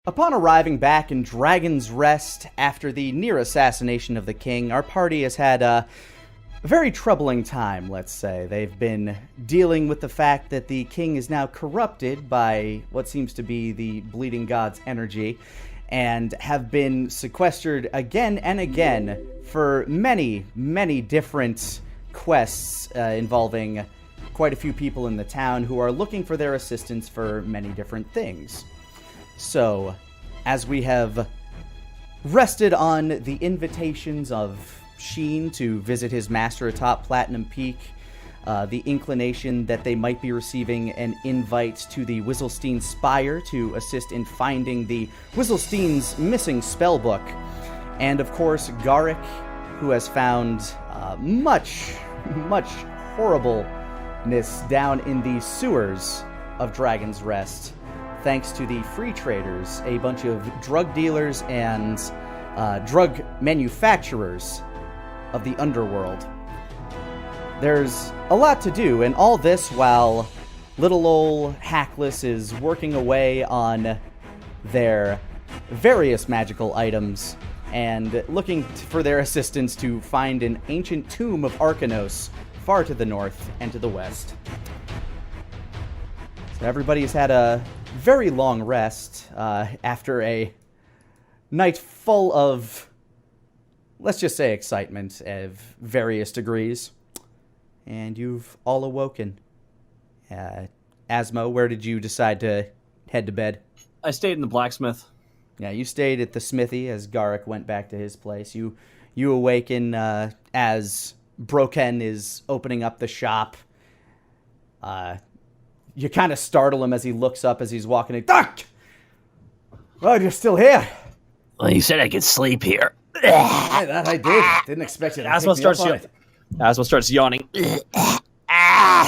Upon arriving back in Dragon's Rest after the near assassination of the king, our party has had a very troubling time, let's say. They've been dealing with the fact that the king is now corrupted by what seems to be the Bleeding God's energy, and have been sequestered again and again for many, many different quests involving quite a few people in the town who are looking for their assistance for many different things. So, as we have rested on the invitations of Sheen to visit his master atop Platinum Peak, the inclination that they might be receiving an invite to the Whistlestein Spire to assist in finding the Whistlestein's missing spellbook, and of course Garrick, who has found much horribleness down in the sewers of Dragon's Rest, thanks to the free traders, a bunch of drug dealers and drug manufacturers of the underworld. There's a lot to do, and all this while little ol' Hackless is working away on their various magical items and looking for their assistance to find an ancient tomb of Arcanos far to the north and to the west. So everybody has had a very long rest after a night full of, let's just say, excitement of various degrees. And you've all awoken. Asmo, where did you decide to head to bed? I stayed in the blacksmith. Yeah, you stayed at the smithy as Garrick went back to his place. You awaken as Broken is opening up the shop. You kind of startle him as he looks up as he's walking in. Duck! Oh, you're still here. Well, you said I could sleep here. Yeah, that I did. Didn't expect you to Asmo pick me up on it. Asmo starts yawning.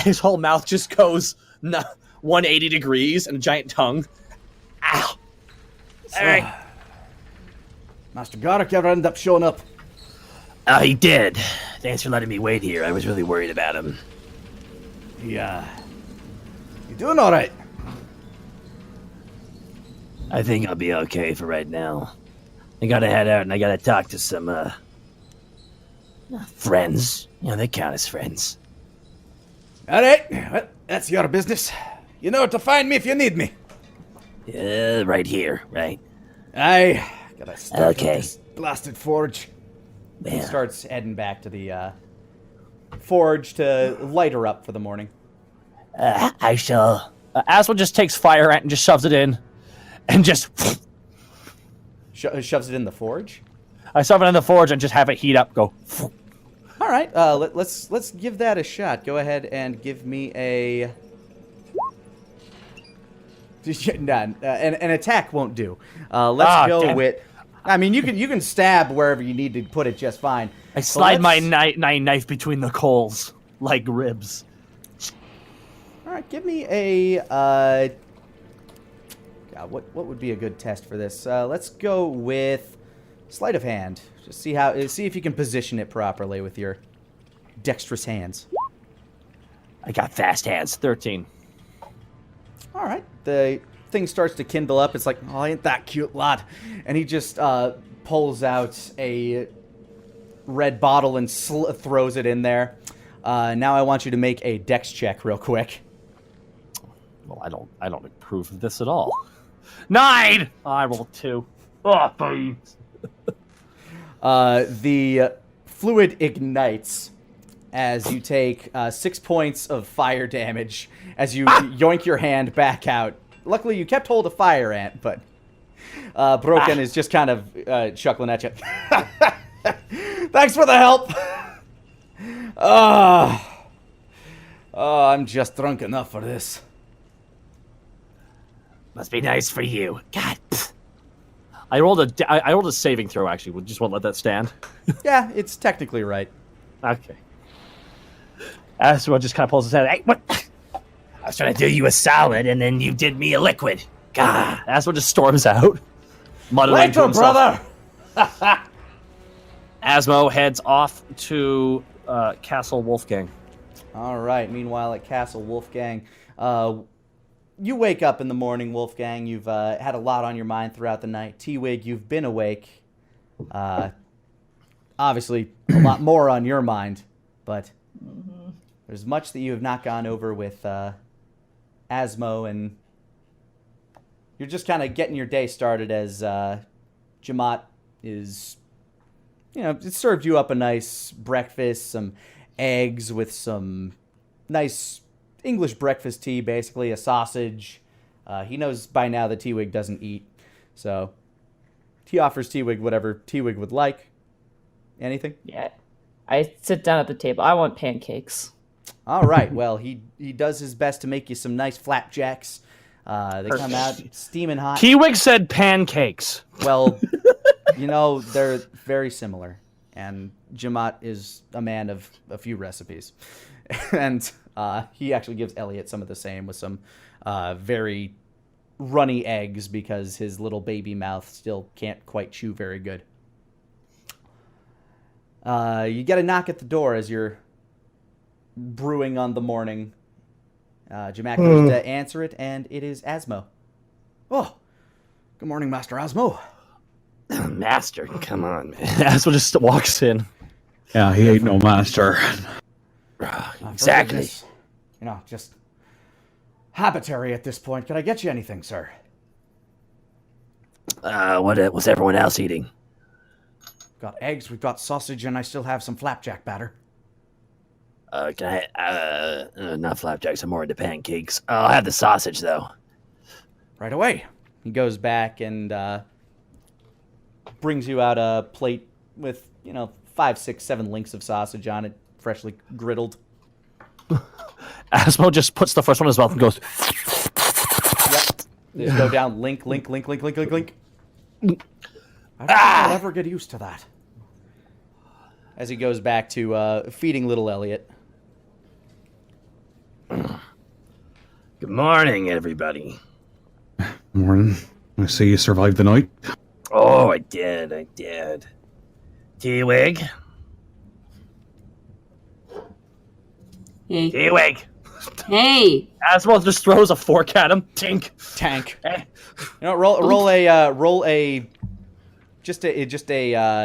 His whole mouth just goes 180 degrees and a giant tongue. Ow. So, all right. Master Garrick ever end up showing up? He did. Thanks for letting me wait here. I was really worried about him. Yeah. You doing all right? I think I'll be okay for right now. I gotta head out and I gotta talk to some, friends. You know, they count as friends. All right. Well, that's your business. You know where to find me if you need me. Right here, right? Aye. Gotta start with Okay. this blasted forge. He Yeah. starts heading back to the forge to light her up for the morning. I shall... Asmo just takes fire ant and just shoves it in. And just... Shoves it in the forge? I shove it in the forge and just have it heat up. Go. All right. Let's give that a shot. Go ahead and give me a... Nah, an attack won't do. Let's go with... I mean, you can stab wherever you need to put it just fine. I slide my knife between the coals like ribs. All right, give me a... God, what would be a good test for this? Let's go with sleight of hand. Just see if you can position it properly with your dexterous hands. I got fast hands. 13. All right. The thing starts to kindle up. It's like, oh, ain't that cute, lad? And he just pulls out a red bottle and throws it in there. Now I want you to make a dex check real quick. Well, I don't approve of this at all. 9! Oh, I rolled 2. Oh, please. The fluid ignites as you take 6 points of fire damage as you yoink your hand back out. Luckily, you kept hold of Fire Ant, but Broken is just kind of chuckling at you. Thanks for the help. I'm just drunk enough for this. Must be nice for you. God. Pfft. I rolled a saving throw, actually. We'll just want to let that stand. Yeah, it's technically right. Okay. Asmo just kind of pulls his head. Hey, what? I was trying to do you a solid, and then you did me a liquid. God. Asmo just storms out, muttering to Later, himself. brother! Asmo heads off to Castle Wolfgang. All right. Meanwhile, at Castle Wolfgang, you wake up in the morning, Wolfgang. You've had a lot on your mind throughout the night. T-Wig, you've been awake. Obviously, a lot more on your mind, but there's much that you have not gone over with Asmo, and you're just kind of getting your day started as Jamat is, it served you up a nice breakfast, some eggs with some nice English breakfast tea, basically, a sausage. He knows by now that T-Wig doesn't eat, so he offers T-Wig whatever T-Wig would like. Anything? Yeah. I sit down at the table. I want pancakes. All right. Well, he does his best to make you some nice flapjacks. They come out steaming hot. T-Wig said pancakes. Well, they're very similar. And Jamat is a man of a few recipes. And he actually gives Elliot some of the same with some very runny eggs because his little baby mouth still can't quite chew very good. You get a knock at the door as you're brewing on the morning. Jamat goes to answer it, and it is Asmo. Oh, good morning, Master Asmo. Master, come on, man. Asmo just walks in. Yeah, he ain't no master. Exactly. Just habitary at this point. Can I get you anything, sir? What was everyone else eating? Got eggs, we've got sausage, and I still have some flapjack batter. Can I, not flapjacks, I'm more into pancakes. I'll have the sausage, though. Right away. He goes back and brings you out a plate with, 5, 6, 7 links of sausage on it, freshly griddled. Asmo just puts the first one in his mouth and goes... Yep. Just go down, link. I don't think I'll ever get used to that. As he goes back to feeding little Elliot. Good morning, everybody. Morning. I see you survived the night. Oh, I did. T-Wig? Hey. T-Wig! Hey. Asmo just throws a fork at him. Tink. Tank. Eh. Roll a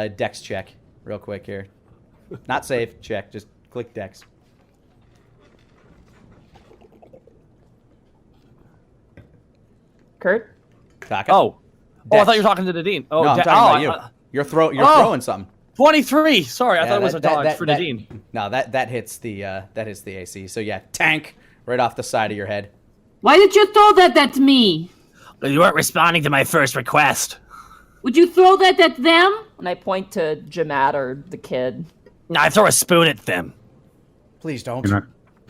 dex check real quick here. Not save, check. Just click dex. Kurt? Taka? Oh, I Dex. thought you were talking to Nadine. Oh, No, I'm talking about you. I- You're throwing something. 23. Sorry, I Yeah, thought it was a dodge for Nadine. No, that hits the AC. So yeah, tank right off the side of your head. Why did you throw that at me? You weren't responding to my first request. Would you throw that at them? And I point to Jamat or the kid. No, I throw a spoon at them. Please don't. You're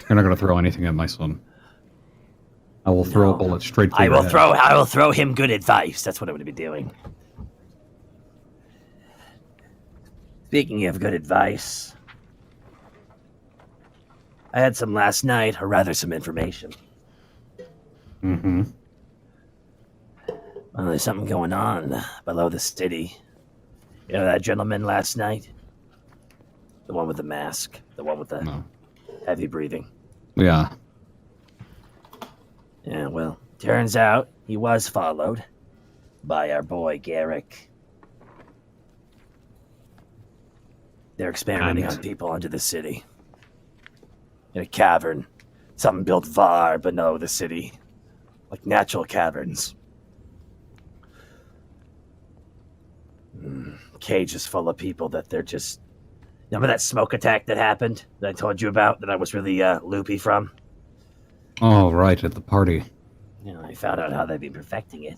not going to throw anything at my son. I will throw a bullet straight through I your will head. throw him good advice. That's what I'm going to be doing. Speaking of good advice, I had some last night, or rather some information. Mm-hmm. Well, there's something going on below the city. You know that gentleman last night? The one with the mask. The one with the No. heavy breathing. Yeah. Yeah, well, turns out he was followed by our boy Garrick. They're experimenting on people under the city. In a cavern. Something built far below the city. Like natural caverns. Cages full of people that they're just... Remember that smoke attack that happened? That I told you about? That I was really loopy from? Oh, right, at the party. I found out how they've been perfecting it.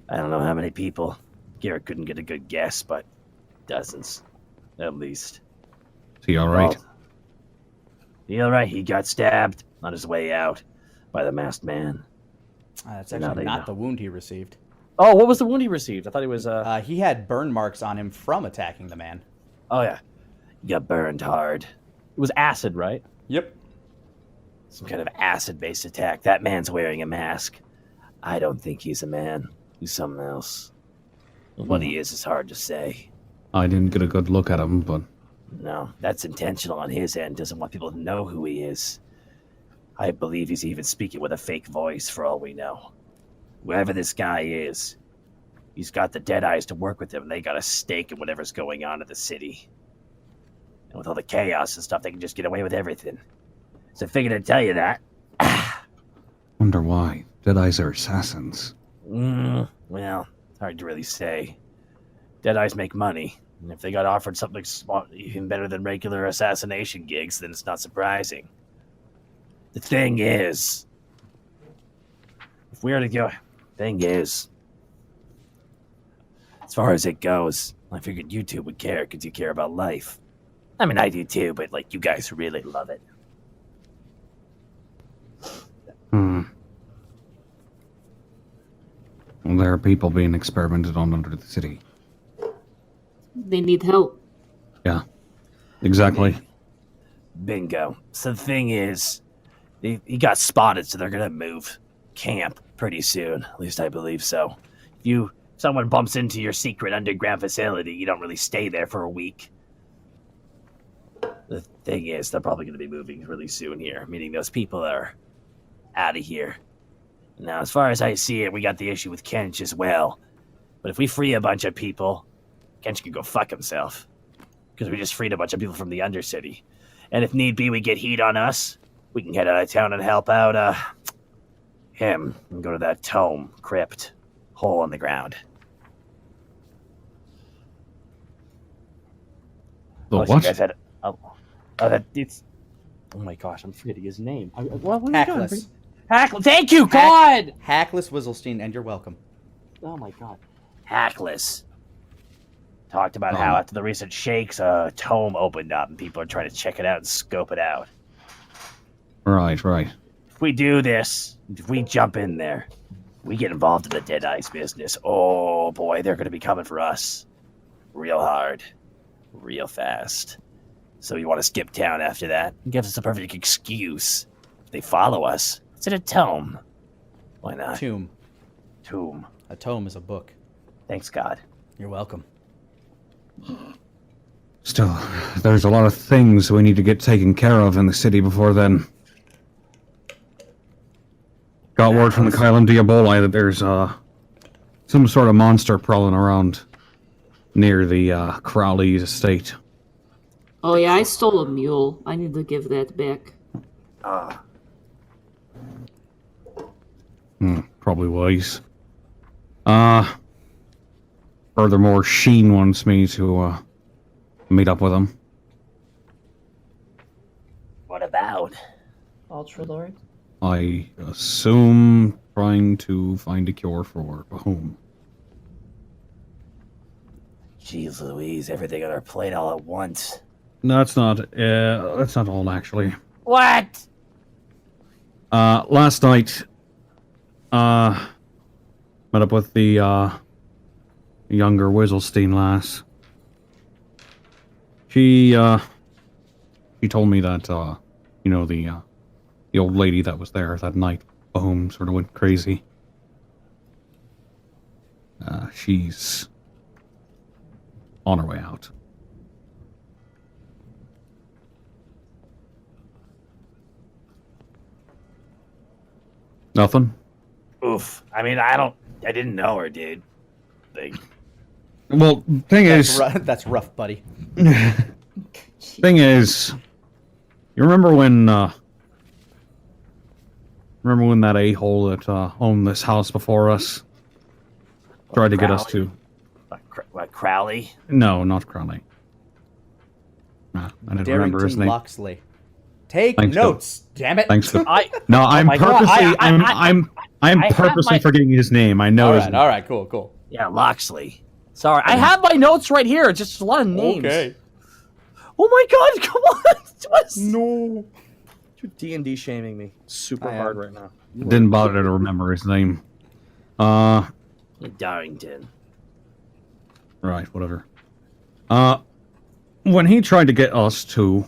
I don't know how many people. Garrett couldn't get a good guess, but dozens, at least. Is he all right? He all right. He got stabbed on his way out by the masked man. That's Now actually they not know. the wound he received. Oh, what was the wound he received? I thought he was... He had burn marks on him from attacking the man. Oh, yeah. He got burned hard. It was acid, right? Yep. Some kind of acid-based attack. That man's wearing a mask. I don't think he's a man. He's something else. What he is hard to say. I didn't get a good look at him, but... No, that's intentional on his end. Doesn't want people to know who he is. I believe he's even speaking with a fake voice for all we know. Whoever this guy is, he's got the Deadeyes to work with him, and they got a stake in whatever's going on in the city. And with all the chaos and stuff, they can just get away with everything. So I figured I'd tell you that. Wonder why. Deadeyes are assassins. Well, it's hard to really say. Deadeyes make money, and if they got offered something even better than regular assassination gigs, then it's not surprising. The thing is, if we were to go... as far as it goes, I figured you two would care because you care about life. I mean, I do too, but, like, you guys really love it. Well, there are people being experimented on under the city. They need help. Yeah, exactly. Bingo. So the thing is, he got spotted, so they're gonna move camp pretty soon. At least I believe so. If someone bumps into your secret underground facility, you don't really stay there for a week. The thing is, they're probably gonna be moving really soon here, meaning those people are out of here. Now, as far as I see it, we got the issue with Kench as well. But if we free a bunch of people, Kench can go fuck himself. Because we just freed a bunch of people from the Undercity. And if need be, we get heat on us, we can head out of town and help out, him. And go to that tome, crypt, hole in the ground. The Unless you what? guys had, it's... Oh my gosh, I'm forgetting his name. What are you doing? Hackless. Hackless. Thank you, God! Hackless Wizzlestein, and you're welcome. Oh my God. Hackless. Talked about how after the recent shakes, a tome opened up and people are trying to check it out and scope it out. Right. If we do this, if we jump in there, we get involved in the Deadeyes business. Oh boy, they're going to be coming for us. Real hard. Real fast. So you want to skip town after that? It gives us a perfect excuse. If they follow us, it's in a tome. Why not? Tomb. Tomb. A tome is a book. Thanks, God. You're welcome. Still, there's a lot of things we need to get taken care of in the city before then. Got word from the Kylum Diaboli that there's some sort of monster prowling around near the Crowley's estate. Oh yeah, I stole a mule. I need to give that back. Probably wise. Furthermore, Sheen wants me to meet up with him. What about? Ultralord. I assume trying to find a cure for whom. Jeez Louise, everything on our plate all at once. No, that's not all actually. What? Last night, met up with the younger Wizzlestein lass. She told me that the old lady that was there that night, boom, sort of went crazy. She's on her way out. Nothing? Oof. I mean, I didn't know her, dude. Like, Well, thing is... That's rough, buddy. Thing is... You remember when that a-hole that owned this house before us tried to get us to... what, Crowley? No, not Crowley. I didn't remember his name. Loxley. Take Thanks, notes, damn it. Thanks to... I No, I'm my God, purposely... I'm I purposely have my- forgetting his name. I know his name. All right, cool. yeah, Loxley. Sorry, I have my notes right here. It's just a lot of names. Okay. Oh my God! Come on. What? No. You're D&D shaming me super I hard am. right now. Didn't bother to remember his name. Darrington. Right, whatever. When he tried to get us to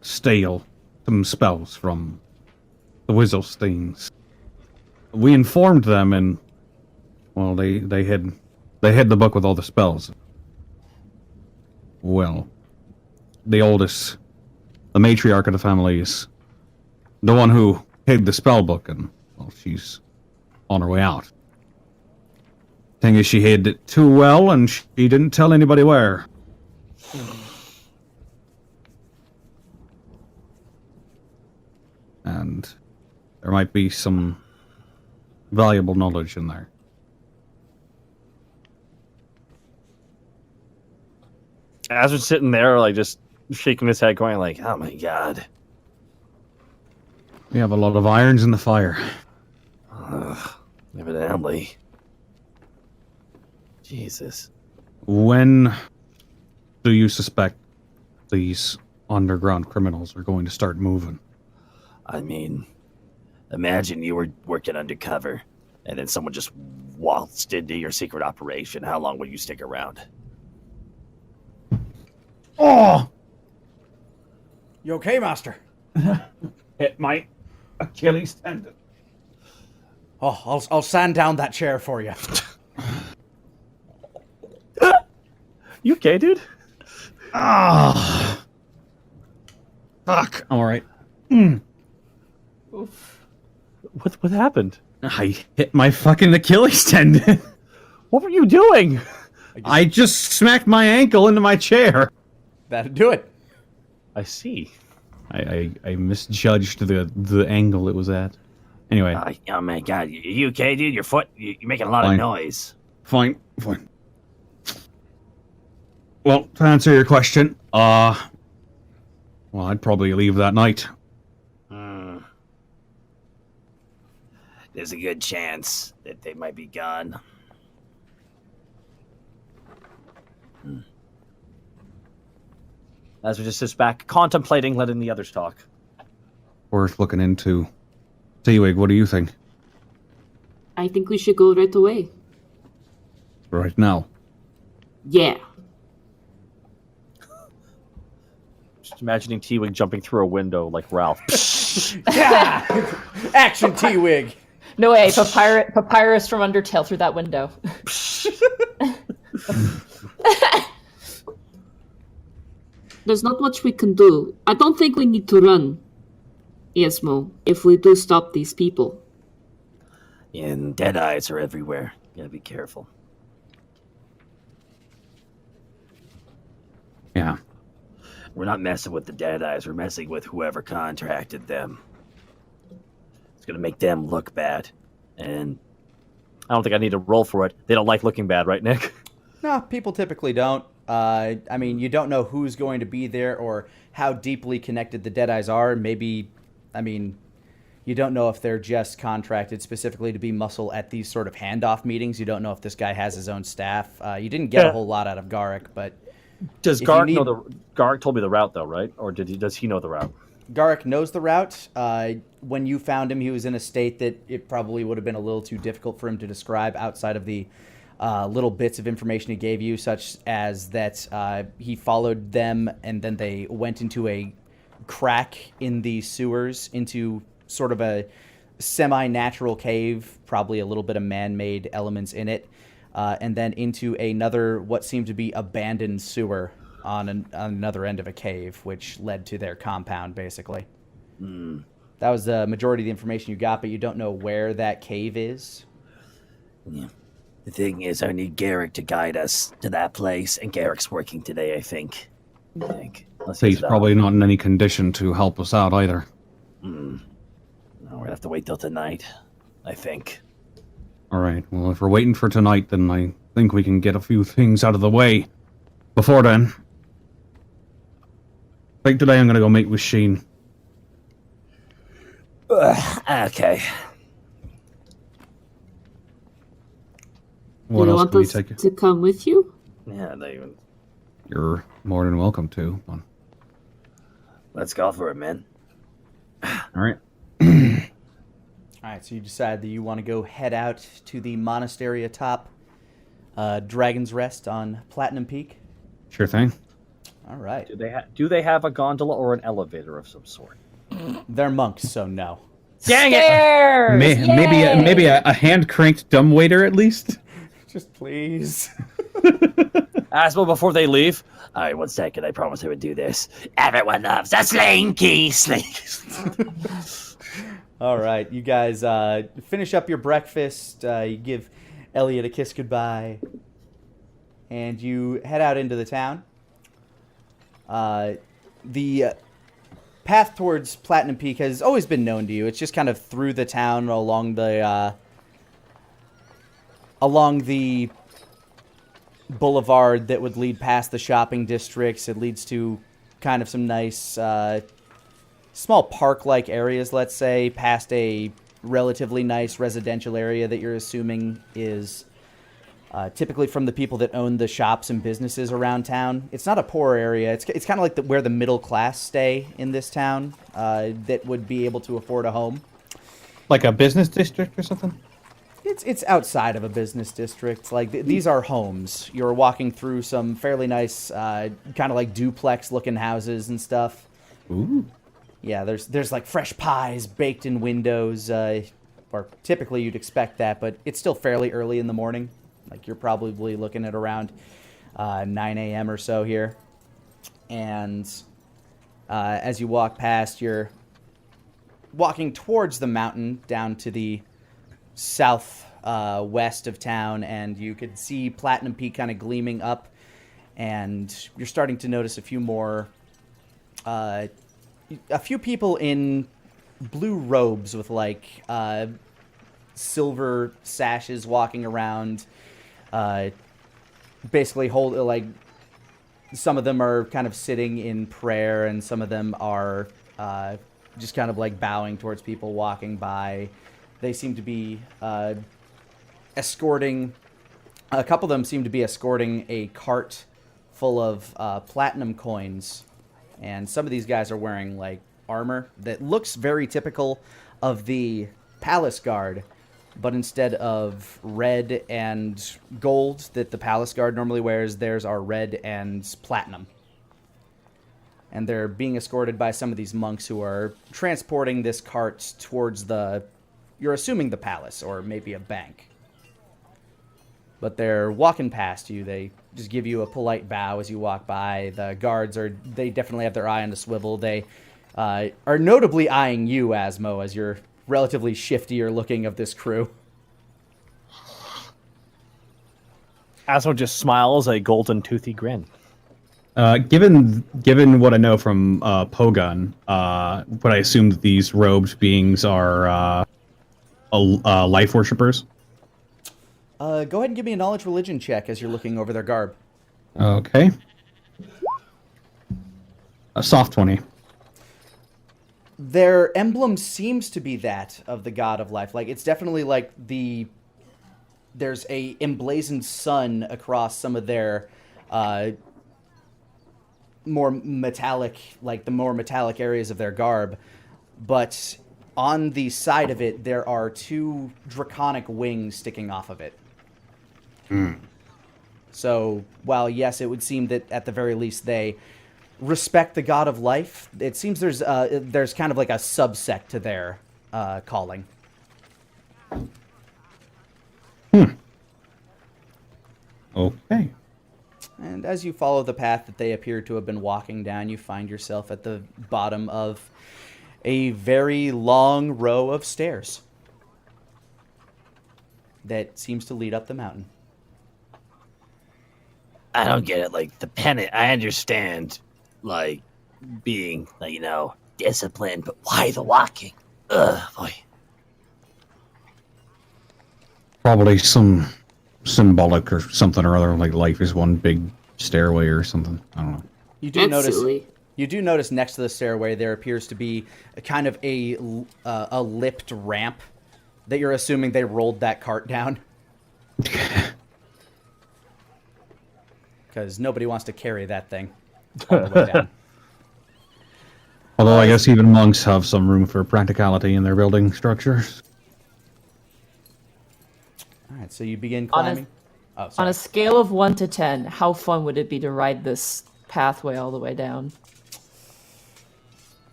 steal some spells from the Wizzlesteins, we informed them, and well, they hid the book with all the spells. Well, the matriarch of the family is The one who hid the spell book, and, well, she's on her way out. Thing is, she hid it too well, and she didn't tell anybody where. And there might be some valuable knowledge in there. Azra's sitting there, like, just shaking his head, going like, oh my god. We have a lot of irons in the fire. Evidently. Jesus. When do you suspect these underground criminals are going to start moving? I mean, imagine you were working undercover, and then someone just waltzed into your secret operation. How long would you stick around? Oh! You okay, Master? Hit my Achilles tendon. Oh, I'll sand down that chair for you. You okay, dude? Ah! Fuck. I'm alright. Oof. What happened? I hit my fucking Achilles tendon. What were you doing? I just smacked my ankle into my chair. That'd do it. I see. I misjudged the angle it was at. Anyway, Oh my god, you okay, dude? Your foot, you're making a lot Fine. of noise. fine. Well, to answer your question, well, I'd probably leave that night. There's a good chance that they might be gone. Azra just sits back, contemplating letting the others talk. Worth looking into. Seawig, what do you think? I think we should go right away. Right now. Yeah. Just imagining T-Wig jumping through a window like Ralph. Yeah! Action T-Wig! No way, Papyrus from Undertale through that window. There's not much we can do. I don't think we need to run, Yesmo, if we do stop these people. And dead eyes are everywhere. You gotta be careful. Yeah. We're not messing with the dead eyes. We're messing with whoever contracted them. It's gonna make them look bad. And I don't think I need to roll for it. They don't like looking bad, right, Nick? No, people typically don't. I mean, you don't know who's going to be there or how deeply connected the Deadeyes are. Maybe, I mean, you don't know if they're just contracted specifically to be muscle at these sort of handoff meetings. You don't know if this guy has his own staff. You didn't get a whole lot out of Garrick, but Does if Garrick you know need- the... Garrick told me the route, though, right? Or does he know the route? Garrick knows the route. When you found him, he was in a state that it probably would have been a little too difficult for him to describe outside of the little bits of information he gave you, such as that he followed them and then they went into a crack in the sewers into sort of a semi-natural cave, probably a little bit of man-made elements in it, and then into another what seemed to be abandoned sewer on another end of a cave, which led to their compound, basically. That was the majority of the information you got, but you don't know where that cave is. yeah. The thing is, I need Garrick to guide us to that place, and Garrick's working today, I think. Unless He's probably not in any condition to help us out either. No, we're gonna have to wait till tonight, I think. Alright, well, if we're waiting for tonight, then I think we can get a few things out of the way. Before then, I think today I'm gonna go meet with Sheen. Okay. Do What you else want can we us take? to come with you? Yeah, not even. You're more than welcome to. Let's go for it, man. Alright. All right, so you decide that you want to go head out to the monastery atop Dragon's Rest on Platinum Peak. Sure thing. All right. Do they have a gondola or an elevator of some sort? They're monks, so no. Dang Stairs! Maybe a hand-cranked dumbwaiter at least? Just please. Asmo, before they leave, All right, 1 second. I promised I would do this. Everyone loves a slinky. All right, you guys finish up your breakfast. You give Elliot a kiss goodbye, and you head out into the town. The path towards Platinum Peak has always been known to you. It's just kind of through the town along the boulevard that would lead past the shopping districts. It leads to kind of some nice small park-like areas, let's say, past a relatively nice residential area that you're assuming is typically from the people that own the shops and businesses around town. It's not a poor area. It's kind of like where the middle class stay in this town that would be able to afford a home. Like a business district or something? It's outside of a business district. Like these are homes. You're walking through some fairly nice, kind of like duplex-looking houses and stuff. Ooh. Yeah, there's like fresh pies baked in windows, or typically you'd expect that, but it's still fairly early in the morning. Like you're probably looking at around 9 a.m. or so here. And as you walk past, you're walking towards the mountain down to the south west of town, and you could see Platinum Peak kind of gleaming up, and you're starting to notice a few people in blue robes with like silver sashes walking around, basically some of them are kind of sitting in prayer, and some of them are just kind of like bowing towards people walking by. They seem to be escorting, a couple of them seem to be escorting a cart full of platinum coins. And some of these guys are wearing like armor that looks very typical of the palace guard, but instead of red and gold that the palace guard normally wears, theirs are red and platinum. And they're being escorted by some of these monks who are transporting this cart towards you're assuming the palace or maybe a bank. But they're walking past you. They just give you a polite bow as you walk by. The guards they definitely have their eye on the swivel. They are notably eyeing you, Asmo, as you're relatively shiftier looking of this crew. Asmo just smiles a golden toothy grin. Given what I know from Pogun, would I assume that these robed beings are life worshippers? Go ahead and give me a knowledge religion check as you're looking over their garb. Okay. A soft 20. Their emblem seems to be that of the god of life. Like, it's definitely like there's a emblazoned sun across some of their more metallic areas of their garb. But on the side of it, there are two draconic wings sticking off of it. So, while yes, it would seem that at the very least they respect the god of life, it seems there's kind of like a subsect to their calling. Okay. And as you follow the path that they appear to have been walking down, you find yourself at the bottom of a very long row of stairs that seems to lead up the mountain. I don't get it. Like, the pennant, I understand, like, being, like, disciplined, but why the walking? Ugh, boy. Probably some symbolic or something or other, like life is one big stairway or something. I don't know. You do That's notice. silly. You do notice next to the stairway there appears to be a kind of a lipped ramp that you're assuming they rolled that cart down. Because nobody wants to carry that thing all the way down. Although I guess even monks have some room for practicality in their building structures. All right, so you begin climbing. On a scale of 1 to 10, how fun would it be to ride this pathway all the way down?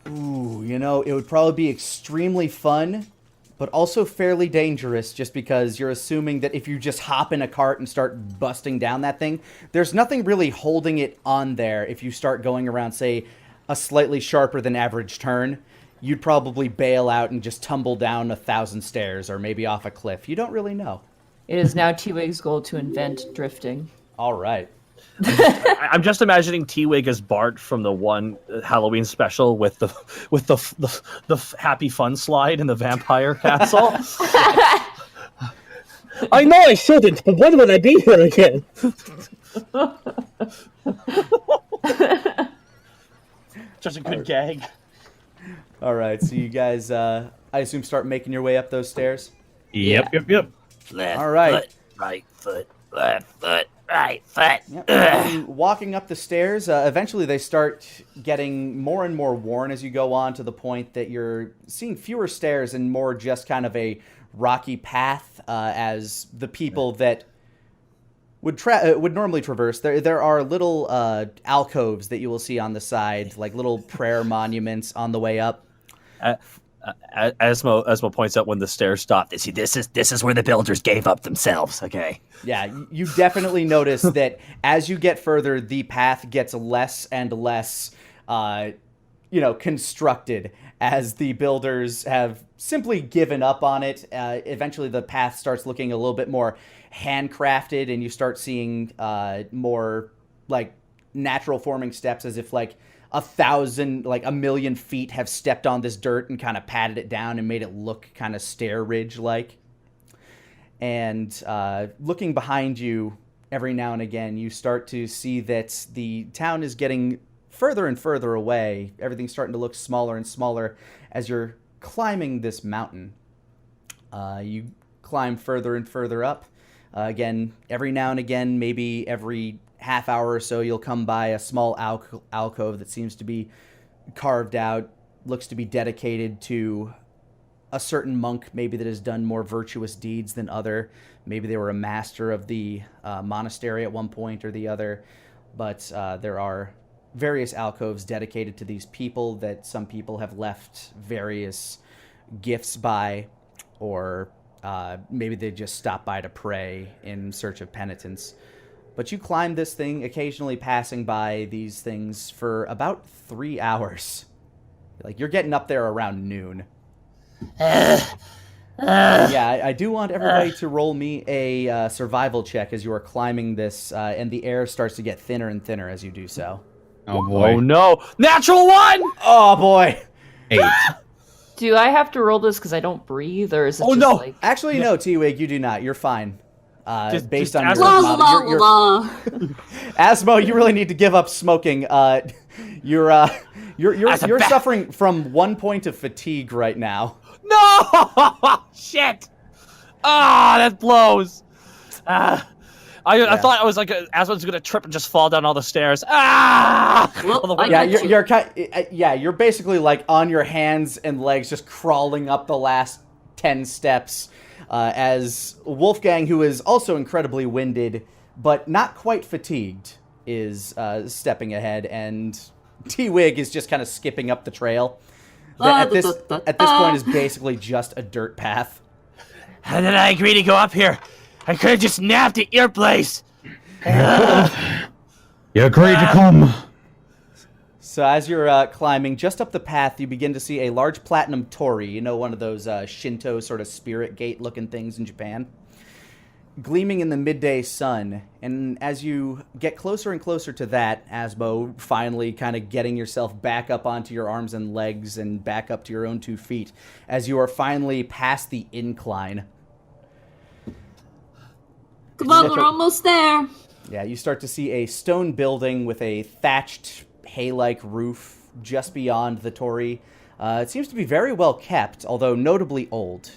Ooh, it would probably be extremely fun, but also fairly dangerous, just because you're assuming that if you just hop in a cart and start busting down that thing, there's nothing really holding it on there. If you start going around, say, a slightly sharper than average turn, you'd probably bail out and just tumble down 1,000 stairs or maybe off a cliff. You don't really know. It is now T-Wig's goal to invent drifting. All right. I'm just imagining T-Wig as Bart from the one Halloween special with the happy fun slide in the vampire castle. I know I shouldn't, but when would I be here again? Just a good gag. All right, so you guys, I assume, start making your way up those stairs? Yep. Left All right. foot, right foot, left foot, right foot. Yep. And walking up the stairs, eventually they start getting more and more worn as you go on, to the point that you're seeing fewer stairs and more just kind of a rocky path, as the people that would normally traverse. There are little alcoves that you will see on the side, like little prayer monuments on the way up. Asmo points out when the stairs stop. See, this is where the builders gave up themselves. Okay. Yeah, you definitely notice that as you get further, the path gets less and less, constructed, as the builders have simply given up on it. Eventually, the path starts looking a little bit more handcrafted, and you start seeing more like natural forming steps, as if like 1,000, like 1,000,000 feet have stepped on this dirt and kind of patted it down and made it look kind of stair ridge like. And looking behind you every now and again, you start to see that the town is getting further and further away. Everything's starting to look smaller and smaller as you're climbing this mountain. You climb further and further up. Again, every now and again, maybe every half hour or so, you'll come by a small alcove that seems to be carved out, looks to be dedicated to a certain monk, maybe that has done more virtuous deeds than other. Maybe they were a master of the monastery at one point or the other. But there are various alcoves dedicated to these people that some people have left various gifts by, or maybe they just stop by to pray in search of penitence. But you climb this thing, occasionally passing by these things for about 3 hours. Like, you're getting up there around noon. Yeah, I do want everybody to roll me a survival check as you are climbing this, and the air starts to get thinner and thinner as you do so. Oh boy. Oh no! Natural one! Oh boy! 8. Do I have to roll this because I don't breathe, or is it just no. like... Actually, no, T-Wig, you do not. You're fine. Based on just your La la la your la. Asmo, you really need to give up smoking. You're suffering from 1 point of fatigue right now. No! Shit! Ah, that blows. I thought I was like Asmon's gonna trip and just fall down all the stairs. Ah! Well, I Yeah, got you. you're basically like on your hands and legs, just crawling up the last 10 steps. As Wolfgang, who is also incredibly winded, but not quite fatigued, is stepping ahead, and T-Wig is just kind of skipping up the trail. At this point is basically just a dirt path. How did I agree to go up here? I could have just napped at your place. You agreed to come. So as you're climbing just up the path, you begin to see a large platinum torii, one of those Shinto sort of spirit gate looking things in Japan, gleaming in the midday sun. And as you get closer and closer to that, Asmo, finally kind of getting yourself back up onto your arms and legs and back up to your own 2 feet, as you are finally past the incline. Come on, we're almost there. Yeah, you start to see a stone building with a thatched hay-like roof just beyond the torii. It seems to be very well kept, although notably old.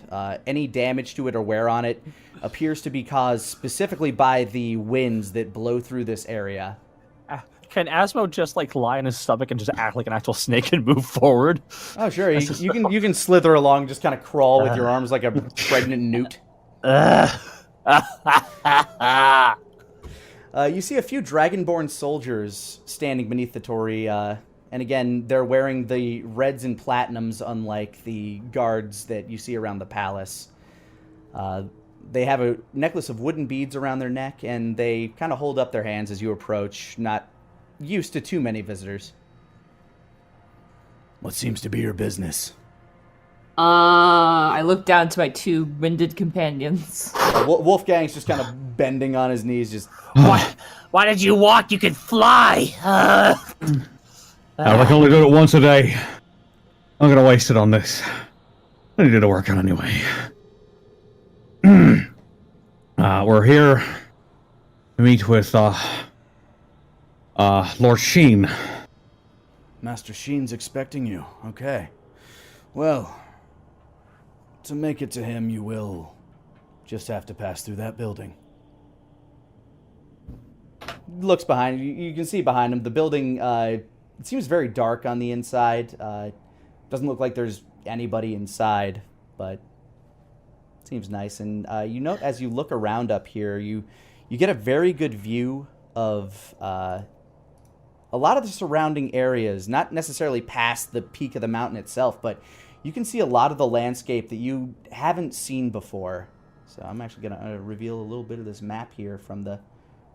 Any damage to it or wear on it appears to be caused specifically by the winds that blow through this area. Can Asmo just like lie on his stomach and just act like an actual snake and move forward? Oh, sure. You can slither along, just kind of crawl with your arms like a pregnant newt. You see a few dragonborn soldiers standing beneath the torii, and again, they're wearing the reds and platinums, unlike the guards that you see around the palace. They have a necklace of wooden beads around their neck, and they kind of hold up their hands as you approach, not used to too many visitors. What seems to be your business? I look down to my two winded companions. Wolfgang's just kind of bending on his knees, just... Why did you walk? You could fly. I can only do it once a day. I'm gonna waste it on this. I need to work on anyway. We're here to meet with Lord Sheen. Master Sheen's expecting you. Okay. Well, to make it to him, you will just have to pass through that building. Looks behind you. You can see behind him. The building, it seems very dark on the inside. Doesn't look like there's anybody inside, but it seems nice. And you note as you look around up here, you get a very good view of a lot of the surrounding areas, not necessarily past the peak of the mountain itself, but you can see a lot of the landscape that you haven't seen before. So I'm actually going to reveal a little bit of this map here from the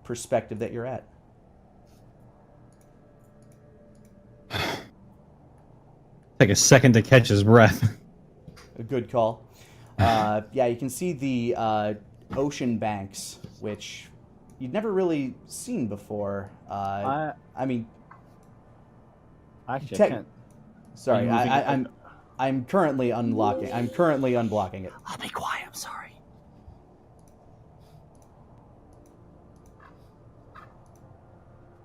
perspective that you're at. Take a second to catch his breath. A good call. Yeah, you can see the ocean banks, which you'd never really seen before. I mean, actually, I can't. Sorry, I'm currently unlocking. I'm currently unblocking it. I'll be quiet. I'm sorry.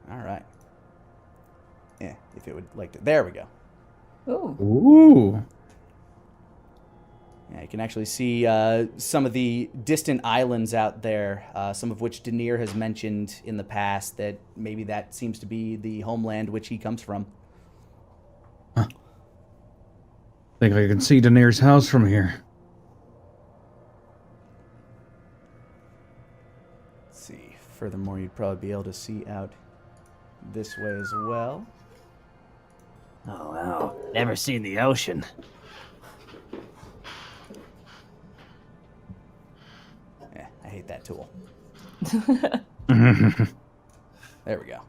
All right. Yeah, if it would like to. There we go. Oh. Ooh. Yeah, you can actually see some of the distant islands out there, some of which Denier has mentioned in the past that maybe that seems to be the homeland which he comes from. Huh. Think I can see Danier's house from here. Let's see. Furthermore, you'd probably be able to see out this way as well. Oh, wow. Never seen the ocean. I hate that tool. There we go.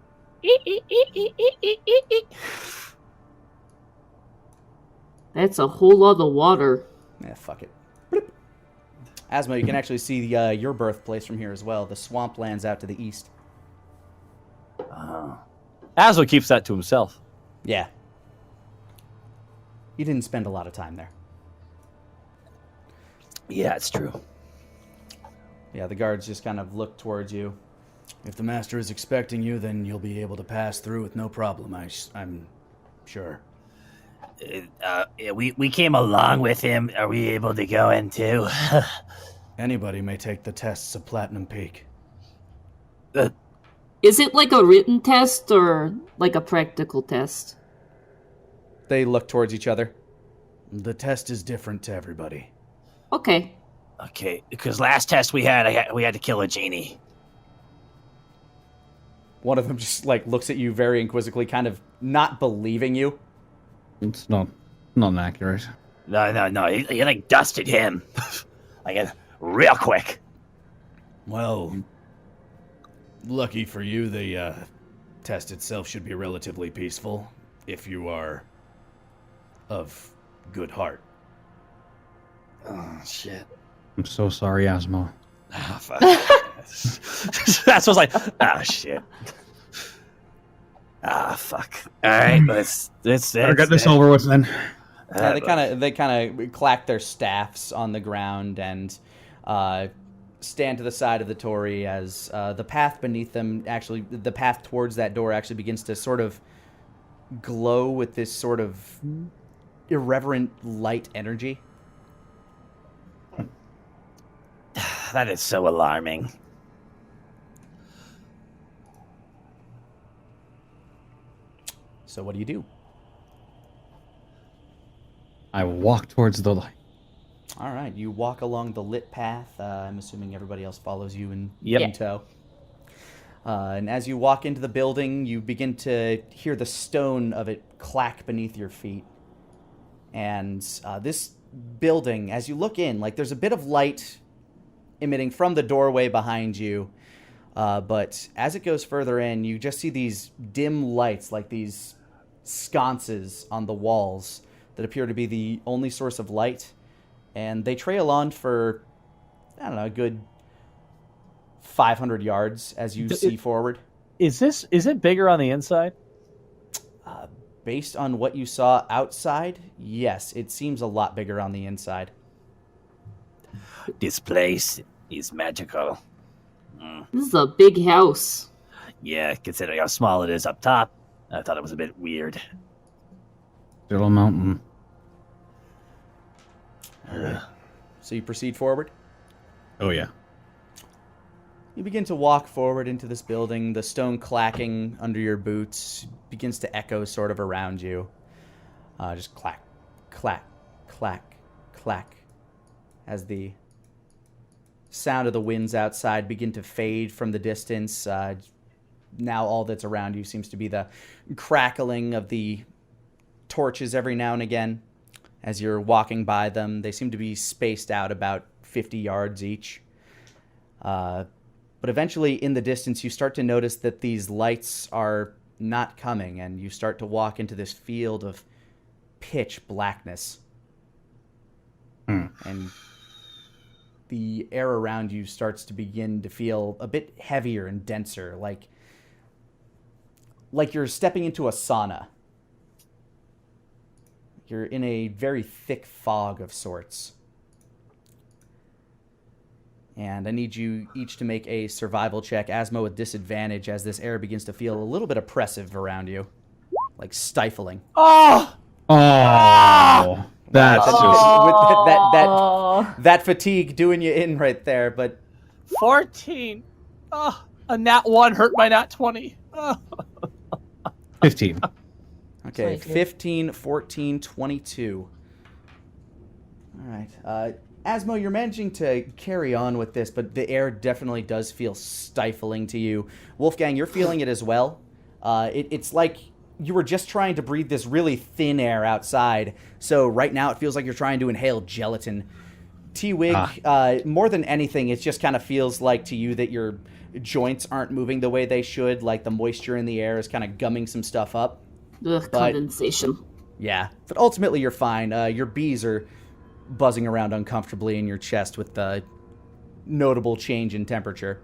That's a whole lot of water. Yeah, fuck it. Bloop. Asmo, you can actually see your birthplace from here as well. The swamplands out to the east. Asmo keeps that to himself. Yeah. You didn't spend a lot of time there. Yeah, it's true. Yeah, the guards just kind of look towards you. If the master is expecting you, then you'll be able to pass through with no problem, I'm sure. Yeah, we came along with him. Are we able to go in too? Anybody may take the tests of Platinum Peak. Is it like a written test or like a practical test? They look towards each other. The test is different to everybody. Okay. Okay, because last test we had, we had to kill a genie. One of them just looks at you very inquisitively, kind of not believing you. It's not accurate. No, you dusted him. Real quick. Well, lucky for you, the test itself should be relatively peaceful if you are of good heart. Oh, shit. I'm so sorry, Asmo. Oh, fuck. That's what's like, oh, shit. Ah, fuck. All right, let's Better get this over with then. Yeah, they kind of clack their staffs on the ground and stand to the side of the Torii as the path beneath them, actually, the path towards that door actually begins to sort of glow with this sort of irreverent light energy. That is so alarming. So what do you do? I walk towards the light. All right, you walk along the lit path. I'm assuming everybody else follows you in Yep. tow. And as you walk into the building, you begin to hear the stone of it clack beneath your feet. And this building, as you look in, there's a bit of light emitting from the doorway behind you. But as it goes further in, you just see these dim lights, like these sconces on the walls that appear to be the only source of light, and they trail on for, I don't know, a good 500 yards as you see forward. Is it bigger on the inside? Based on what you saw outside, yes, it seems a lot bigger on the inside. This place is magical. This is a big house. Yeah, considering how small it is up top, I thought it was a bit weird. Still a mountain. So you proceed forward. Oh yeah. You begin to walk forward into this building. The stone clacking under your boots begins to echo sort of around you. Just clack, clack, clack, clack, as the sound of the winds outside begin to fade from the distance. Now all that's around you seems to be the crackling of the torches every now and again as you're walking by them. They seem to be spaced out about 50 yards each. But eventually, in the distance, you start to notice that these lights are not coming, and you start to walk into this field of pitch blackness. And the air around you starts to begin to feel a bit heavier and denser, like you're stepping into a sauna. You're in a very thick fog of sorts. And I need you each to make a survival check, Asmo with disadvantage, as this air begins to feel a little bit oppressive around you. Like stifling. Oh! Oh! That's just... With that fatigue doing you in right there, but... 14. Oh, a nat 1 hurt my nat 20. Oh. 15. Okay, 22. 15, 14, 22. All right. Asmo, you're managing to carry on with this, but the air definitely does feel stifling to you. Wolfgang, you're feeling it as well. It's like you were just trying to breathe this really thin air outside, so right now it feels like you're trying to inhale gelatin. T-Wig, more than anything, it just kind of feels like to you that your joints aren't moving the way they should, like the moisture in the air is kind of gumming some stuff up. Ugh, condensation. Yeah, but ultimately you're fine. Your bees are buzzing around uncomfortably in your chest with the notable change in temperature.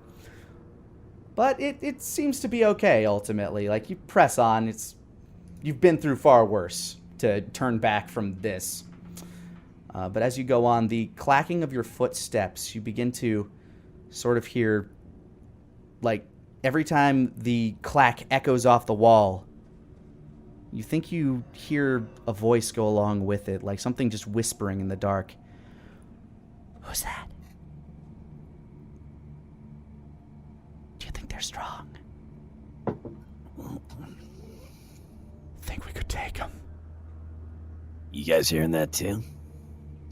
But it seems to be okay, ultimately. Like, you press on. You've been through far worse to turn back from this. But as you go on, the clacking of your footsteps, you begin to sort of hear, like, every time the clack echoes off the wall, you think you hear a voice go along with it, like something just whispering in the dark. Who's that? Do you think they're strong? Think we could take them? You guys hearing that too?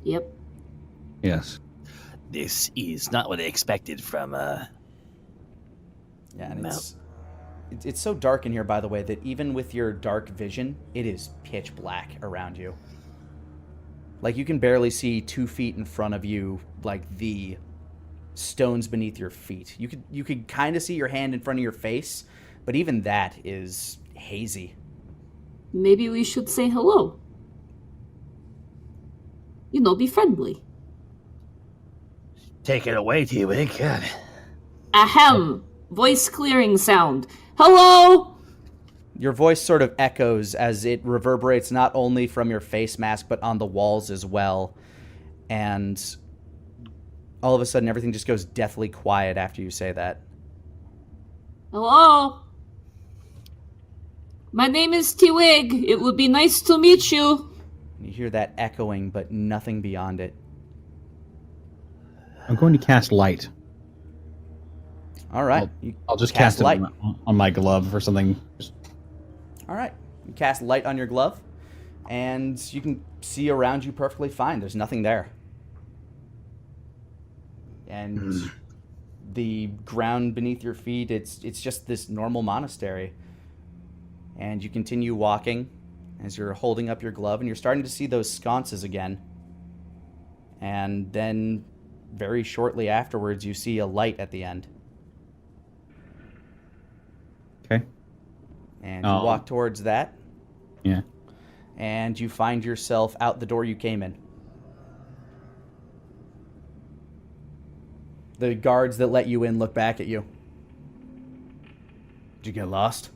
Yep. Yes. This is not what I expected from, Yeah, and it's so dark in here, by the way, that even with your dark vision, it is pitch black around you. Like, you can barely see 2 feet in front of you, like the stones beneath your feet. You could kind of see your hand in front of your face, but even that is hazy. Maybe we should say hello. You know, be friendly. Take it away, T-Wig. God. Ahem! Voice clearing sound. Hello! Your voice sort of echoes as it reverberates not only from your face mask, but on the walls as well. And all of a sudden, everything just goes deathly quiet after you say that. Hello? My name is T-Wig. It would be nice to meet you. You hear that echoing, but nothing beyond it. I'm going to cast light. All right. I'll just cast it light on my glove or something. All right. You cast light on your glove, and you can see around you perfectly fine. There's nothing there. And the ground beneath your feet, it's just this normal monastery. And you continue walking as you're holding up your glove, and you're starting to see those sconces again. And then very shortly afterwards, you see a light at the end. Okay. And you walk towards that. Yeah. And you find yourself out the door you came in. The guards that let you in look back at you. Did you get lost?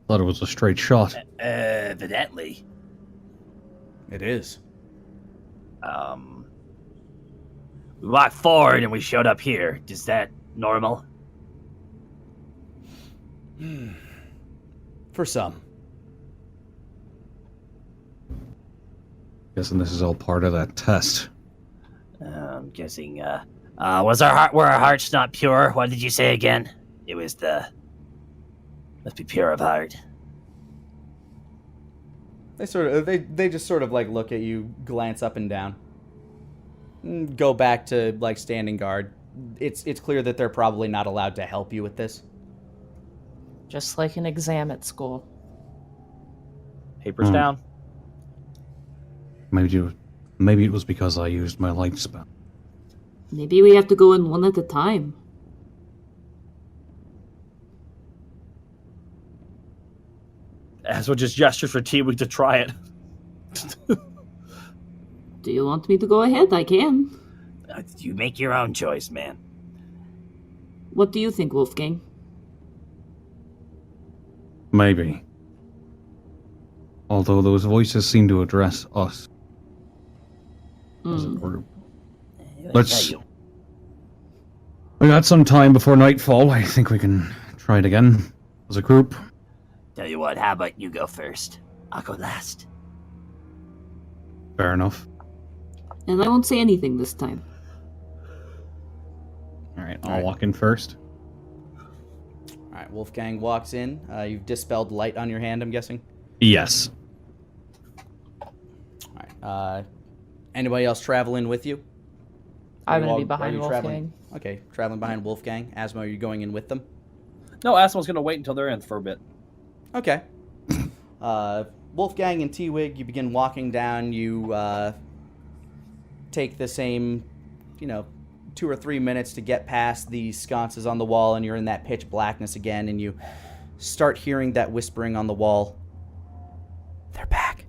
Thought it was a straight shot. Evidently. It is. We walked forward and we showed up here. Is that normal? For some. Guessing this is all part of that test. I'm guessing, were our hearts not pure? What did you say again? It was must be pure of heart. They just sort of like look at you, glance up and down, go back to like standing guard. It's clear that they're probably not allowed to help you with this. Just like an exam at school. Papers down. Maybe it was because I used my light spell. Maybe we have to go in one at a time. Asmo just gestures for T-Wig to try it. Do you want me to go ahead? I can. You make your own choice, man. What do you think, Wolfgang? Maybe. Although those voices seem to address us as a group. Let's... We got some time before nightfall. I think we can try it again as a group. Tell you what, how about you go first? I'll go last. Fair enough. And I won't say anything this time. Alright, I'll walk in first. Alright, Wolfgang walks in. You've dispelled light on your hand, I'm guessing? Yes. Alright, anybody else traveling with you? I'm going to be Are behind you Wolfgang. traveling? Okay, traveling behind Wolfgang. Asmo, are you going in with them? No, Asmo's gonna wait until they're in for a bit. Okay. Wolfgang and T-Wig, you begin walking down. You take the same, 2 or 3 minutes to get past the sconces on the wall, and you're in that pitch blackness again, and you start hearing that whispering on the wall. They're back.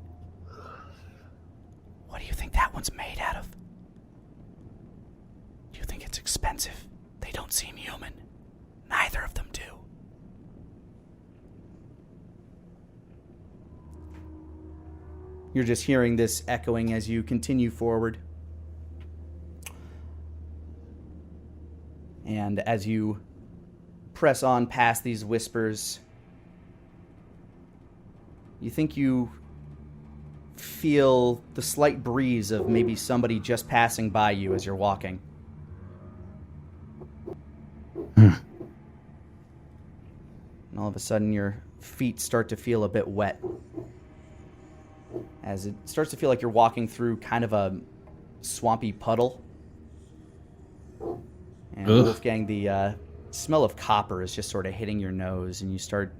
What do you think that one's made out of? Do you think it's expensive? They don't seem human. Neither of them do. You're just hearing this echoing as you continue forward. And as you press on past these whispers, you think you feel the slight breeze of maybe somebody just passing by you as you're walking. And all of a sudden, your feet start to feel a bit wet, as it starts to feel like you're walking through kind of a swampy puddle. And Wolfgang, the smell of copper is just sort of hitting your nose, and you start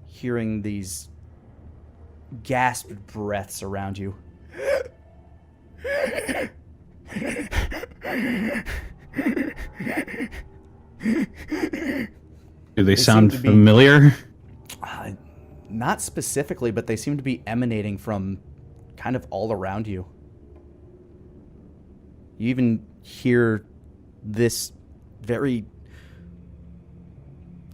hearing these gasped breaths around you. Do they sound familiar? Not specifically, but they seem to be emanating from kind of all around you. You even hear this very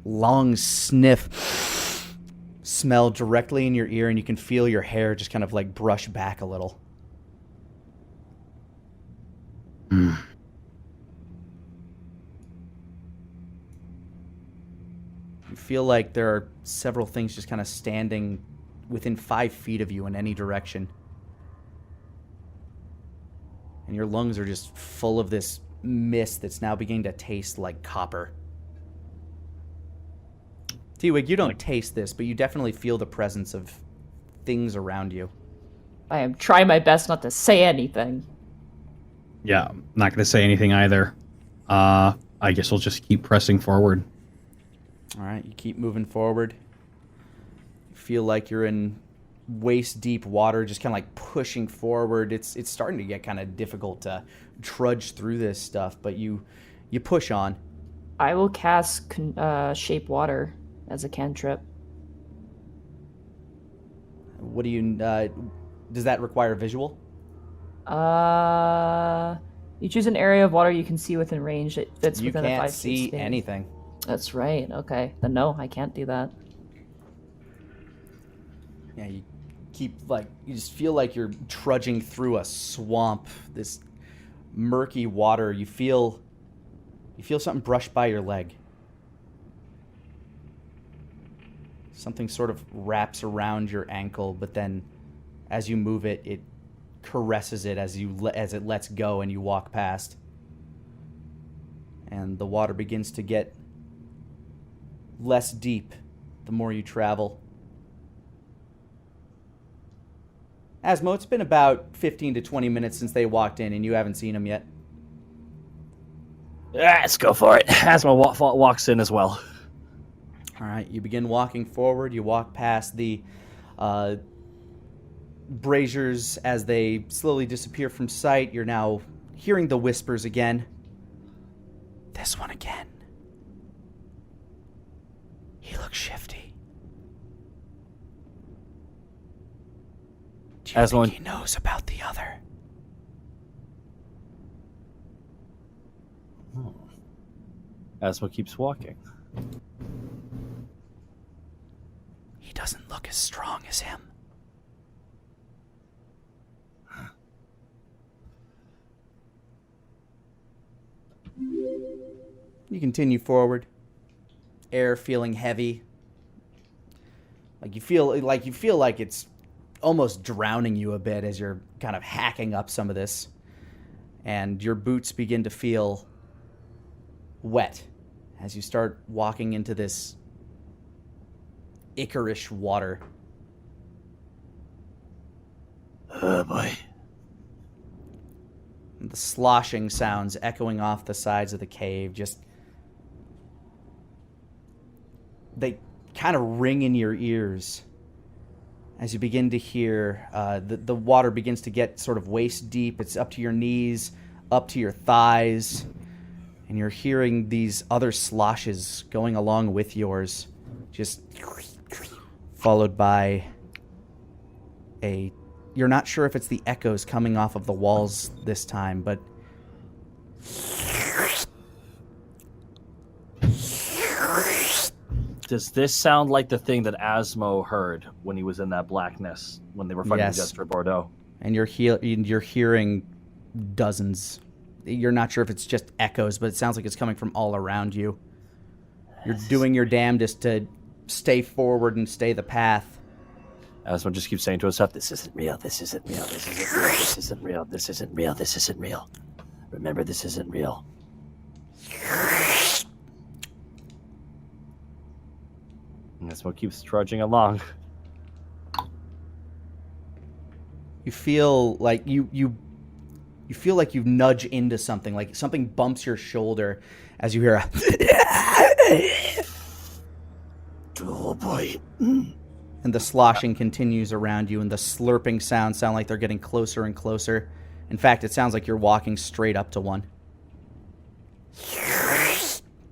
long sniff smell directly in your ear, and you can feel your hair just kind of like brush back a little. You feel like there are several things just kind of standing within 5 feet of you in any direction. And your lungs are just full of this mist that's now beginning to taste like copper. T-Wig, you don't taste this, but you definitely feel the presence of things around you. I am trying my best not to say anything. Yeah, I'm not going to say anything either. I guess we'll just keep pressing forward. All right, you keep moving forward. You feel like you're in waist-deep water, just kind of like pushing forward. It's starting to get kind of difficult to trudge through this stuff, but you push on. I will cast Shape Water as a cantrip. what do you? Does that require visual? You choose an area of water you can see within range that fits You within a can't 5 feet see space. anything. That's right. Okay. Then no, I can't do that. Yeah, you you just feel like you're trudging through a swamp. This murky water. You feel something brush by your leg. Something sort of wraps around your ankle, but then as you move it, it caresses it as it lets go and you walk past. And the water begins to get less deep the more you travel. Asmo, it's been about 15 to 20 minutes since they walked in and you haven't seen them yet. Let's go for it. Asmo walks in as well. All right, you begin walking forward. You walk past the braziers as they slowly disappear from sight. You're now hearing the whispers again. This one again. He looks shifty. Do you think he knows about the other? Asmo keeps walking. He doesn't look as strong as him. You continue forward. Air feeling heavy. You feel like it's almost drowning you a bit as you're kind of hacking up some of this. And your boots begin to feel wet as you start walking into this Icarish water. Oh boy. And the sloshing sounds echoing off the sides of the cave they kind of ring in your ears as you begin to hear the water begins to get sort of waist deep. It's up to your knees, up to your thighs, and you're hearing these other sloshes going along with yours, just followed by you're not sure if it's the echoes coming off of the walls this time, but Does this sound like the thing that Asmo heard when he was in that blackness when they were fighting Yes. against Bordeaux? and you're hearing dozens. You're not sure if it's just echoes, but it sounds like it's coming from all around you. You're doing your damnedest to stay forward and stay the path. Asmo just keeps saying to himself, This isn't real. This isn't real. This isn't real. This isn't real. This isn't real. This isn't real. Remember, this isn't real. and Asmo keeps trudging along. You feel like you feel like you nudge into something, like something bumps your shoulder as you hear a Oh boy. and the sloshing continues around you, and the slurping sounds sound like they're getting closer and closer. In fact, it sounds like you're walking straight up to one.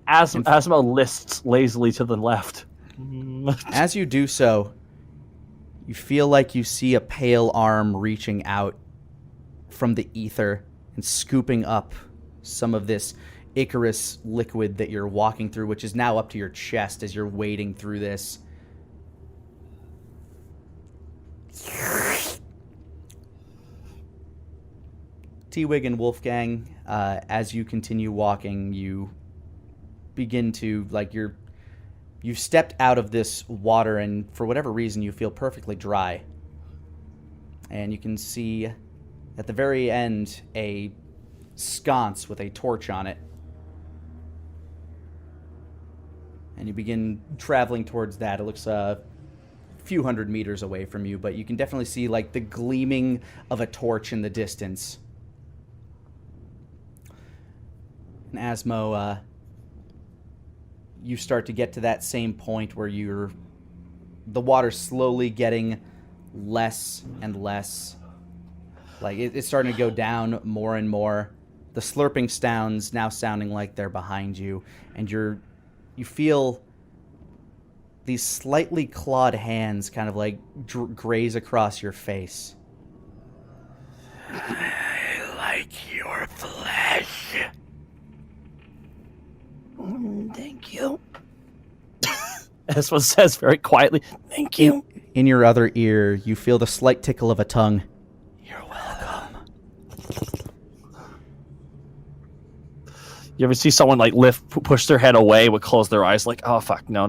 Asmo lists lazily to the left. As you do so, you feel like you see a pale arm reaching out from the ether and scooping up some of this Icarus liquid that you're walking through, which is now up to your chest as you're wading through this. T-Wig and Wolfgang, as you continue walking, you begin to, you've stepped out of this water, and for whatever reason, you feel perfectly dry. And you can see at the very end a sconce with a torch on it. And you begin traveling towards that. It looks a few hundred meters away from you, but you can definitely see the gleaming of a torch in the distance. And Asmo, you start to get to that same point where the water's slowly getting less and less. It's starting to go down more and more. The slurping sounds now sounding like they're behind you, and you feel these slightly clawed hands kind of like graze across your face. I like your flesh. Thank you. Esma says very quietly, Thank you. In your other ear, you feel the slight tickle of a tongue. You're welcome. you ever see someone like push their head away, would close their eyes like, oh fuck, no.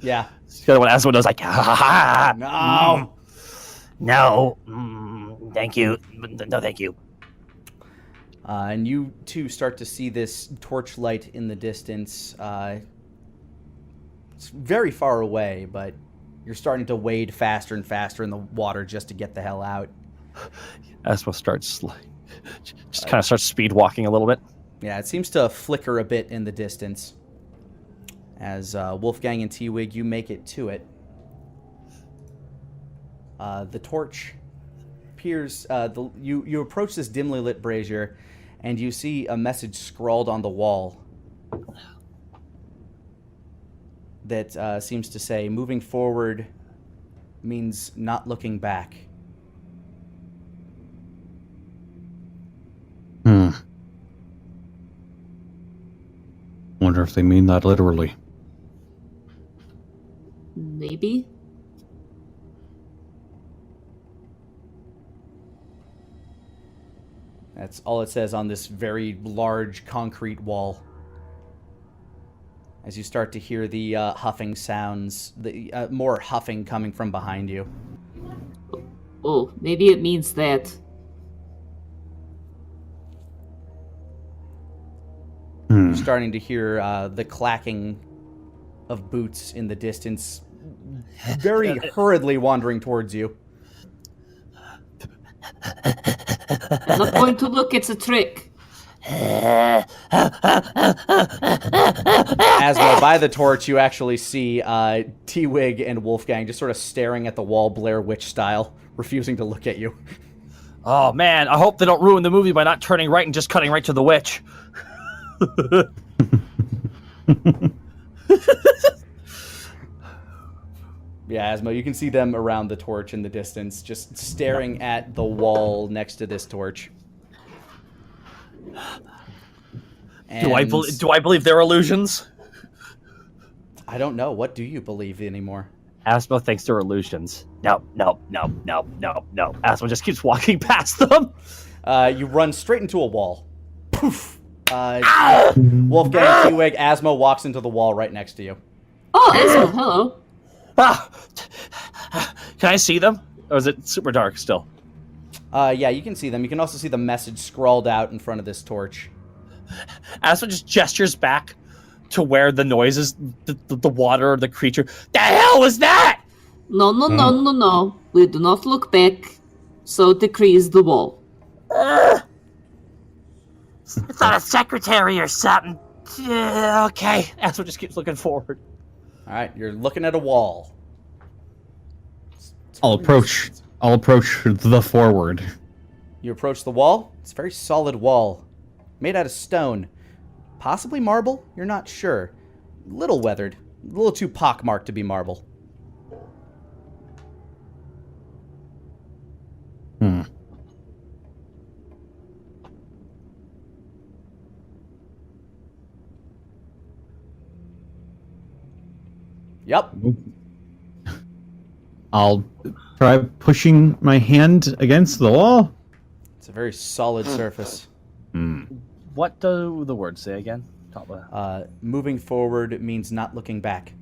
Yeah. The other one, Esma was like, ha ha ha. No. No. Thank you. No, thank you. And you too start to see this torchlight in the distance. It's very far away, but you're starting to wade faster and faster in the water just to get the hell out. Esma starts just kind of starts speed walking a little bit. Yeah, it seems to flicker a bit in the distance. As Wolfgang and T-Wig, you make it to it. The torch appears. You approach this dimly lit brazier, and you see a message scrawled on the wall that seems to say, "Moving forward means not looking back." Wonder if they mean that literally. Maybe. That's all it says on this very large concrete wall. As you start to hear the huffing sounds, the more huffing coming from behind you. Oh, maybe it means that. You're starting to hear the clacking of boots in the distance, very hurriedly wandering towards you. I'm not going to look, it's a trick. As well, by the torch, you actually see T-Wig and Wolfgang just sort of staring at the wall, Blair Witch style, refusing to look at you. Oh man, I hope they don't ruin the movie by not turning right and just cutting right to the witch. Yeah, Asmo, you can see them around the torch in the distance, just staring at the wall next to this torch. Do I believe they're illusions? I don't know. What do you believe anymore? Asmo thinks they're illusions. No. Asmo just keeps walking past them. You run straight into a wall. Poof! Wolfgang, T-Wig, Asmo walks into the wall right next to you. Oh, Ezra, hello. Can I see them? Or is it super dark still? Yeah, you can see them. You can also see the message scrawled out in front of this torch. Asmo just gestures back to where the noise is, the water or the creature. The hell was that? No. We do not look back, so decrease the wall. It's not a secretary or something. Okay. Asmo just keeps looking forward. All right, you're looking at a wall. I'll approach the forward. You approach the wall. It's a very solid wall, made out of stone, possibly marble. You're not sure. A little weathered, a little too pockmarked to be marble. Yep. I'll try pushing my hand against the wall. It's a very solid surface. What do the words say again? Top left. Moving forward means not looking back.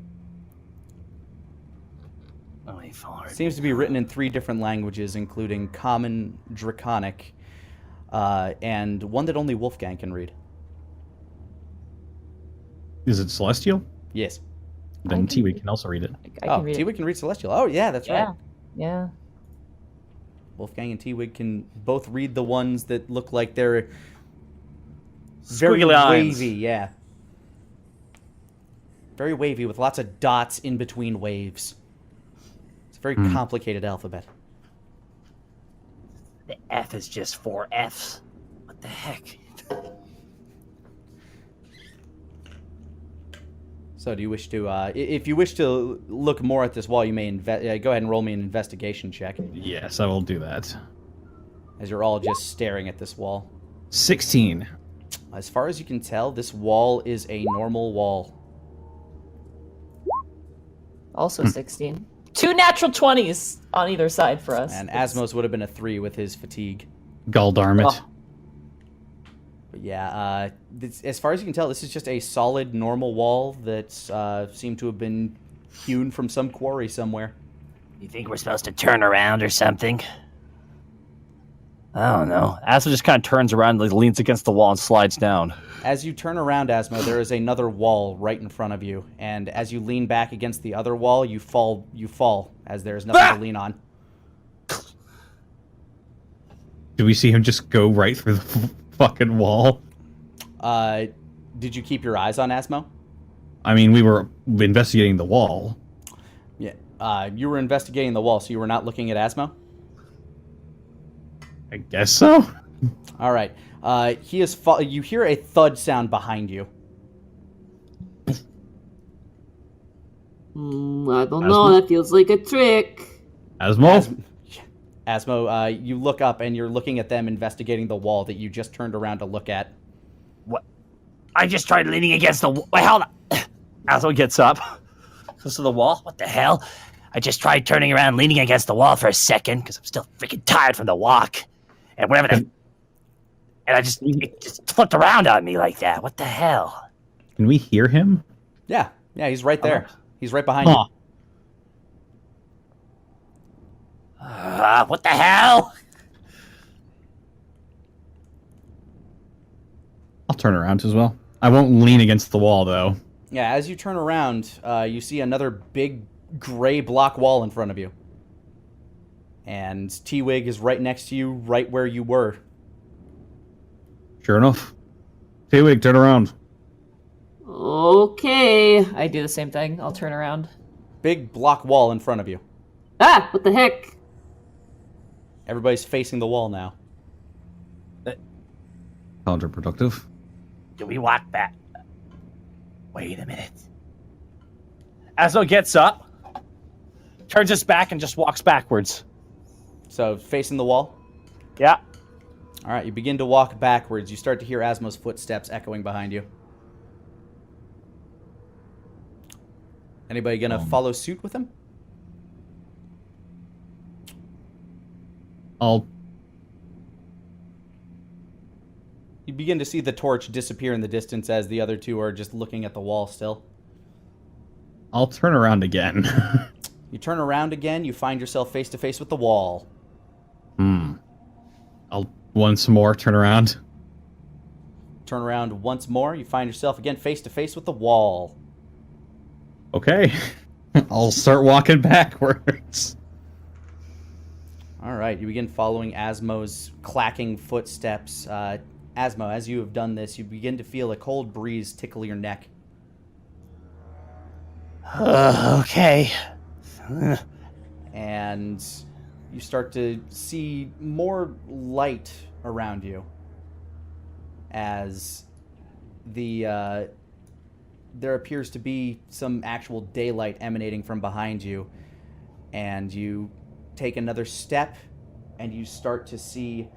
Moving forward. Seems to be written in 3 different languages, including Common, Draconic, and one that only Wolfgang can read. Is it Celestial? Yes. Then T-Wig can also read it. I can read T-Wig can read Celestial. Oh, yeah, that's right. Yeah. Wolfgang and T-Wig can both read the ones that look like they're very Squiggly lines. wavy, yeah. Very wavy with lots of dots in between waves. It's a very complicated alphabet. The F is just 4 Fs. What the heck? So do you wish to, if you wish to look more at this wall, you may go ahead and roll me an investigation check, Yes, I will do that. as you're all just staring at this wall. 16. As far as you can tell, this wall is a normal wall. Also 16. 2 natural 20s on either side for us. And Asmos would have been a 3 with his fatigue. Goldarm it. Oh. But yeah, as far as you can tell, this is just a solid, normal wall that seemed to have been hewn from some quarry somewhere. You think we're supposed to turn around or something? I don't know. Asmo just kind of turns around, like, leans against the wall, and slides down. As you turn around, Asmo, there is another wall right in front of you, and as you lean back against the other wall, you fall, as there is nothing to lean on. Do we see him just go right through the fucking wall? Did you keep your eyes on Asmo? I mean, we were investigating the wall. Yeah. You were investigating the wall, so you were not looking at Asmo? I guess so. All right. He is. You hear a thud sound behind you. I don't know. That feels like a trick. Asmo? Asmo, you look up and you're looking at them investigating the wall that you just turned around to look at. What? I just tried leaning against the wall. Wait, hold on. Asmo gets up, goes to the wall. What the hell? I just tried turning around, leaning against the wall for a second, because I'm still freaking tired from the walk. And whatever the... And it just flipped around on me like that. What the hell? Can we hear him? Yeah, he's right there. He's right behind you. What the hell? I'll turn around as well. I won't lean against the wall, though. Yeah, as you turn around, you see another big gray block wall in front of you. And T-Wig is right next to you, right where you were. Sure enough. T-Wig, turn around. Okay. I do the same thing. I'll turn around. Big block wall in front of you. Ah, what the heck? Everybody's facing the wall now. Counterproductive. Do we walk back? Wait a minute. Asmo gets up, turns his back, and just walks backwards. So, facing the wall? Yeah. All right, you begin to walk backwards. You start to hear Asmo's footsteps echoing behind you. Anybody gonna follow suit with him? You begin to see the torch disappear in the distance as the other two are just looking at the wall still. I'll turn around again. You turn around again, you find yourself face to face with the wall. I'll once more turn around. Turn around once more, you find yourself again face to face with the wall. Okay. I'll start walking backwards. All right, you begin following Asmo's clacking footsteps. Asmo, as you have done this, you begin to feel a cold breeze tickle your neck. Okay. And you start to see more light around you as there appears to be some actual daylight emanating from behind you, and you take another step and you start to see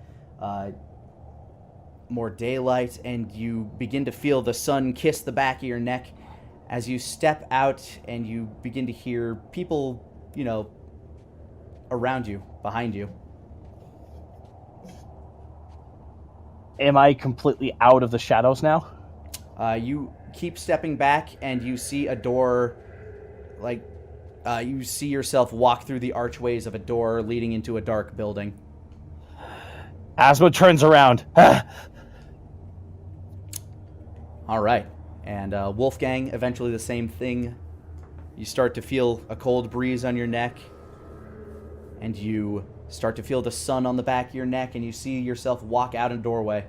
more daylight, and you begin to feel the sun kiss the back of your neck as you step out and you begin to hear people, around you, behind you. Am I completely out of the shadows now? You keep stepping back and you see a door, you see yourself walk through the archways of a door leading into a dark building. Asmo turns around. All right. And Wolfgang, eventually the same thing. You start to feel a cold breeze on your neck, and you start to feel the sun on the back of your neck, and you see yourself walk out a doorway.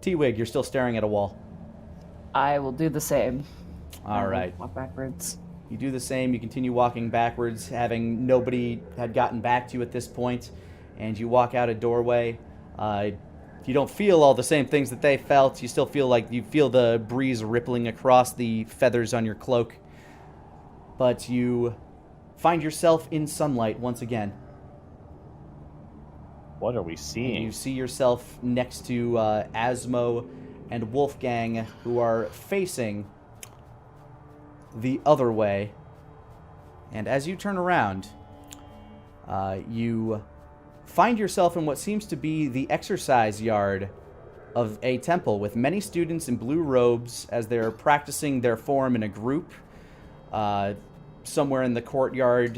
T-Wig, you're still staring at a wall. I will do the same. All right. Walk backwards. You do the same. You continue walking backwards, having nobody had gotten back to you at this point, and you walk out a doorway. You don't feel all the same things that they felt. You still feel like you feel the breeze rippling across the feathers on your cloak. But you find yourself in sunlight once again. What are we And seeing? you see yourself next to Asmo and Wolfgang, who are facing the other way. And as you turn around, you find yourself in what seems to be the exercise yard of a temple with many students in blue robes as they're practicing their form in a group somewhere in the courtyard.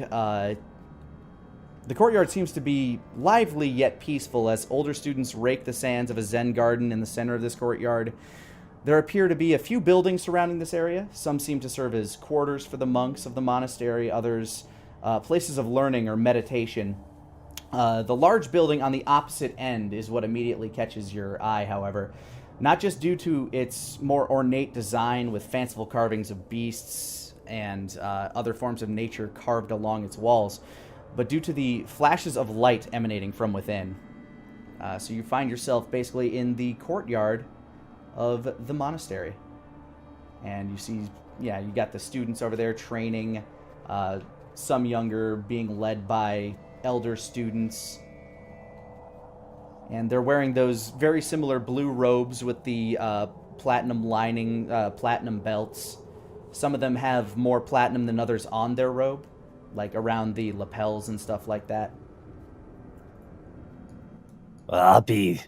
The courtyard seems to be lively yet peaceful as older students rake the sands of a Zen garden in the center of this courtyard. There appear to be a few buildings surrounding this area. Some seem to serve as quarters for the monks of the monastery, others places of learning or meditation. The large building on the opposite end is what immediately catches your eye, however. Not just due to its more ornate design with fanciful carvings of beasts and other forms of nature carved along its walls, but due to the flashes of light emanating from within. So you find yourself basically in the courtyard of the monastery. And you see, yeah, you got the students over there training, some younger being led by elder students. And they're wearing those very similar blue robes with the platinum lining, platinum belts. Some of them have more platinum than others on their robe, like around the lapels and stuff like that. Well, I'll be.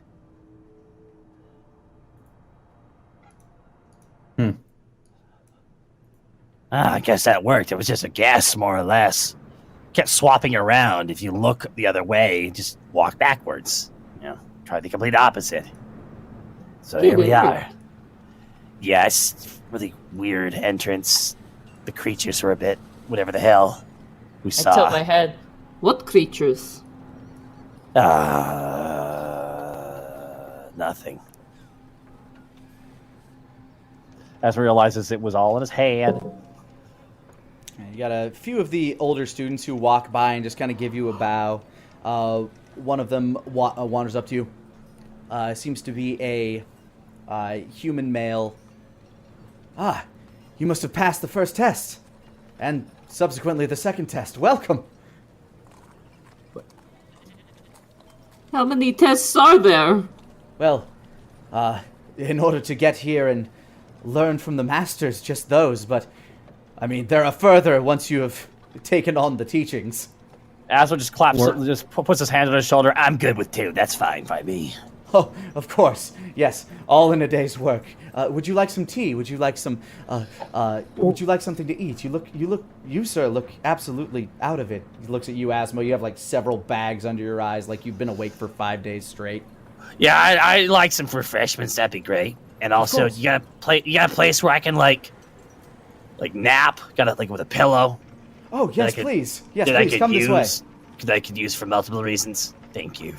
I guess that worked. It was just a guess, more or less. Kept swapping around. If you look the other way, just walk backwards. Try the complete opposite. So here we are. Yeah, it's really weird entrance. The creatures were a bit whatever the hell we I saw. tilt my head. What creatures? Nothing. As realizes it was all in his hand. You got a few of the older students who walk by and just kind of give you a bow. One of them wanders up to you. Seems to be a human male. Ah, you must have passed the first test. And subsequently the second test. Welcome. How many tests are there? Well, in order to get here and learn from the masters, just those. But, I mean, there are further once you have taken on the teachings. Asmo just claps, Or- just puts his hand on his shoulder. I'm good with 2. That's fine by me. Oh, of course. Yes, all in a day's work. Would you like some tea? Would you like some, would you like something to eat? You, sir, look absolutely out of it. He looks at you, Asmo. You have, like, several bags under your eyes, like you've been awake for 5 days straight. Yeah, I like some refreshments. That'd be great. And also, course. you got a place where I can like nap. Got it like with a pillow. Oh, yes, I could- please. Yes, that I please, could come use. this way. That I could use for multiple reasons. Thank you.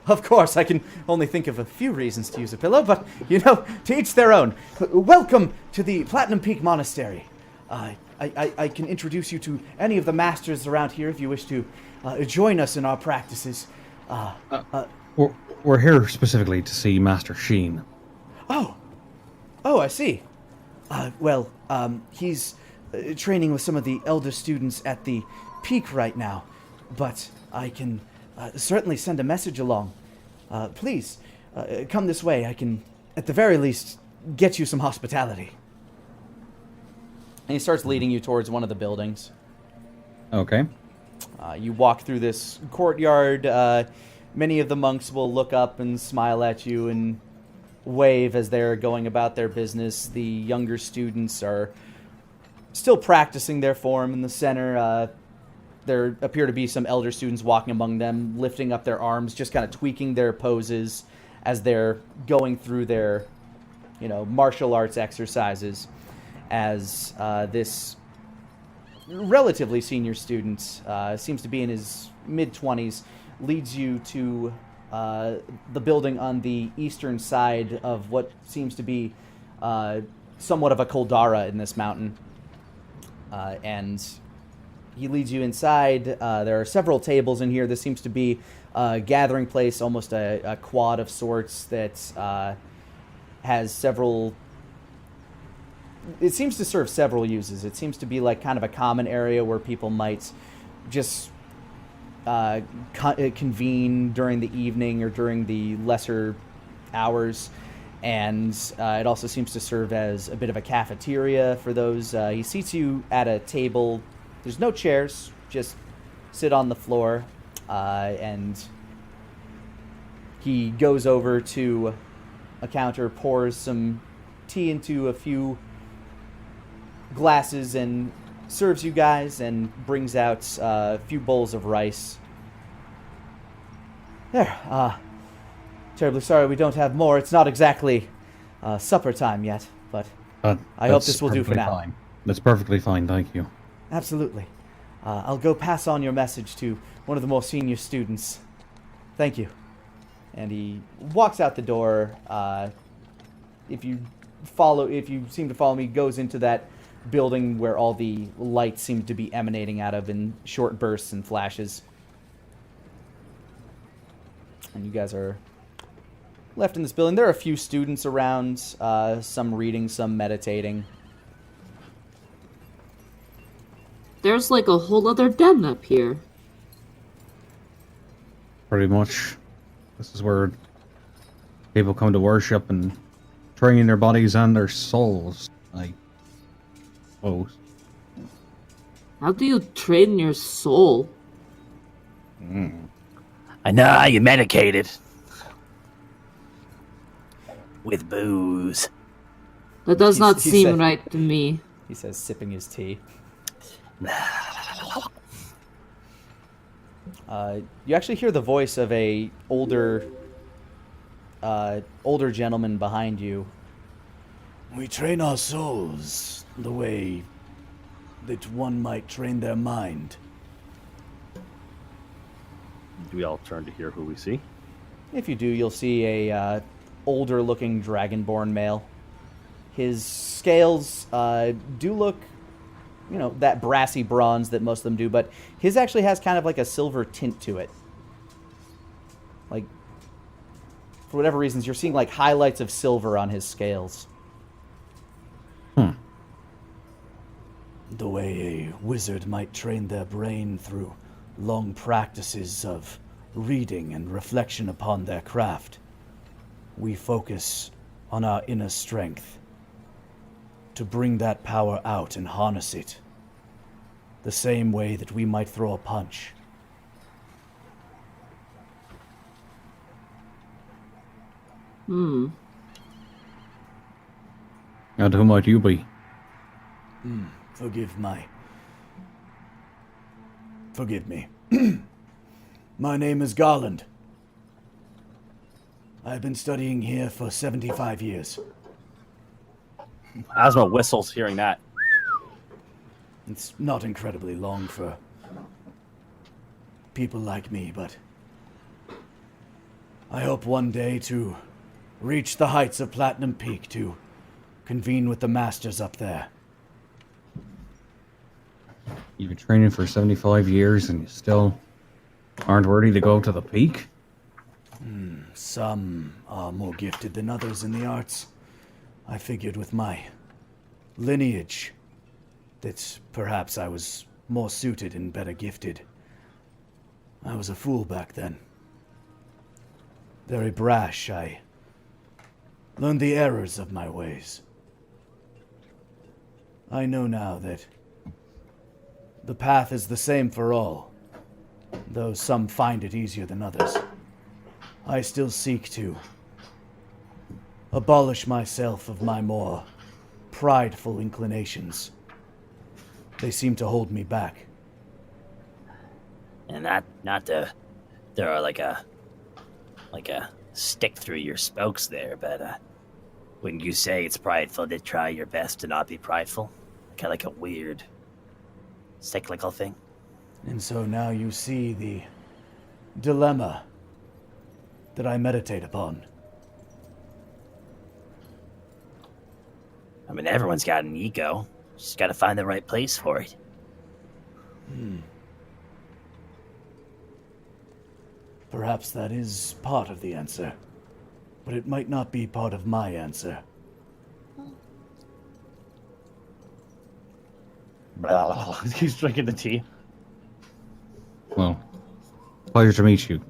Of course, I can only think of a few reasons to use a pillow, but, to each their own. Welcome to the Platinum Peak Monastery. I can introduce you to any of the masters around here if you wish to join us in our practices. We're here specifically to see Master Sheen. Oh, I see. He's training with some of the elder students at the Peak right now, but I can certainly send a message along. Please, come this way. I can, at the very least, get you some hospitality. And he starts leading you towards one of the buildings. Okay. You walk through this courtyard. Many of the monks will look up and smile at you and wave as they're going about their business. The younger students are still practicing their form in the center. There appear to be some elder students walking among them, lifting up their arms, just kind of tweaking their poses as they're going through their, martial arts exercises. As this relatively senior student, seems to be in his mid-20s, leads you to the building on the eastern side of what seems to be somewhat of a caldera in this mountain. And he leads you inside. There are several tables in here. This seems to be a gathering place, almost a quad of sorts that has several... It seems to serve several uses. It seems to be like kind of a common area where people might just convene during the evening or during the lesser hours. And it also seems to serve as a bit of a cafeteria for those. He seats you at a table. There's no chairs, just sit on the floor. And he goes over to a counter, pours some tea into a few glasses, and serves you guys, and brings out a few bowls of rice. There, terribly sorry we don't have more. It's not exactly supper time yet, but I hope this will do for now. Fine. That's perfectly fine, thank you. Absolutely. I'll go pass on your message to one of the more senior students. Thank you. And he walks out the door. If you seem to follow me, goes into that building where all the lights seem to be emanating out of in short bursts and flashes. And you guys are left in this building. There are a few students around, some reading, some meditating. There's like a whole other den up here. Pretty much. This is where people come to worship and train their bodies and their souls, I suppose. How do you train your soul? I know how you medicate it. With booze. That does not He seem said- right to me. He says, sipping his tea. You actually hear the voice of a older gentleman behind you. We train our souls the way that one might train their mind. Do we all turn to hear who we see? If you do, you'll see a older-looking dragonborn male. His scales do look, that brassy bronze that most of them do, but his actually has kind of like a silver tint to it. Like, for whatever reasons, you're seeing like highlights of silver on his scales. The way a wizard might train their brain through long practices of reading and reflection upon their craft. We focus on our inner strength to bring that power out and harness it. The same way that we might throw a punch. Hmm. And who might you be? Forgive me. My name is Garland. I've been studying here for 75 years. Asma whistles hearing that. It's not incredibly long for people like me, but I hope one day to reach the heights of Platinum Peak to convene with the masters up there. You've been training for 75 years and you still aren't ready to go to the peak? Some are more gifted than others in the arts. I figured with my lineage that perhaps I was more suited and better gifted. I was a fool back then. Very brash, I learned the errors of my ways. I know now that the path is the same for all, though some find it easier than others. I still seek to abolish myself of my more prideful inclinations. They seem to hold me back. And not to throw like a stick through your spokes there, but wouldn't you say it's prideful to try your best to not be prideful? Kind of like a weird cyclical thing. And so now you see the dilemma that I meditate upon. I mean, everyone's got an ego. Just gotta find the right place for it. Perhaps that is part of the answer, but it might not be part of my answer. He's drinking the tea. Well, pleasure to meet you.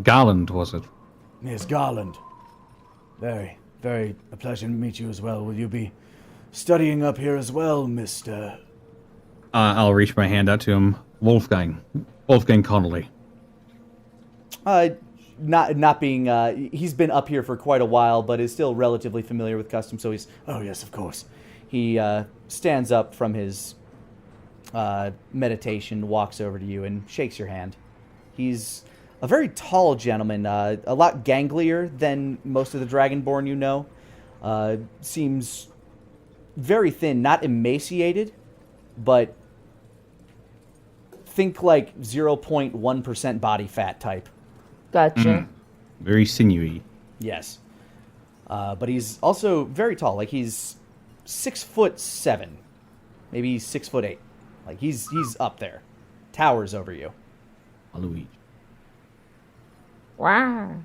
Garland, was it? Yes, Garland. Very a pleasure to meet you as well. Will you be studying up here as well, Mr. I'll reach my hand out to him. Wolfgang Connolly. Not being, he's been up here for quite a while, but is still relatively familiar with customs, so he's... Oh, yes, of course. He stands up from his meditation, walks over to you, and shakes your hand. He's a very tall gentleman, a lot ganglier than most of the Dragonborn you know. Seems very thin, not emaciated, but think like 0.1% body fat type. Gotcha. Very sinewy. Yes. But he's also very tall. Like, he's 6'7", maybe 6'8". Like, he's up there. Towers over you. Luigi. Wow.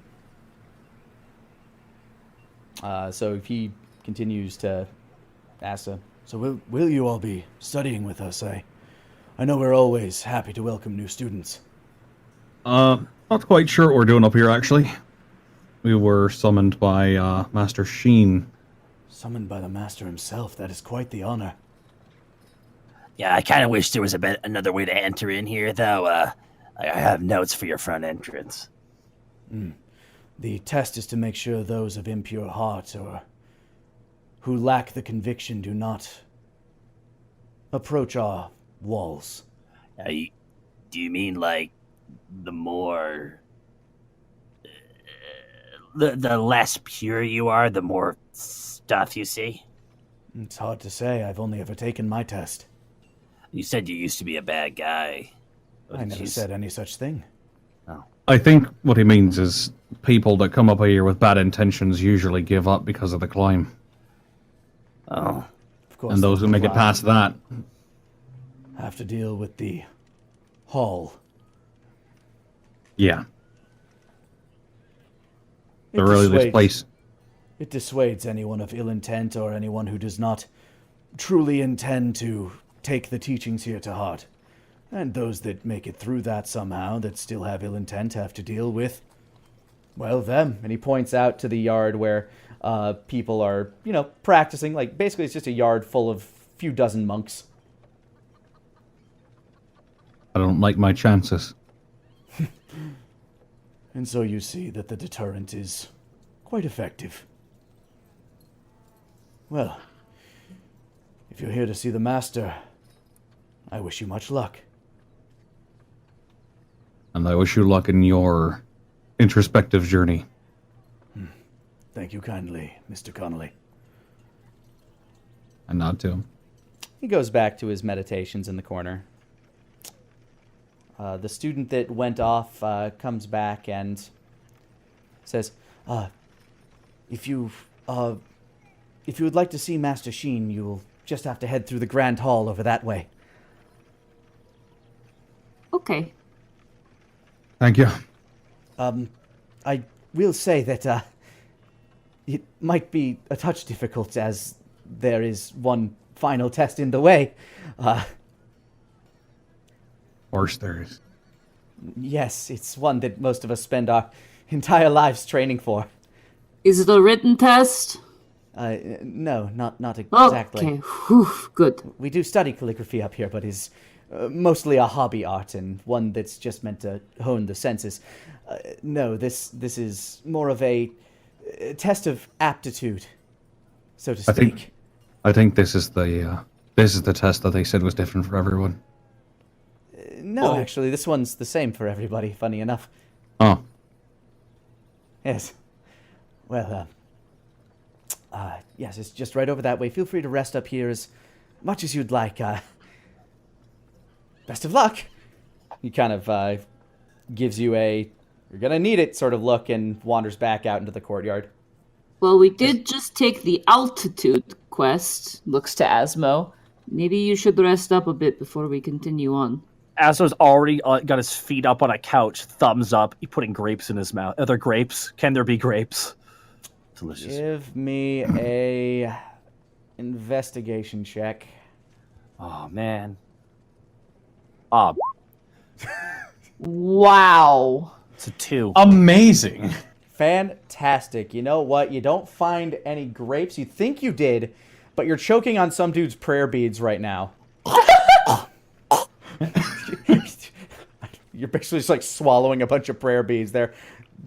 So if he continues to ask him, So will you all be studying with us? I know we're always happy to welcome new students. Not quite sure what we're doing up here, actually. We were summoned by Master Sheen. Summoned by the Master himself, that is quite the honor. Yeah, I kind of wish there was another way to enter in here, though. I have notes for your front entrance. The test is to make sure those of impure heart or who lack the conviction do not approach our walls. Do you mean like the more... the less pure you are, the more stuff you see? It's hard to say. I've only ever taken my test. You said you used to be a bad guy. I never said any such thing. I think what he means is people that come up here with bad intentions usually give up because of the climb. Oh. Of course, And those who make it past that... have to deal with the hall. Yeah. It But really, this dissuades- place... It dissuades anyone of ill intent or anyone who does not truly intend to take the teachings here to heart. And those that make it through that somehow, that still have ill intent, have to deal with, well, them. and he points out to the yard where people are, practicing. Like, basically, it's just a yard full of a few dozen monks. I don't like my chances. And so you see that the deterrent is quite effective. Well, if you're here to see the Master, I wish you much luck. And I wish you luck in your introspective journey. Thank you kindly, Mr. Connolly. I nod to him. He goes back to his meditations in the corner. The student that went off comes back and says, if you would like to see Master Sheen, you'll just have to head through the Grand Hall over that way." Okay. Thank you. I will say that it might be a touch difficult, as there is one final test in the way. Of course there is. Yes, it's one that most of us spend our entire lives training for. Is it a written test? No, not exactly. Okay, whew, good. We do study calligraphy up here, but is mostly a hobby art and one that's just meant to hone the senses. No, this is more of a test of aptitude, so to speak. I think this is the test that they said was different for everyone. No, actually, this one's the same for everybody, funny enough. Oh. Yes. Well, yes, it's just right over that way. Feel free to rest up here as much as you'd like. Best of luck. He kind of gives you a, "you're gonna need it" sort of look and wanders back out into the courtyard. Well, we did just take the altitude quest. Looks to Asmo. Maybe you should rest up a bit before we continue on. Asmo's already got his feet up on a couch, thumbs up. He's putting grapes in his mouth. Are there grapes? Can there be grapes? Delicious. Give me a investigation check. Oh man. Wow. It's a 2. Amazing. Fantastic. You know what? You don't find any grapes. You think you did, but you're choking on some dude's prayer beads right now. You're basically just like swallowing a bunch of prayer beads. They're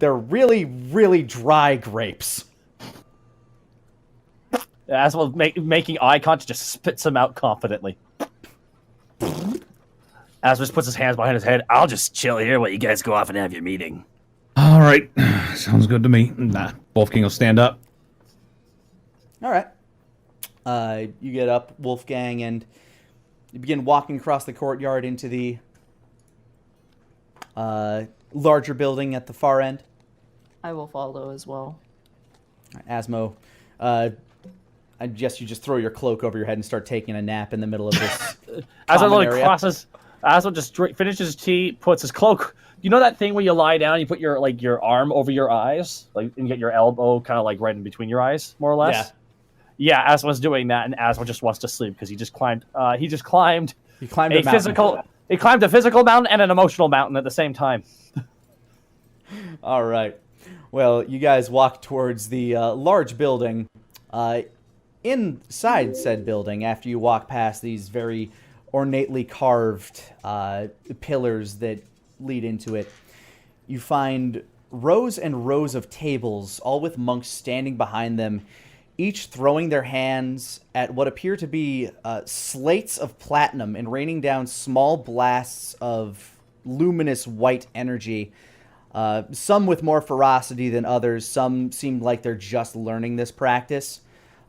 really, really dry grapes. Asmo making eye contact, just spits them out confidently. Asmo just puts his hands behind his head. I'll just chill here while you guys go off and have your meeting. All right. Sounds good to me. Nah, Wolfgang will stand up. All right. You get up, Wolfgang, and you begin walking across the courtyard into the larger building at the far end. I will follow as well. Asmo, I guess you just throw your cloak over your head and start taking a nap in the middle of this. Asmo crosses. Asmo just finishes his tea, puts his cloak. You know that thing where you lie down, you put your arm over your eyes, and you get your elbow kind of like right in between your eyes, more or less. Yeah, Asmo's doing that, and Asmo just wants to sleep because he just climbed. He climbed a physical. He climbed a physical mountain and an emotional mountain at the same time. All right. Well, you guys walk towards the large building. Inside said building, after you walk past these very ornately carved pillars that lead into it, you find rows and rows of tables, all with monks standing behind them, each throwing their hands at what appear to be slates of platinum and raining down small blasts of luminous white energy. Some with more ferocity than others. Some seem like they're just learning this practice.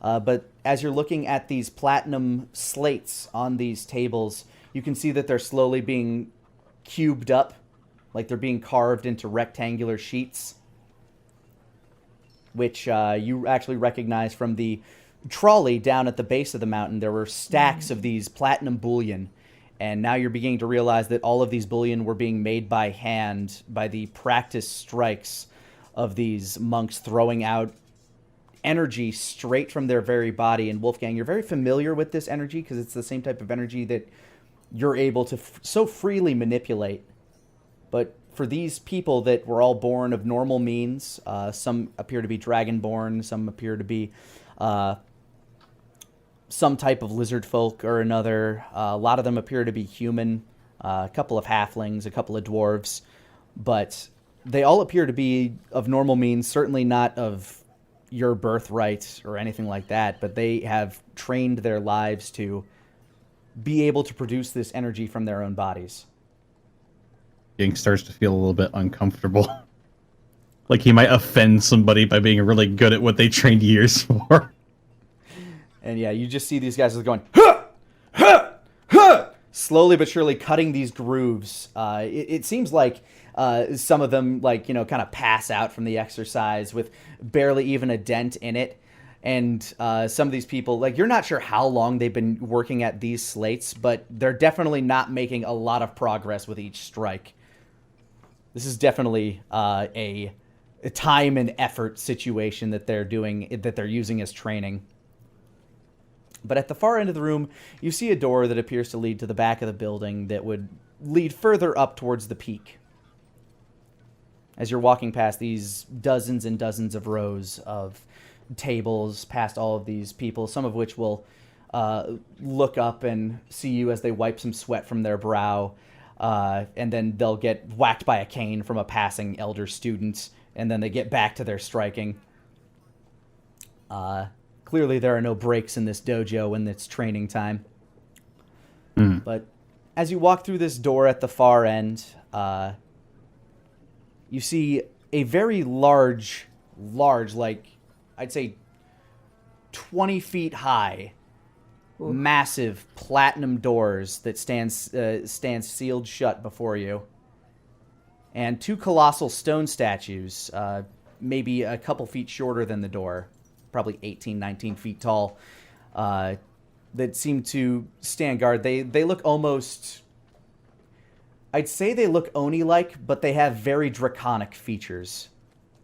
But as you're looking at these platinum slates on these tables, you can see that they're slowly being cubed up, like they're being carved into rectangular sheets, which you actually recognize from the trolley down at the base of the mountain. There were stacks of these platinum bullion, and now you're beginning to realize that all of these bullion were being made by hand by the practice strikes of these monks throwing out energy straight from their very body. And Wolfgang, you're very familiar with this energy because it's the same type of energy that you're able to so freely manipulate. But for these people that were all born of normal means, some appear to be dragonborn, some appear to be some type of lizard folk or another. A lot of them appear to be human, a couple of halflings, a couple of dwarves, but they all appear to be of normal means, certainly not of your birthright or anything like that, but they have trained their lives to be able to produce this energy from their own bodies. Ying starts to feel a little bit uncomfortable. Like he might offend somebody by being really good at what they trained years for. And yeah, you just see these guys going, huh, huh, huh, slowly but surely cutting these grooves. It seems like some of them, like, you know, kind of pass out from the exercise with barely even a dent in it. And some of these people, like, you're not sure how long they've been working at these slates, but they're definitely not making a lot of progress with each strike. This is definitely a time and effort situation that they're doing, that they're using as training. But at the far end of the room, you see a door that appears to lead to the back of the building that would lead further up towards the peak. As you're walking past these dozens and dozens of rows of tables, past all of these people, some of which will look up and see you as they wipe some sweat from their brow, and then they'll get whacked by a cane from a passing elder student, and then they get back to their striking. Clearly there are no breaks in this dojo when it's training time. But as you walk through this door at the far end, you see a very large, like, I'd say 20 feet high, massive platinum doors that stand sealed shut before you. And two colossal stone statues, maybe a couple feet shorter than the door, probably 18, 19 feet tall, that seem to stand guard. They look almost I'd say they look Oni-like, but they have very draconic features.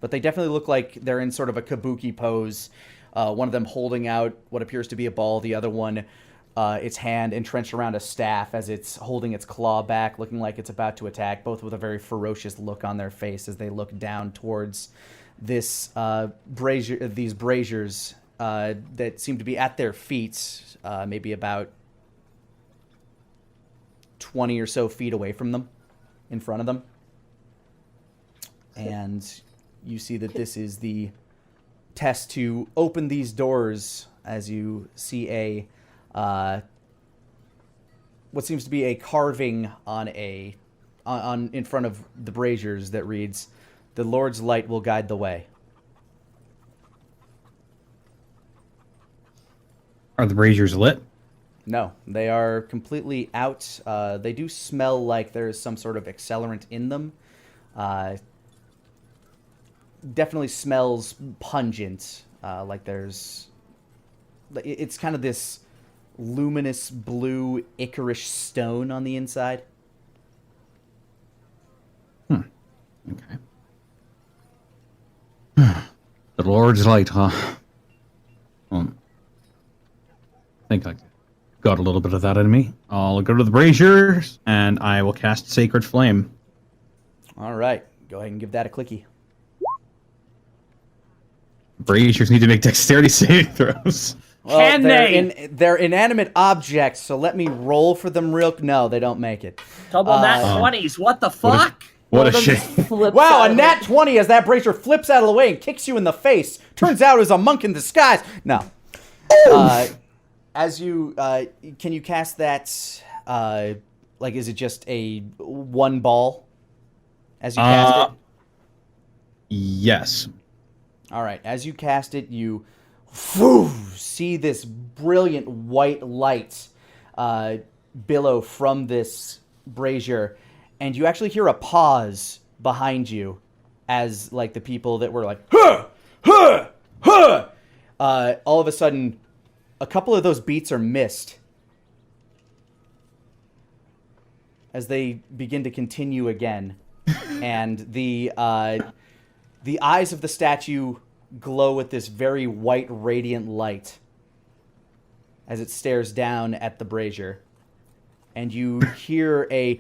But they definitely look like they're in sort of a kabuki pose. One of them holding out what appears to be a ball, the other one, its hand entrenched around a staff as it's holding its claw back, looking like it's about to attack, both with a very ferocious look on their face as they look down towards this these braziers that seem to be at their feet, maybe about 20 or so feet away from them, in front of them. And you see that this is the test to open these doors as you see a what seems to be a carving on in front of the braziers that reads, "The Lord's light will guide the way." Are the braziers lit? No, they are completely out. They do smell like there's some sort of accelerant in them. Definitely smells pungent, like there's... It's kind of this luminous blue ichorish stone on the inside. Okay. The Lord's light, huh? I think I got a little bit of that in me. I'll go to the braziers, and I will cast Sacred Flame. All right. Go ahead and give that a clicky. Braziers need to make dexterity saving throws. Well, Can they? They're inanimate objects, so let me roll for them real... No, they don't make it. Double nat 20s. What the fuck? What a One of them shame. just flips Wow, out a of nat it. 20 as that brazier flips out of the way and kicks you in the face. Turns out it was a monk in disguise. No. As you... can you cast that... is it just a one ball as you cast it? Yes. All right. As you cast it, you see this brilliant white light billow from this brazier, and you actually hear a pause behind you as, like, the people that were like, huh, huh, huh. All of a sudden, a couple of those beats are missed as they begin to continue again, and the eyes of the statue glow with this very white, radiant light as it stares down at the brazier. And you hear a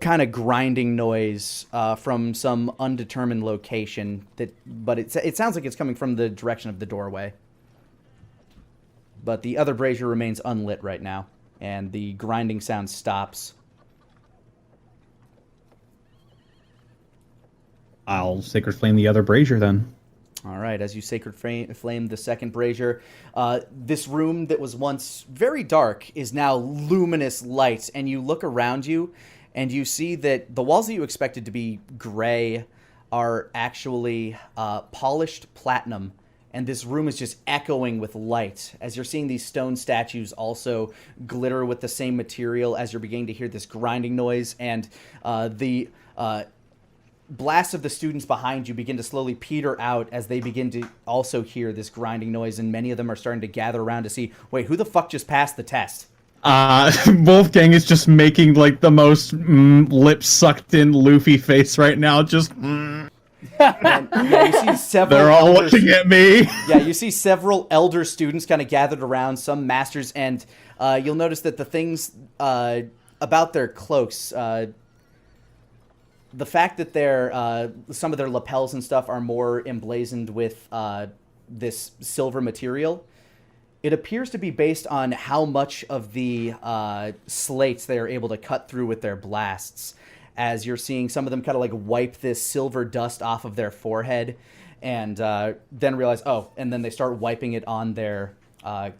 kind of grinding noise from some undetermined location, but it sounds like it's coming from the direction of the doorway. But the other brazier remains unlit right now, and the grinding sound stops. I'll Sacred Flame the other brazier then. All right, as you Sacred Flame the second brazier, this room that was once very dark is now luminous light, and you look around you, and you see that the walls that you expected to be gray are actually polished platinum, and this room is just echoing with light, as you're seeing these stone statues also glitter with the same material as you're beginning to hear this grinding noise, and the blasts of the students behind you begin to slowly peter out as they begin to also hear this grinding noise, and many of them are starting to gather around to see, wait, who the fuck just passed the test? Wolfgang is just making, like, the most lip-sucked-in Luffy face right now, just... And, yeah, you see several They're all elders- looking at me! Yeah, you see several elder students kind of gathered around, some masters, and you'll notice that the things about their cloaks... the fact that some of their lapels and stuff are more emblazoned with this silver material, it appears to be based on how much of the slates they are able to cut through with their blasts. As you're seeing some of them kind of like wipe this silver dust off of their forehead and then realize, and then they start wiping it on their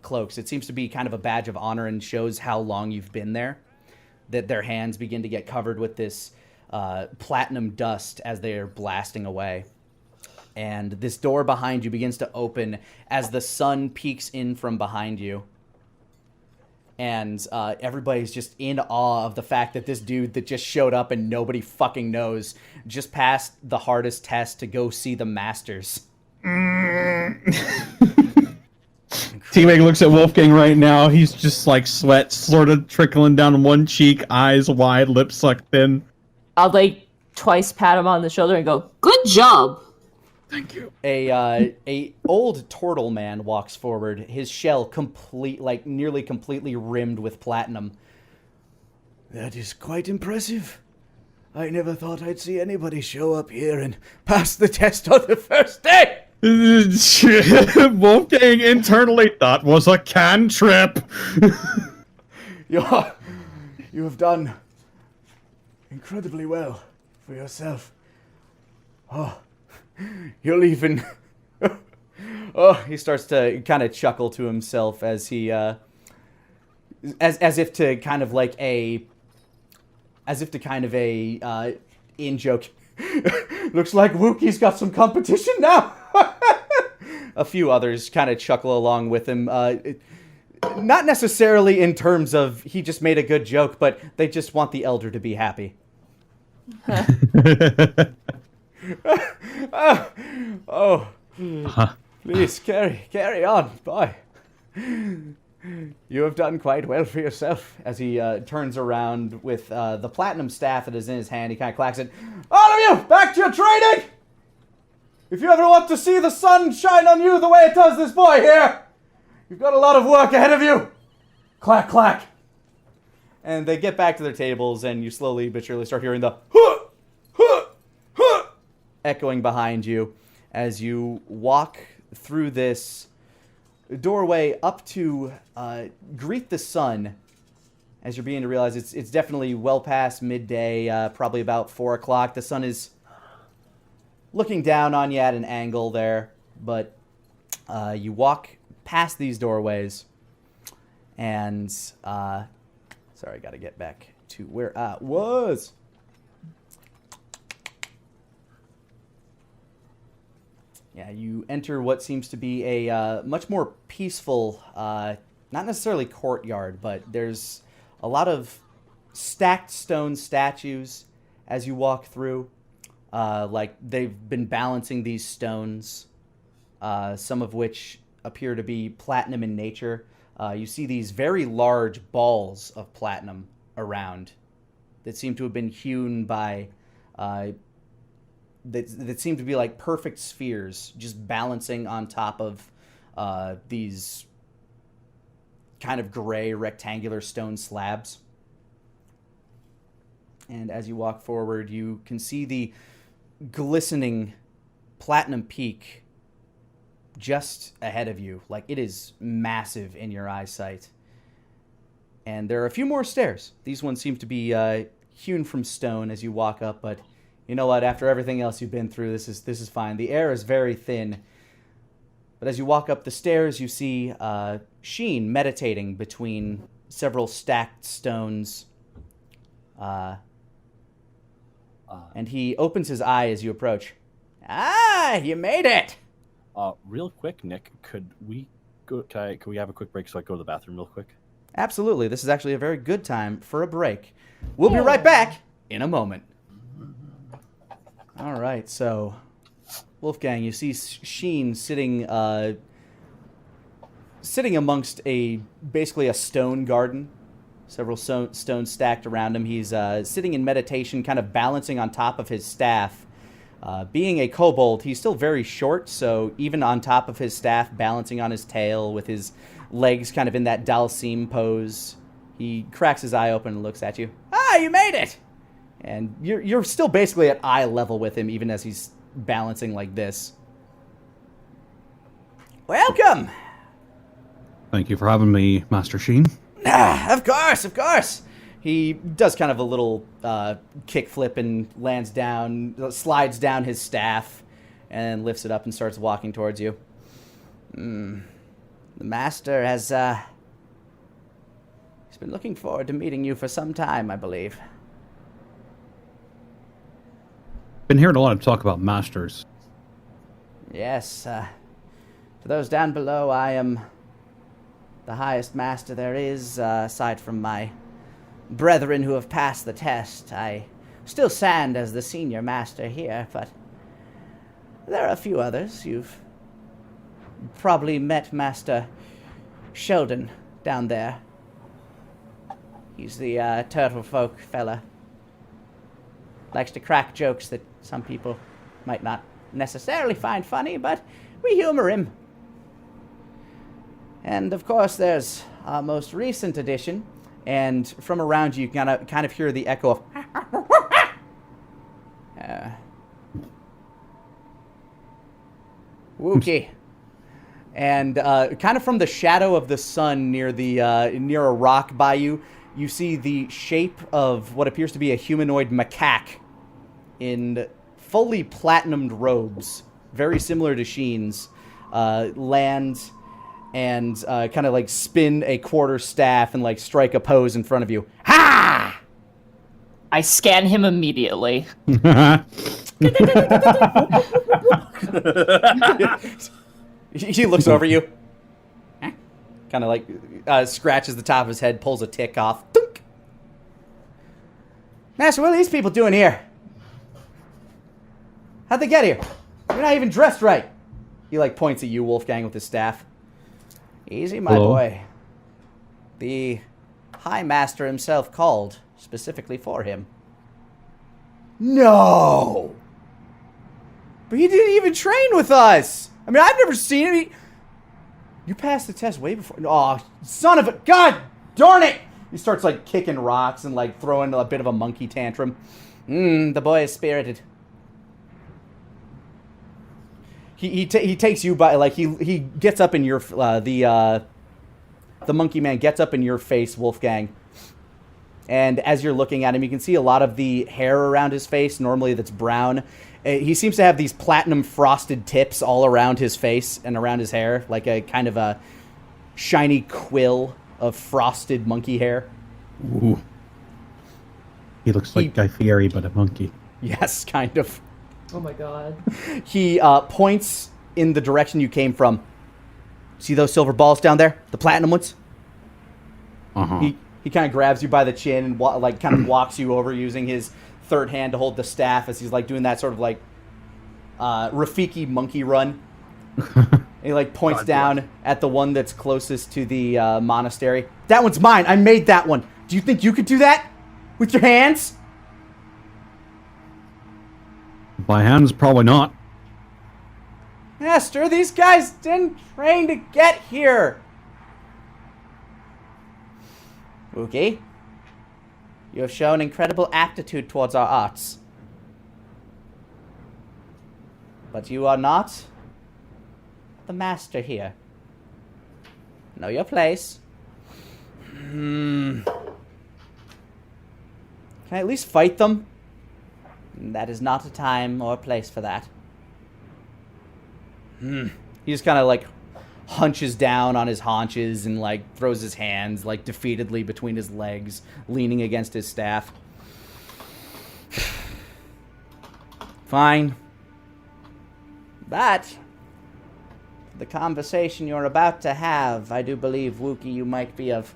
cloaks. It seems to be kind of a badge of honor and shows how long you've been there, that their hands begin to get covered with this platinum dust as they are blasting away. And this door behind you begins to open as the sun peeks in from behind you. And everybody's just in awe of the fact that this dude that just showed up and nobody fucking knows just passed the hardest test to go see the masters. Teabag looks at Wolfgang right now. He's just like sweat sort of trickling down one cheek, eyes wide, lips sucked in. I'll like twice pat him on the shoulder and go, Good job. Thank you. A old turtle man walks forward, his shell nearly completely rimmed with platinum. That is quite impressive. I never thought I'd see anybody show up here and pass the test on the first day. Wolfgang internally thought was a cantrip. You have done incredibly well for yourself. Oh, you'll even... Oh, he starts to kind of chuckle to himself as he, as if to kind of in joke. Looks like Wookie's got some competition now. A few others kind of chuckle along with him. Not necessarily in terms of he just made a good joke, but they just want the elder to be happy. Please carry on. Bye. You have done quite well for yourself. As he turns around with the platinum staff that is in his hand, he kind of clacks it. All of you, back to your training! If you ever want to see the sun shine on you the way it does this boy here, you've got a lot of work ahead of you. Clack, clack. And they get back to their tables, and you slowly but surely start hearing the huh, huh, huh, echoing behind you as you walk through this doorway up to greet the sun. As you're beginning to realize it's definitely well past midday, probably about 4 o'clock. The sun is looking down on you at an angle there, but you walk past these doorways, and sorry, I gotta get back to where I was. Yeah, you enter what seems to be a much more peaceful, not necessarily courtyard, but there's a lot of stacked stone statues as you walk through. Like they've been balancing these stones, some of which appear to be platinum in nature. You see these very large balls of platinum around that seem to have been hewn by... that seem to be like perfect spheres, just balancing on top of these kind of gray rectangular stone slabs. And as you walk forward, you can see the glistening platinum peak just ahead of you. Like, it is massive in your eyesight. And there are a few more stairs. These ones seem to be hewn from stone as you walk up, but you know what? After everything else you've been through, this is fine. The air is very thin. But as you walk up the stairs, you see Sheen meditating between several stacked stones. And he opens his eye as you approach. Ah, you made it! Real quick, Nick, could we have a quick break so I go to the bathroom real quick? Absolutely. This is actually a very good time for a break. We'll be right back in a moment. All right, so Wolfgang, you see Sheen sitting amongst basically a stone garden, several stones stacked around him. He's sitting in meditation, kind of balancing on top of his staff. Being a kobold, he's still very short, so even on top of his staff, balancing on his tail with his legs kind of in that Dalsim pose, he cracks his eye open and looks at you. Ah, you made it! And you're still basically at eye level with him, even as he's balancing like this. Welcome! Thank you for having me, Master Sheen. Ah, of course. He does kind of a little kickflip and lands down, slides down his staff, and lifts it up and starts walking towards you. The Master has he's been looking forward to meeting you for some time, I believe. Been hearing a lot of talk about masters. Yes, to those down below, I am the highest master there is, aside from my brethren who have passed the test. I still stand as the senior master here, but there are a few others. You've probably met Master Sheldon down there. He's the turtle folk fella. Likes to crack jokes that some people might not necessarily find funny, but we humor him. And of course, there's our most recent addition, and from around you kind of hear the echo of Wookie. And kind of from the shadow of the sun near a rock by you, you see the shape of what appears to be a humanoid macaque in fully platinumed robes, very similar to Sheen's, land and kind of like spin a quarter staff and like strike a pose in front of you. Ha! I scan him immediately. He looks over you, kind of like scratches the top of his head, pulls a tick off. Thunk. Master, what are these people doing here? How'd they get here? You're not even dressed right. He like points at you, Wolfgang, with his staff. Easy, my boy. The High Master himself called specifically for him. No! But he didn't even train with us! I mean, I've never seen him. You passed the test way before. Oh, son of a... God darn it! He starts, like, kicking rocks and, like, throwing a bit of a monkey tantrum. The boy is spirited. He takes you by, like, he gets up in your... the monkey man gets up in your face, Wolfgang. And as you're looking at him, you can see a lot of the hair around his face, normally that's brown. He seems to have these platinum frosted tips all around his face and around his hair, like a kind of a shiny quill of frosted monkey hair. Ooh. He looks like Guy Fieri, but a monkey. Yes, kind of. Oh my god. He points in the direction you came from. See those silver balls down there? The platinum ones? Uh-huh. He kind of grabs you by the chin and like kind of walks you over using his third hand to hold the staff as he's like doing that sort of like Rafiki monkey run. And he like points down at the one that's closest to the monastery. That one's mine. I made that one. Do you think you could do that with your hands? By hands, probably not. Master, these guys didn't train to get here. Wookie, you have shown incredible aptitude towards our arts. But you are not the master here. Know your place. Can I at least fight them? That is not a time or a place for that. He just kind of like hunches down on his haunches and like throws his hands like defeatedly between his legs, leaning against his staff. Fine. But the conversation you're about to have, I do believe, Wookie, you might be of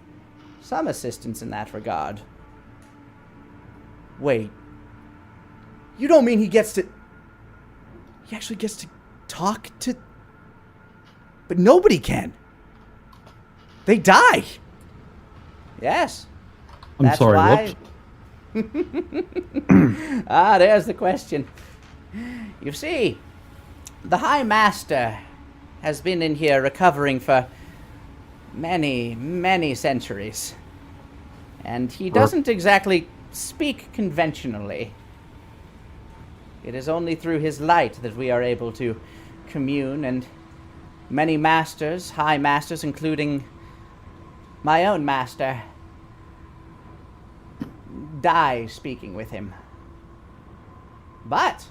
some assistance in that regard. Wait. You don't mean he actually gets to talk to... But nobody can. They die. Yes. I'm sorry, whoops. There's the question. You see, the High Master has been in here recovering for many, many centuries. And he doesn't exactly speak conventionally. It is only through his light that we are able to commune, and many masters, high masters, including my own master, die speaking with him. But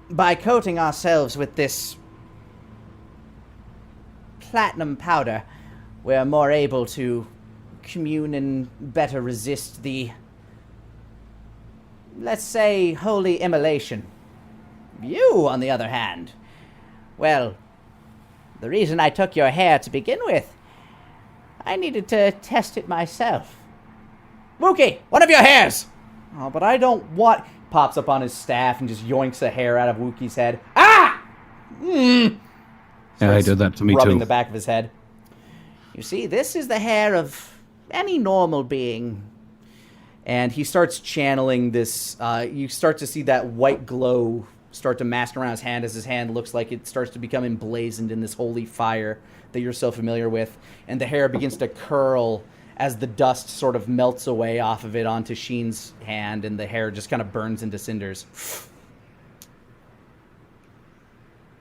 by coating ourselves with this platinum powder, we're more able to commune and better resist the, let's say, holy immolation. You, on the other hand, well, the reason I took your hair to begin with, I needed to test it myself. Wookie, one of your hairs! Oh, but I don't want... Pops up on his staff and just yoinks a hair out of Wookie's head. Ah! Yeah, he did that to me rubbing too. the back of his head. You see, this is the hair of any normal being. And he starts channeling this. You start to see that white glow start to mask around his hand as his hand looks like it starts to become emblazoned in this holy fire that you're so familiar with. And the hair begins to curl as the dust sort of melts away off of it onto Sheen's hand, and the hair just kind of burns into cinders.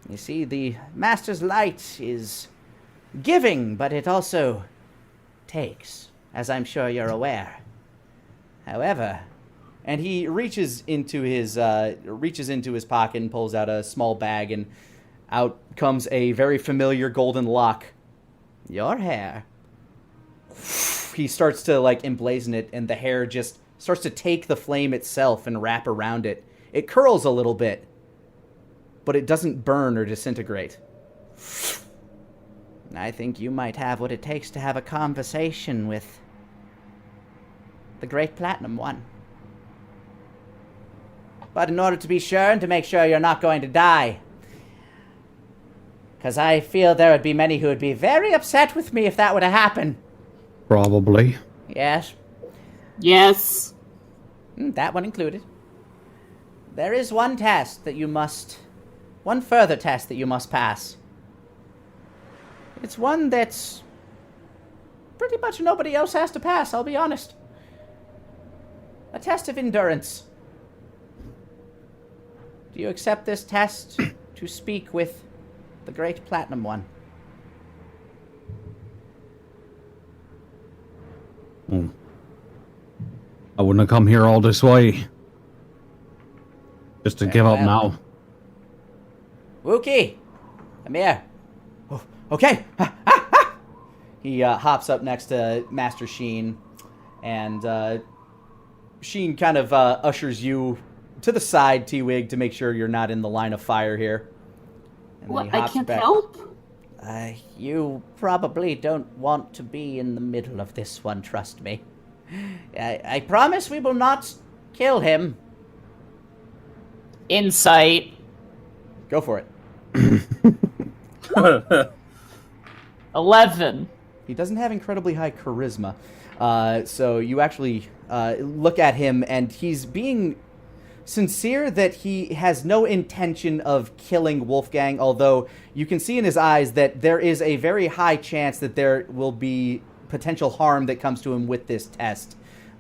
You see, the Master's light is giving, but it also takes, as I'm sure you're aware. However, and he reaches into his pocket and pulls out a small bag, and out comes a very familiar golden lock. Your hair. He starts to like emblazon it, and the hair just starts to take the flame itself and wrap around it. It curls a little bit, but it doesn't burn or disintegrate. I think you might have what it takes to have a conversation with the Great Platinum One. But in order to be sure and to make sure you're not going to die, because I feel there would be many who would be very upset with me if that were to happen. Probably. Yes. Yes. That one included. There is one further test that you must pass. It's one that's pretty much nobody else has to pass, I'll be honest. A test of endurance. Do you accept this test to speak with the Great Platinum One? I wouldn't have come here all this way. Just to give up now. Wookie! Come here. Oh, okay. He hops up next to Master Sheen, and Sheen kind of ushers you to the side, T-Wig, to make sure you're not in the line of fire here. And What? I can't help? You probably don't want to be in the middle of this one, trust me. I promise we will not kill him. Insight. Go for it. 11. He doesn't have incredibly high charisma. So you actually look at him, and he's being sincere that he has no intention of killing Wolfgang, although you can see in his eyes that there is a very high chance that there will be potential harm that comes to him with this test.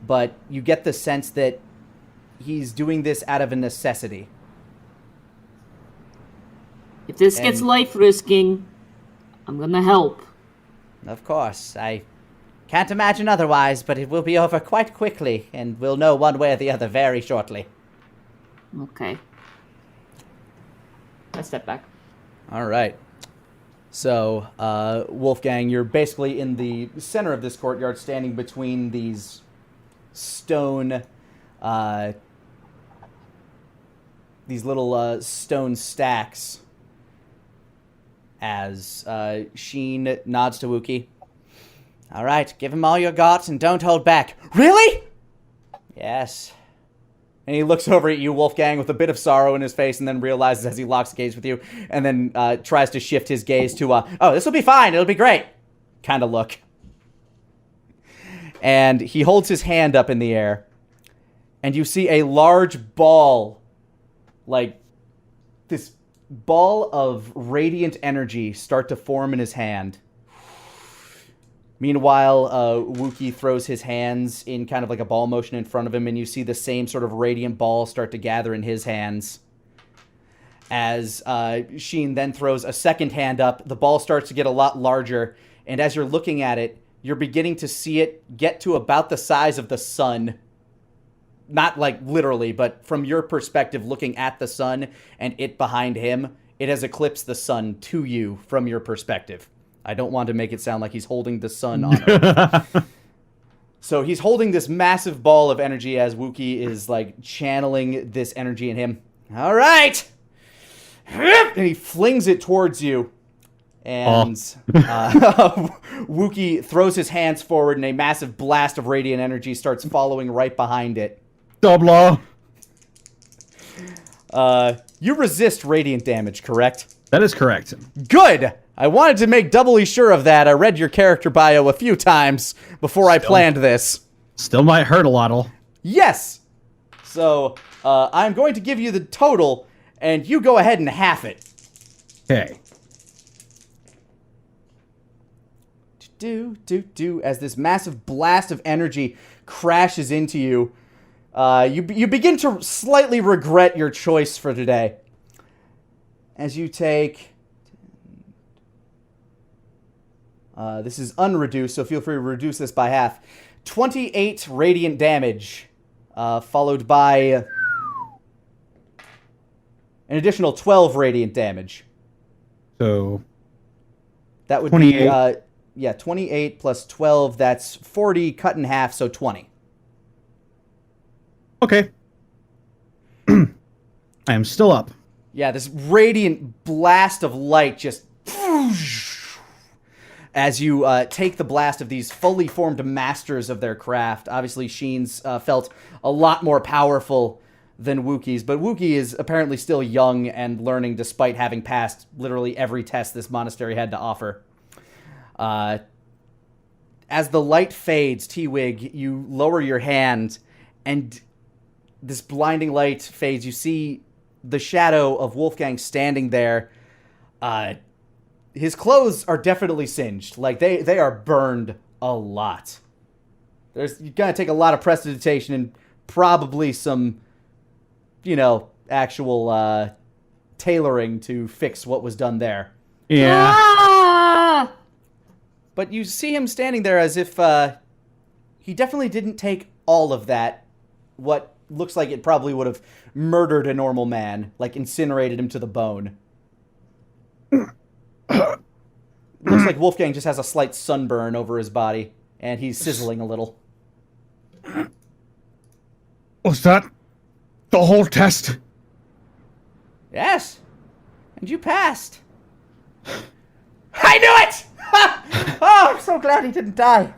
But you get the sense that he's doing this out of a necessity. If this gets life-risking, I'm gonna help. Of course, I can't imagine otherwise, but it will be over quite quickly, and we'll know one way or the other very shortly. Okay. I step back. All right. So, Wolfgang, you're basically in the center of this courtyard, standing between these stone, these little stone stacks. As Sheen nods to Wookie. All right, give him all you got and don't hold back. Really? Yes. And he looks over at you, Wolfgang, with a bit of sorrow in his face, and then realizes as he locks gaze with you, and then tries to shift his gaze to, oh, this will be fine, it'll be great, kind of look. And he holds his hand up in the air, and you see a large ball, like this ball of radiant energy start to form in his hand. Meanwhile, Wookie throws his hands in kind of like a ball motion in front of him, and you see the same sort of radiant ball start to gather in his hands. As Sheen then throws a second hand up, the ball starts to get a lot larger, and as you're looking at it, you're beginning to see it get to about the size of the sun. Not like literally, but from your perspective, looking at the sun and it behind him, it has eclipsed the sun to you from your perspective. I don't want to make it sound like he's holding the sun on Earth. So he's holding this massive ball of energy as Wookie is like channeling this energy in him. All right! And he flings it towards you. And Wookie throws his hands forward and a massive blast of radiant energy starts following right behind it. Dobla. You resist radiant damage, correct? That is correct. Good! I wanted to make doubly sure of that. I read your character bio a few times before I planned this. Still might hurt a lot. Yes! So, I'm going to give you the total, and you go ahead and half it. Okay. As this massive blast of energy crashes into you, you begin to slightly regret your choice for today. As you take... this is unreduced, so feel free to reduce this by half. 28 radiant damage, followed by an additional 12 radiant damage. So that would 28. be 28 plus 12. That's 40 cut in half, so 20. Okay. I am still up. Yeah, this radiant blast of light just... As you take the blast of these fully formed masters of their craft. Obviously, Sheen's felt a lot more powerful than Wookie's, but Wookie is apparently still young and learning despite having passed literally every test this monastery had to offer. As the light fades, T-Wig, you lower your hand, and this blinding light fades. You see the shadow of Wolfgang standing there. His clothes are definitely singed. Like, they are burned a lot. You gotta take a lot of prestidigitation and probably some, actual tailoring to fix what was done there. Yeah. Ah! But you see him standing there as if he definitely didn't take all of that. What looks like it probably would have murdered a normal man, like incinerated him to the bone. Looks like Wolfgang just has a slight sunburn over his body, and he's sizzling a little. Was that the whole test? Yes, and you passed. I knew it! Oh, I'm so glad he didn't die.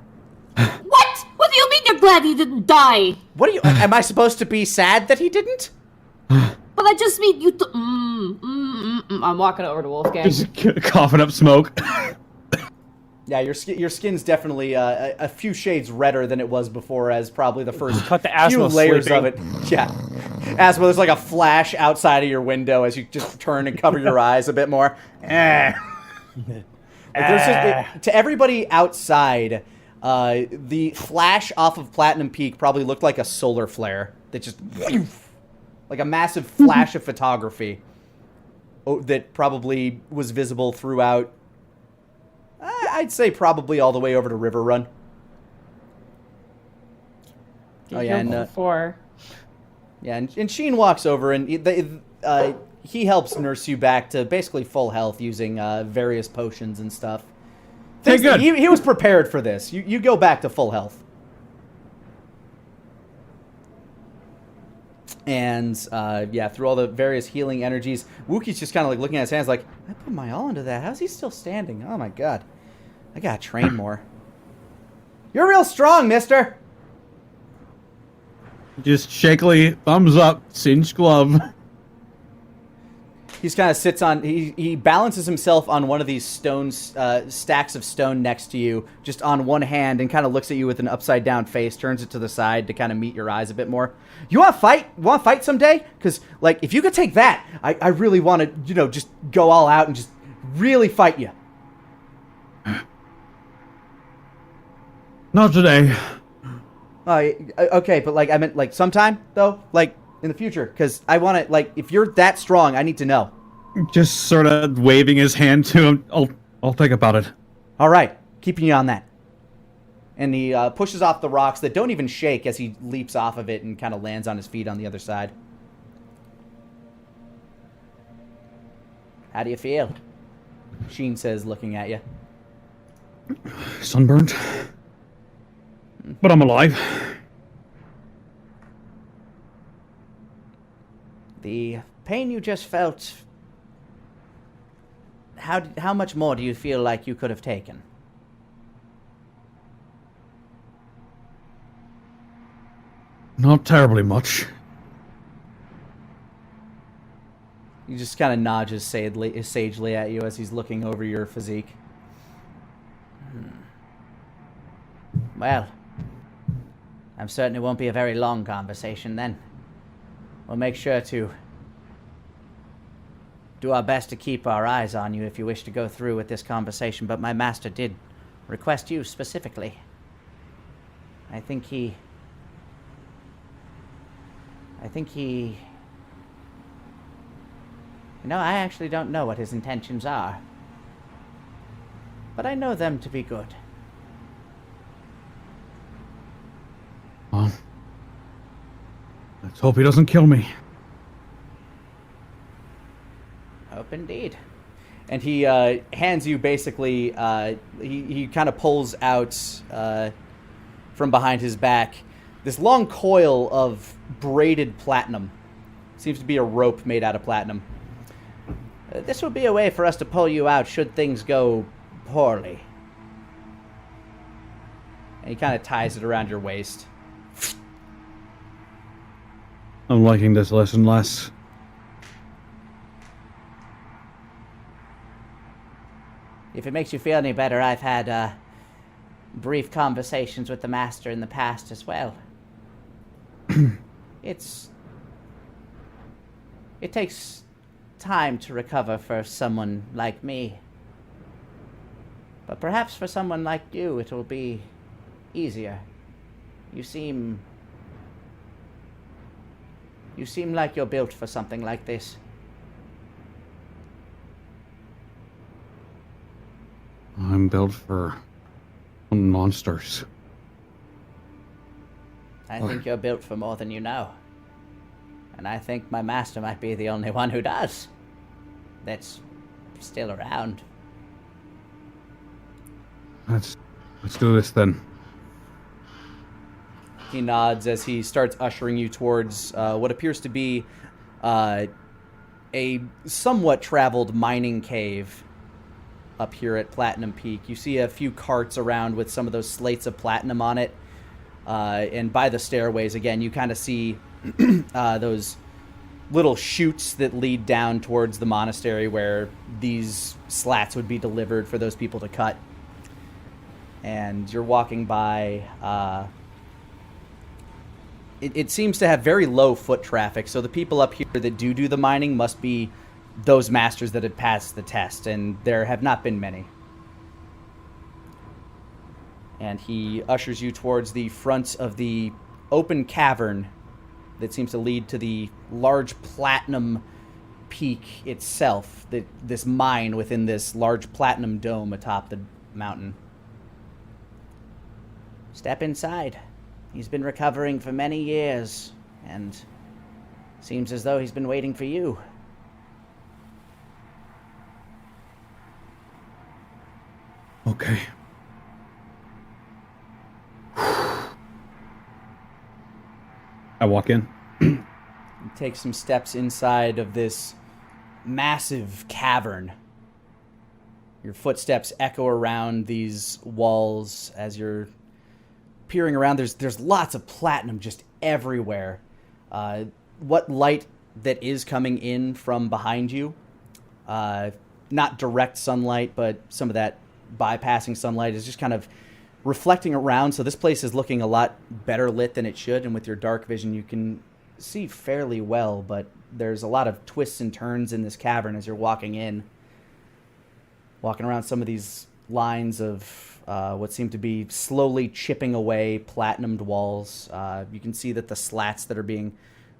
What? What do you mean you're glad he didn't die? What are you... Am I supposed to be sad that he didn't? But I just mean you. I'm walking over to Wolfgang. Just coughing up smoke. Yeah, your skin's definitely a few shades redder than it was before, as probably the first Cut the few asthma layers sleeping. of it. Yeah, Asthma, there's like a flash outside of your window as you just turn and cover your eyes a bit more. To everybody outside, the flash off of Platinum Peak probably looked like a solar flare that just... like a massive flash of photography that probably was visible throughout, I'd say probably all the way over to River Run. Oh yeah, and and Sheen walks over and he helps nurse you back to basically full health using various potions and stuff. Hey, good. He was prepared for this. You go back to full health. And, through all the various healing energies, Wookie's just kind of like looking at his hands like, I put my all into that. How's he still standing? Oh my god. I gotta train more. You're real strong, mister! Just shakily thumbs up, cinched glove. He's kind of sits on... He balances himself on one of these stones, stacks of stone next to you, just on one hand, and kind of looks at you with an upside-down face, turns it to the side to kind of meet your eyes a bit more. You want to fight? Want to fight someday? Because, like, if you could take that, I really want to, just go all out and just really fight you. Not today. Okay, but, like, I meant, like, sometime, though? Like, in the future? Because I want to, like, if you're that strong, I need to know. Just sort of waving his hand to him. I'll think about it. All right, keeping you on that. And he pushes off the rocks that don't even shake as he leaps off of it and kind of lands on his feet on the other side. How do you feel? Sheen says, looking at you. Sunburned. But I'm alive. The pain you just felt, how much more do you feel like you could have taken? Not terribly much. He just kind of nods sagely at you as he's looking over your physique. Well, I'm certain it won't be a very long conversation then. We'll make sure to do our best to keep our eyes on you if you wish to go through with this conversation, but my master did request you specifically. I think he... I actually don't know what his intentions are. But I know them to be good. Well, let's hope he doesn't kill me. Hope indeed. And he hands you basically, he kind of pulls out from behind his back this long coil of braided platinum. Seems to be a rope made out of platinum. This will be a way for us to pull you out should things go poorly. And he kind of ties it around your waist. I'm liking this less and less. If it makes you feel any better, I've had brief conversations with the master in the past as well. It takes time to recover for someone like me. But perhaps for someone like you, it will be easier. You seem like you're built for something like this. I'm built for monsters. I think you're built for more than you know. And I think my master might be the only one who does. That's still around. Let's do this then. He nods as he starts ushering you towards what appears to be a somewhat traveled mining cave up here at Platinum Peak. You see a few carts around with some of those slates of platinum on it. And by the stairways, again, you kind of see those little chutes that lead down towards the monastery where these slats would be delivered for those people to cut. And you're walking by... It seems to have very low foot traffic, so the people up here that do the mining must be those masters that had passed the test, and there have not been many. And he ushers you towards the front of the open cavern that seems to lead to the large platinum peak itself, this mine within this large platinum dome atop the mountain. Step inside. He's been recovering for many years, and seems as though he's been waiting for you. Okay. I walk in. You take some steps inside of this massive cavern. Your footsteps echo around these walls as you're peering around. There's lots of platinum just everywhere. What light that is coming in from behind you, not direct sunlight, but some of that bypassing sunlight is just kind of reflecting around. So this place is looking a lot better lit than it should, and with your dark vision you can see fairly well, but there's a lot of twists and turns in this cavern as you're walking around some of these lines of what seem to be slowly chipping away platinumed walls. You can see that the slats that are being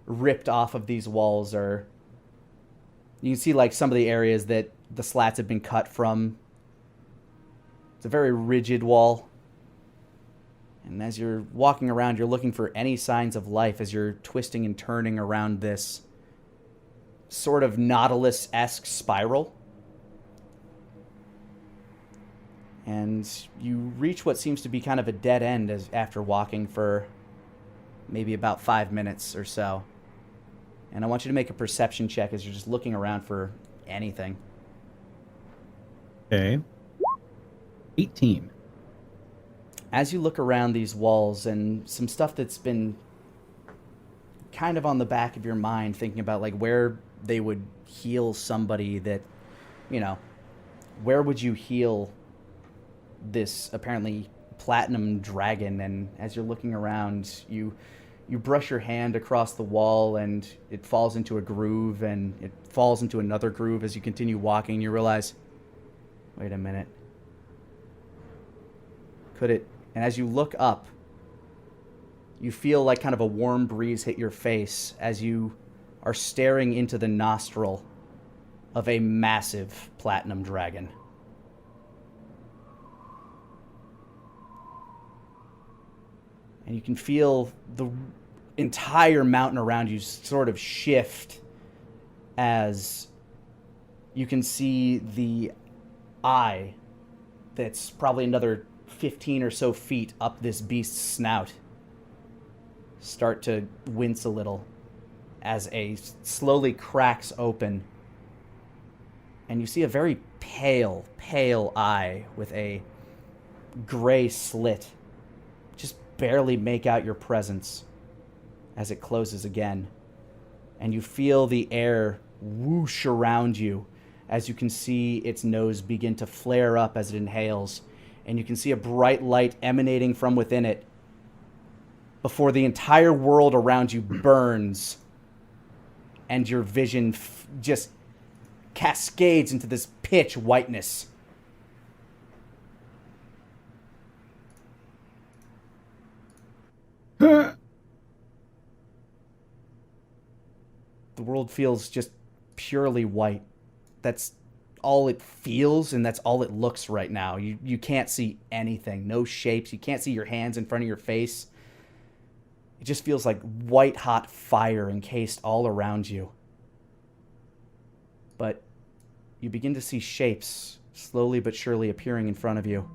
ripped off of these walls are... You can see like some of the areas that the slats have been cut from. It's a very rigid wall. And as you're walking around, you're looking for any signs of life as you're twisting and turning around this sort of Nautilus-esque spiral. And you reach what seems to be kind of a dead end after walking for maybe about 5 minutes or so. And I want you to make a perception check as you're just looking around for anything. Okay. 18. As you look around these walls and some stuff that's been kind of on the back of your mind, thinking about like where they would heal somebody that, where would you heal this apparently platinum dragon? And as you're looking around, you brush your hand across the wall and it falls into a groove, and it falls into another groove. As you continue walking, you realize, wait a minute. Could it? And as you look up, you feel like kind of a warm breeze hit your face as you are staring into the nostril of a massive platinum dragon. And you can feel the entire mountain around you sort of shift as you can see the eye that's probably another 15 or so feet up this beast's snout start to wince a little as a slowly cracks open, and you see a very pale eye with a gray slit just barely make out your presence as it closes again. And you feel the air whoosh around you as you can see its nose begin to flare up as it inhales, and you can see a bright light emanating from within it before the entire world around you burns and your vision just cascades into this pitch whiteness. The world feels just purely white. That's all it feels, and that's all it looks right now. You can't see anything. No shapes. You can't see your hands in front of your face. It just feels like white-hot fire encased all around you. But you begin to see shapes slowly but surely appearing in front of you.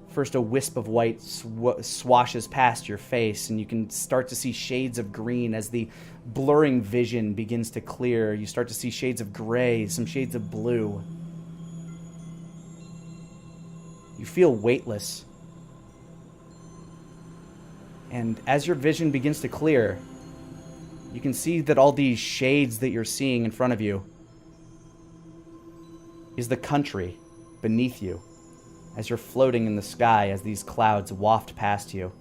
First, a wisp of white swashes past your face, and you can start to see shades of green as the blurring vision begins to clear. You start to see shades of gray, some shades of blue. You feel weightless. And as your vision begins to clear, you can see that all these shades that you're seeing in front of you is the country beneath you, as you're floating in the sky as these clouds waft past you.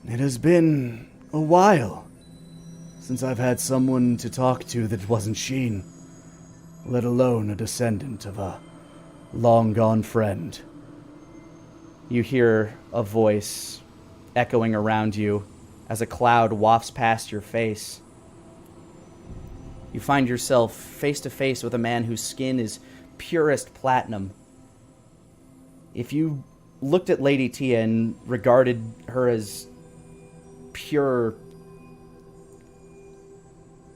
It has been a while since I've had someone to talk to that wasn't Sheen, let alone a descendant of a long-gone friend. You hear a voice echoing around you as a cloud wafts past your face. You find yourself face to face with a man whose skin is purest platinum. If you looked at Lady Tia and regarded her as pure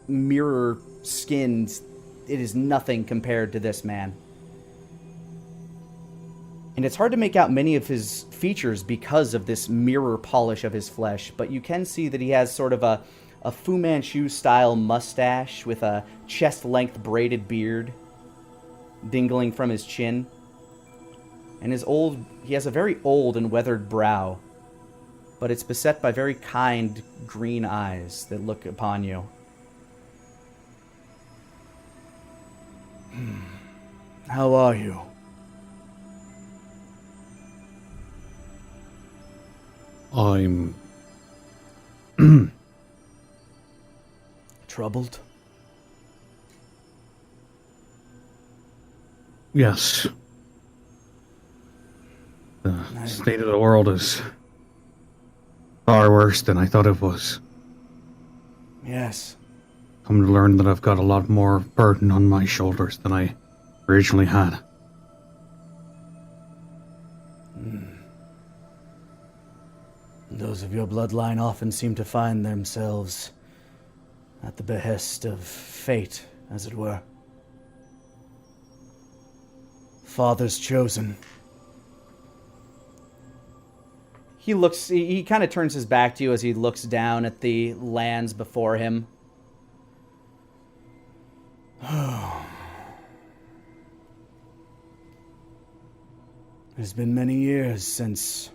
mirror skinned, it is nothing compared to this man. And it's hard to make out many of his features because of this mirror polish of his flesh, but you can see that he has sort of a Fu Manchu-style mustache with a chest-length braided beard dingling from his chin. And he has a very old and weathered brow, but it's beset by very kind green eyes that look upon you. How are you? I'm Troubled? Yes. The state of the world is far worse than I thought it was. Yes. Come to learn that I've got a lot more burden on my shoulders than I originally had. Those of your bloodline often seem to find themselves at the behest of fate, as it were. Father's chosen. He kind of turns his back to you as he looks down at the lands before him. It's been many years since...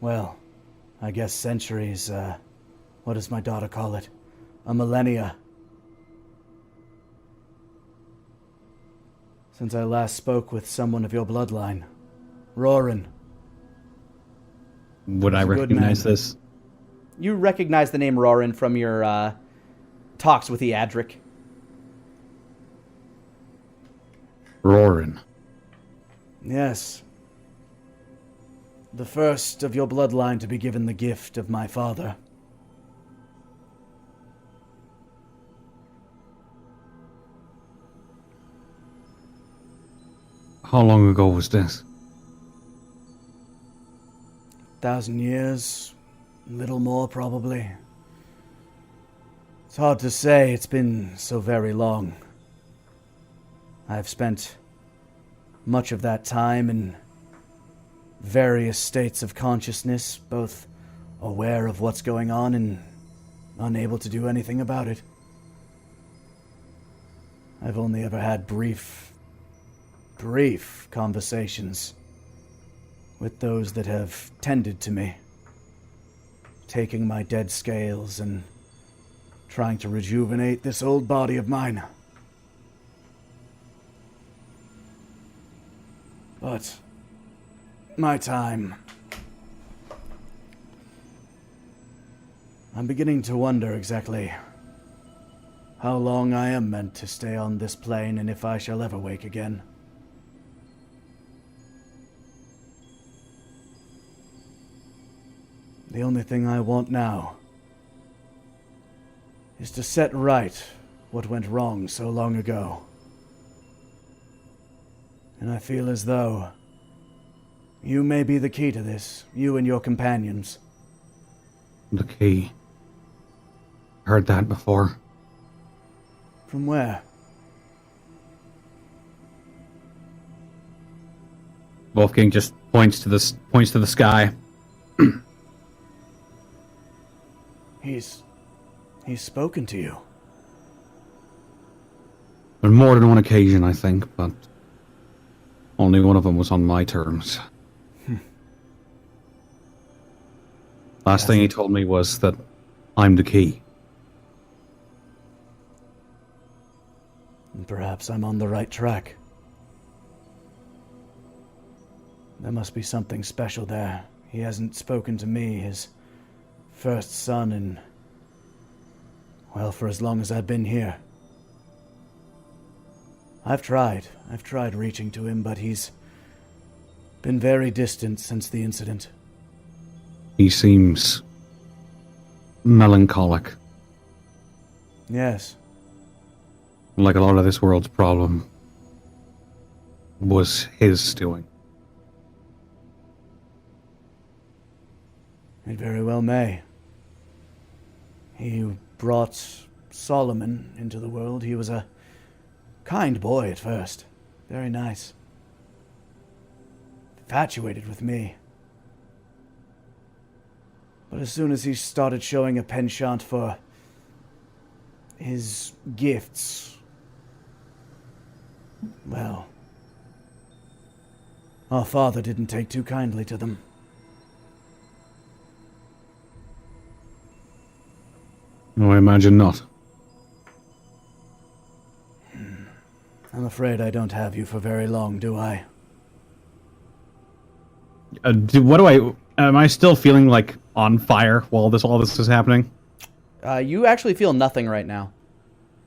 Well, I guess centuries, what does my daughter call it? A millennia. Since I last spoke with someone of your bloodline. Roran. Would I He's a good recognize man. this? You recognize the name Roran from your talks with Eadric. Roran. Yes. The first of your bloodline to be given the gift of my father. How long ago was this? 1,000 years. Little more, probably. It's hard to say. It's been so very long. I've spent much of that time in various states of consciousness, both aware of what's going on and unable to do anything about it. I've only ever had brief conversations with those that have tended to me, taking my dead scales and trying to rejuvenate this old body of mine. But my time... I'm beginning to wonder exactly how long I am meant to stay on this plane and if I shall ever wake again. The only thing I want now is to set right what went wrong so long ago. And I feel as though you may be the key to this, you and your companions. The key. Heard that before. From where? Wolfgang just points to the sky. He's spoken to you. On more than one occasion, I think, but only one of them was on my terms. Last thing he told me was that I'm the key. And perhaps I'm on the right track. There must be something special there. He hasn't spoken to me, his first son, in... well, for as long as I've been here. I've tried reaching to him, but he's been very distant since the incident. He seems melancholic, Yes, like a lot of this world's problem was his doing. it very well may. He brought Solomon into the world. He was a kind boy at first. Very nice. Infatuated with me. But as soon as he started showing a penchant for his gifts, well, our father didn't take too kindly to them. No, I imagine not. I'm afraid I don't have you for very long, do I? Am I still feeling like on fire while all this is happening? You actually feel nothing right now.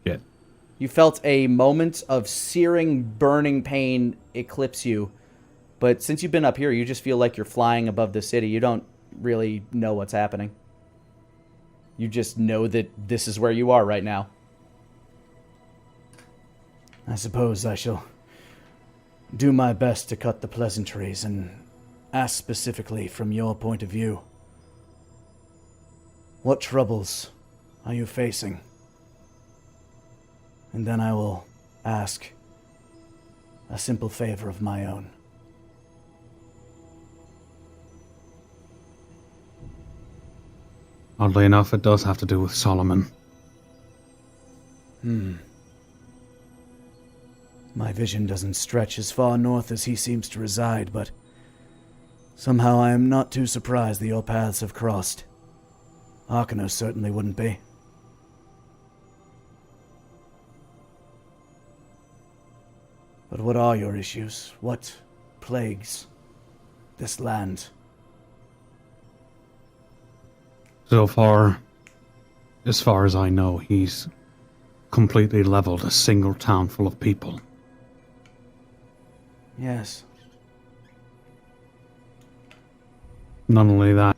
Shit. You felt a moment of searing, burning pain eclipse you. But since you've been up here, you just feel like you're flying above the city. You don't really know what's happening. You just know that this is where you are right now. I suppose I shall do my best to cut the pleasantries and ask specifically from your point of view. What troubles are you facing? And then I will ask a simple favor of my own. Oddly enough, it does have to do with Solomon. My My vision doesn't stretch as far north as he seems to reside, but somehow I am not too surprised that your paths have crossed. Arcanos certainly wouldn't be. But what are your issues? What plagues this land? So far, as far as I know, he's completely leveled a single town full of people. Yes. Not only that,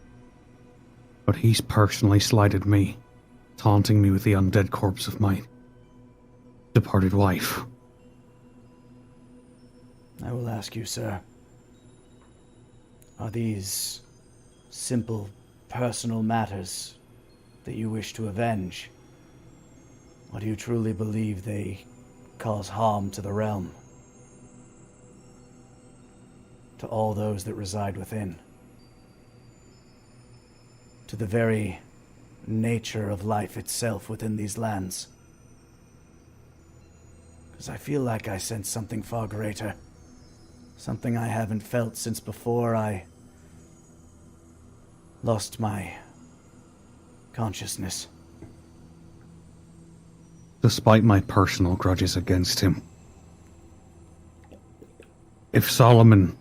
but he's personally slighted me, taunting me with the undead corpse of my departed wife. I will ask you, sir. Are these simple personal matters that you wish to avenge? Or do you truly believe they cause harm to the realm? To all those that reside within? To the very nature of life itself within these lands? Because I feel like I sense something far greater. Something I haven't felt since before I lost my consciousness. Despite my personal grudges against him, if Solomon's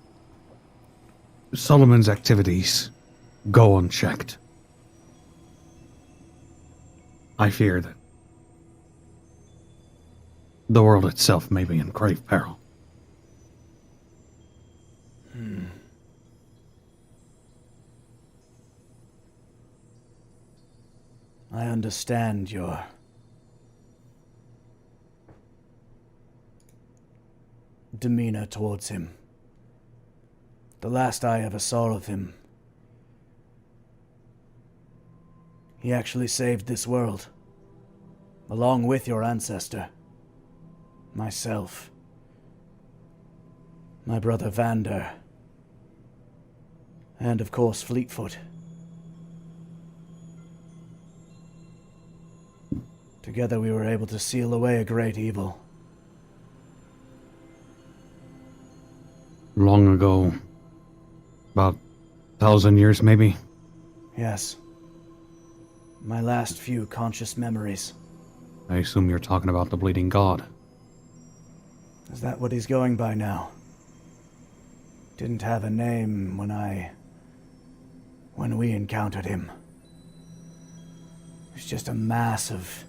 activities go unchecked, I fear that the world itself may be in grave peril. I understand your demeanor towards him. The last I ever saw of him, he actually saved this world, along with your ancestor, myself, my brother Vander, and of course Fleetfoot. Together we were able to seal away a great evil. Long ago, about 1,000 years maybe? Yes. My last few conscious memories. I assume you're talking about the Bleeding God. Is that what he's going by now? Didn't have a name when we encountered him. It was just a mass of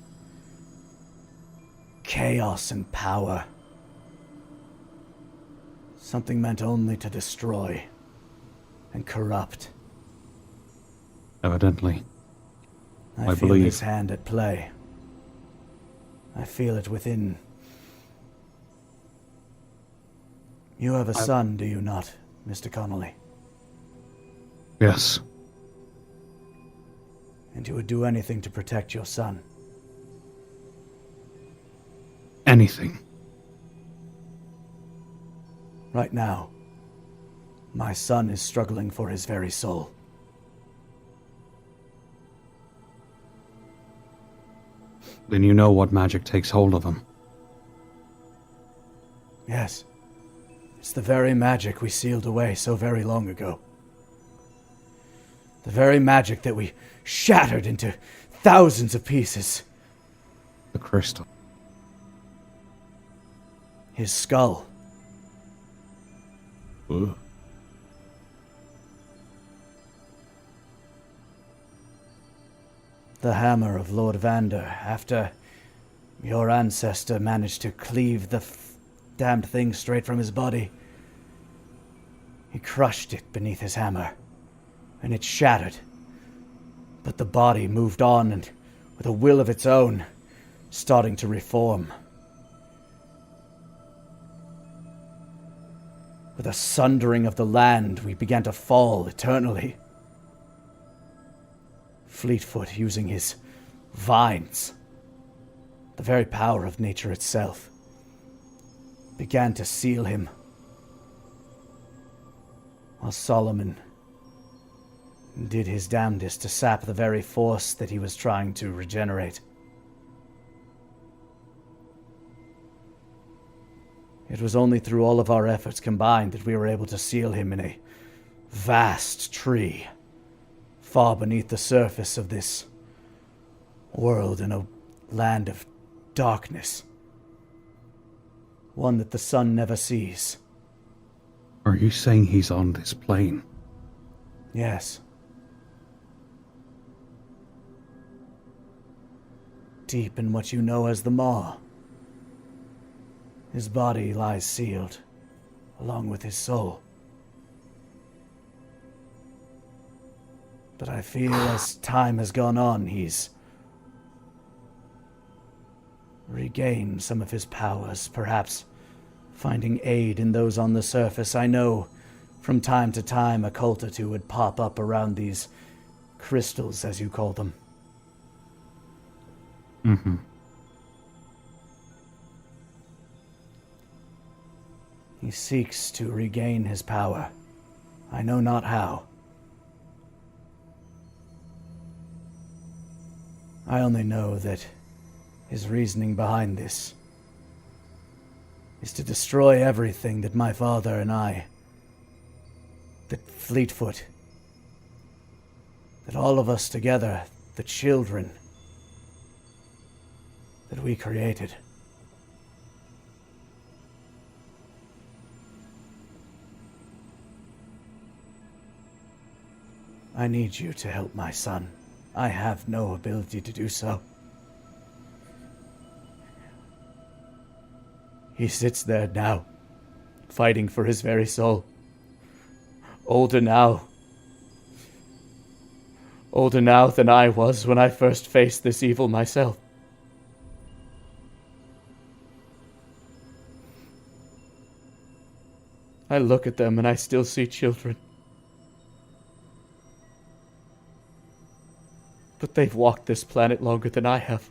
chaos and power. Something meant only to destroy and corrupt. Evidently. I feel believe. his hand at play. I feel it within. You have a son, do you not, Mr. Connolly? Yes. And you would do anything to protect your son? Anything. Right now, my son is struggling for his very soul. Then you know what magic takes hold of him. Yes. It's the very magic we sealed away so very long ago. The very magic that we shattered into thousands of pieces. The crystal. His skull. Ugh. The hammer of Lord Vander, after your ancestor managed to cleave the damned thing straight from his body. He crushed it beneath his hammer, and it shattered. But the body moved on, and with a will of its own, starting to reform. With a sundering of the land, we began to fall eternally. Fleetfoot using his vines, the very power of nature itself, began to seal him. While Solomon did his damnedest to sap the very force that he was trying to regenerate. It was only through all of our efforts combined that we were able to seal him in a vast tree, far beneath the surface of this world in a land of darkness. One that the sun never sees. Are you saying he's on this plane? Yes. Deep in what you know as the Maw. His body lies sealed, along with his soul. But I feel as time has gone on, he's regained some of his powers, perhaps finding aid in those on the surface. I know from time to time a cult or two would pop up around these crystals, as you call them. Mm-hmm. He seeks to regain his power. I know not how. I only know that his reasoning behind this is to destroy everything that my father and I, that Fleetfoot, that all of us together, the children, that we created. I need you to help my son. I have no ability to do so. He sits there now, fighting for his very soul. Older now than I was when I first faced this evil myself. I look at them and I still see children. But they've walked this planet longer than I have.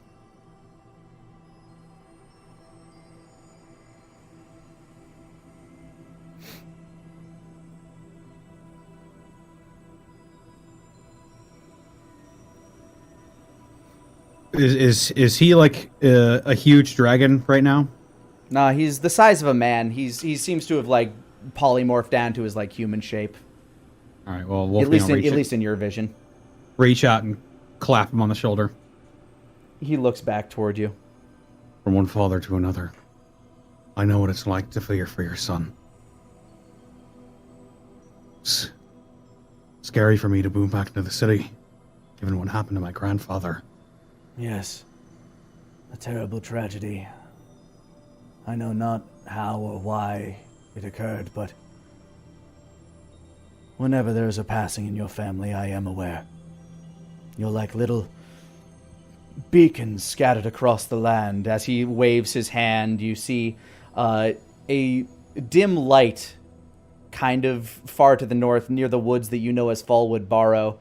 Is he like a huge dragon right now? Nah, he's the size of a man. He seems to have like polymorphed down to his like human shape. All right. Well, At least in your vision. Reach out and clap him on the shoulder. He looks back toward you. From one father to another, I know what it's like to fear for your son. It's scary for me to move back into the city, given what happened to my grandfather. Yes, a terrible tragedy. I know not how or why it occurred, but whenever there is a passing in your family, I am aware. You're like little beacons scattered across the land. As he waves his hand, you see a dim light kind of far to the north near the woods that you know as Fallwood Barrow,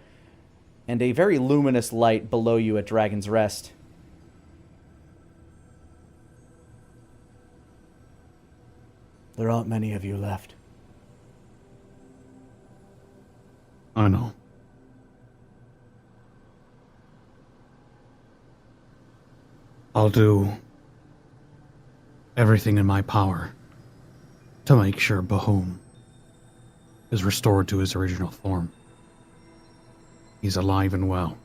and a very luminous light below you at Dragon's Rest. There aren't many of you left. I know. I'll do everything in my power to make sure Bahum is restored to his original form. He's alive and well.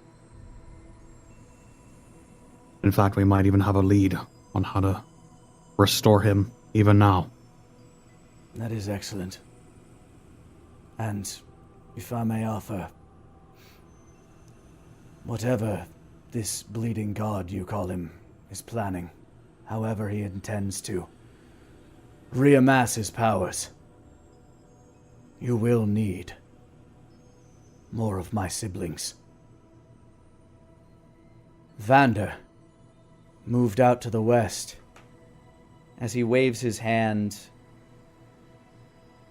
In fact, we might even have a lead on how to restore him even now. That is excellent. And if I may offer, whatever this bleeding god you call him is planning, however he intends to reamass his powers, you will need more of my siblings. Vander moved out to the west. As he waves his hand,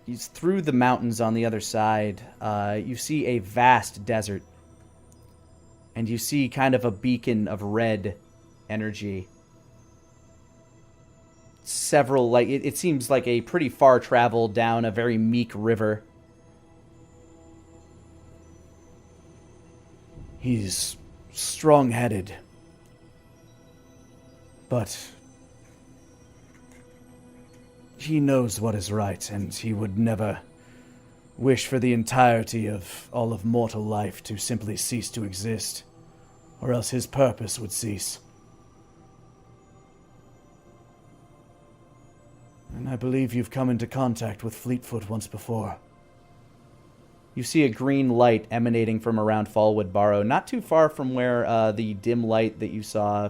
he's through the mountains on the other side. You see a vast desert. And you see kind of a beacon of red energy. Several, like, it seems like a pretty far travel down a very meek river. He's strong-headed, but he knows what is right, and he would never wish for the entirety of all of mortal life to simply cease to exist, or else his purpose would cease. And I believe you've come into contact with Fleetfoot once before. You see a green light emanating from around Fallwood Barrow, not too far from where the dim light that you saw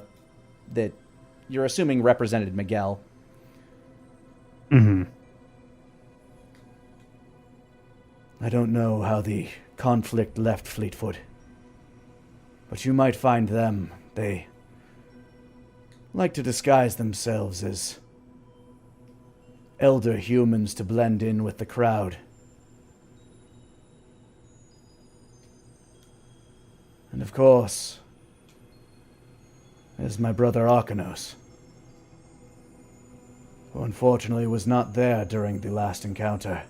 that you're assuming represented Miguel. Mm-hmm. I don't know how the conflict left Fleetfoot, but you might find them. They like to disguise themselves as elder humans to blend in with the crowd. And of course, there's my brother Arcanos, who unfortunately was not there during the last encounter.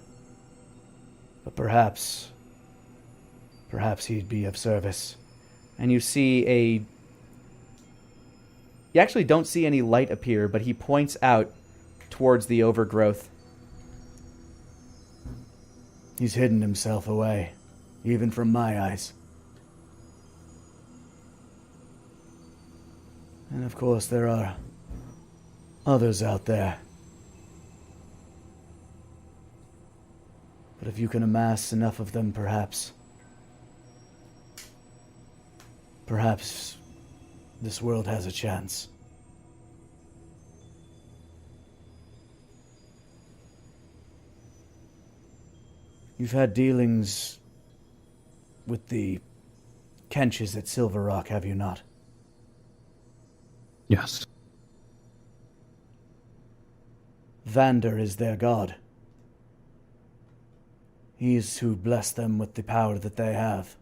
But perhaps he'd be of service. And you see you actually don't see any light appear, but he points out towards the overgrowth. He's hidden himself away, even from my eyes. And of course there are others out there. But if you can amass enough of them, perhaps this world has a chance. You've had dealings with the Kenches at Silver Rock, have you not? Yes. Vander is their god. He's who blessed them with the power that they have.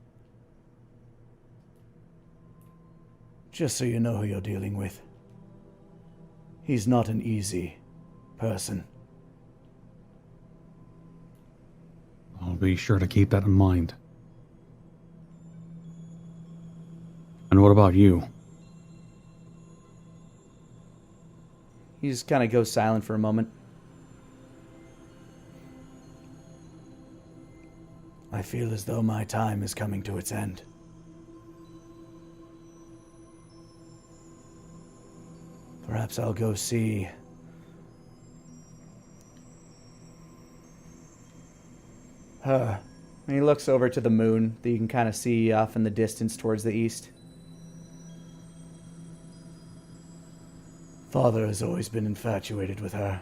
Just so you know who you're dealing with. He's not an easy person. I'll be sure to keep that in mind. And what about you? He just kind of goes silent for a moment. I feel as though my time is coming to its end. Perhaps I'll go see her. And he looks over to the moon that you can kind of see off in the distance towards the east. Father has always been infatuated with her.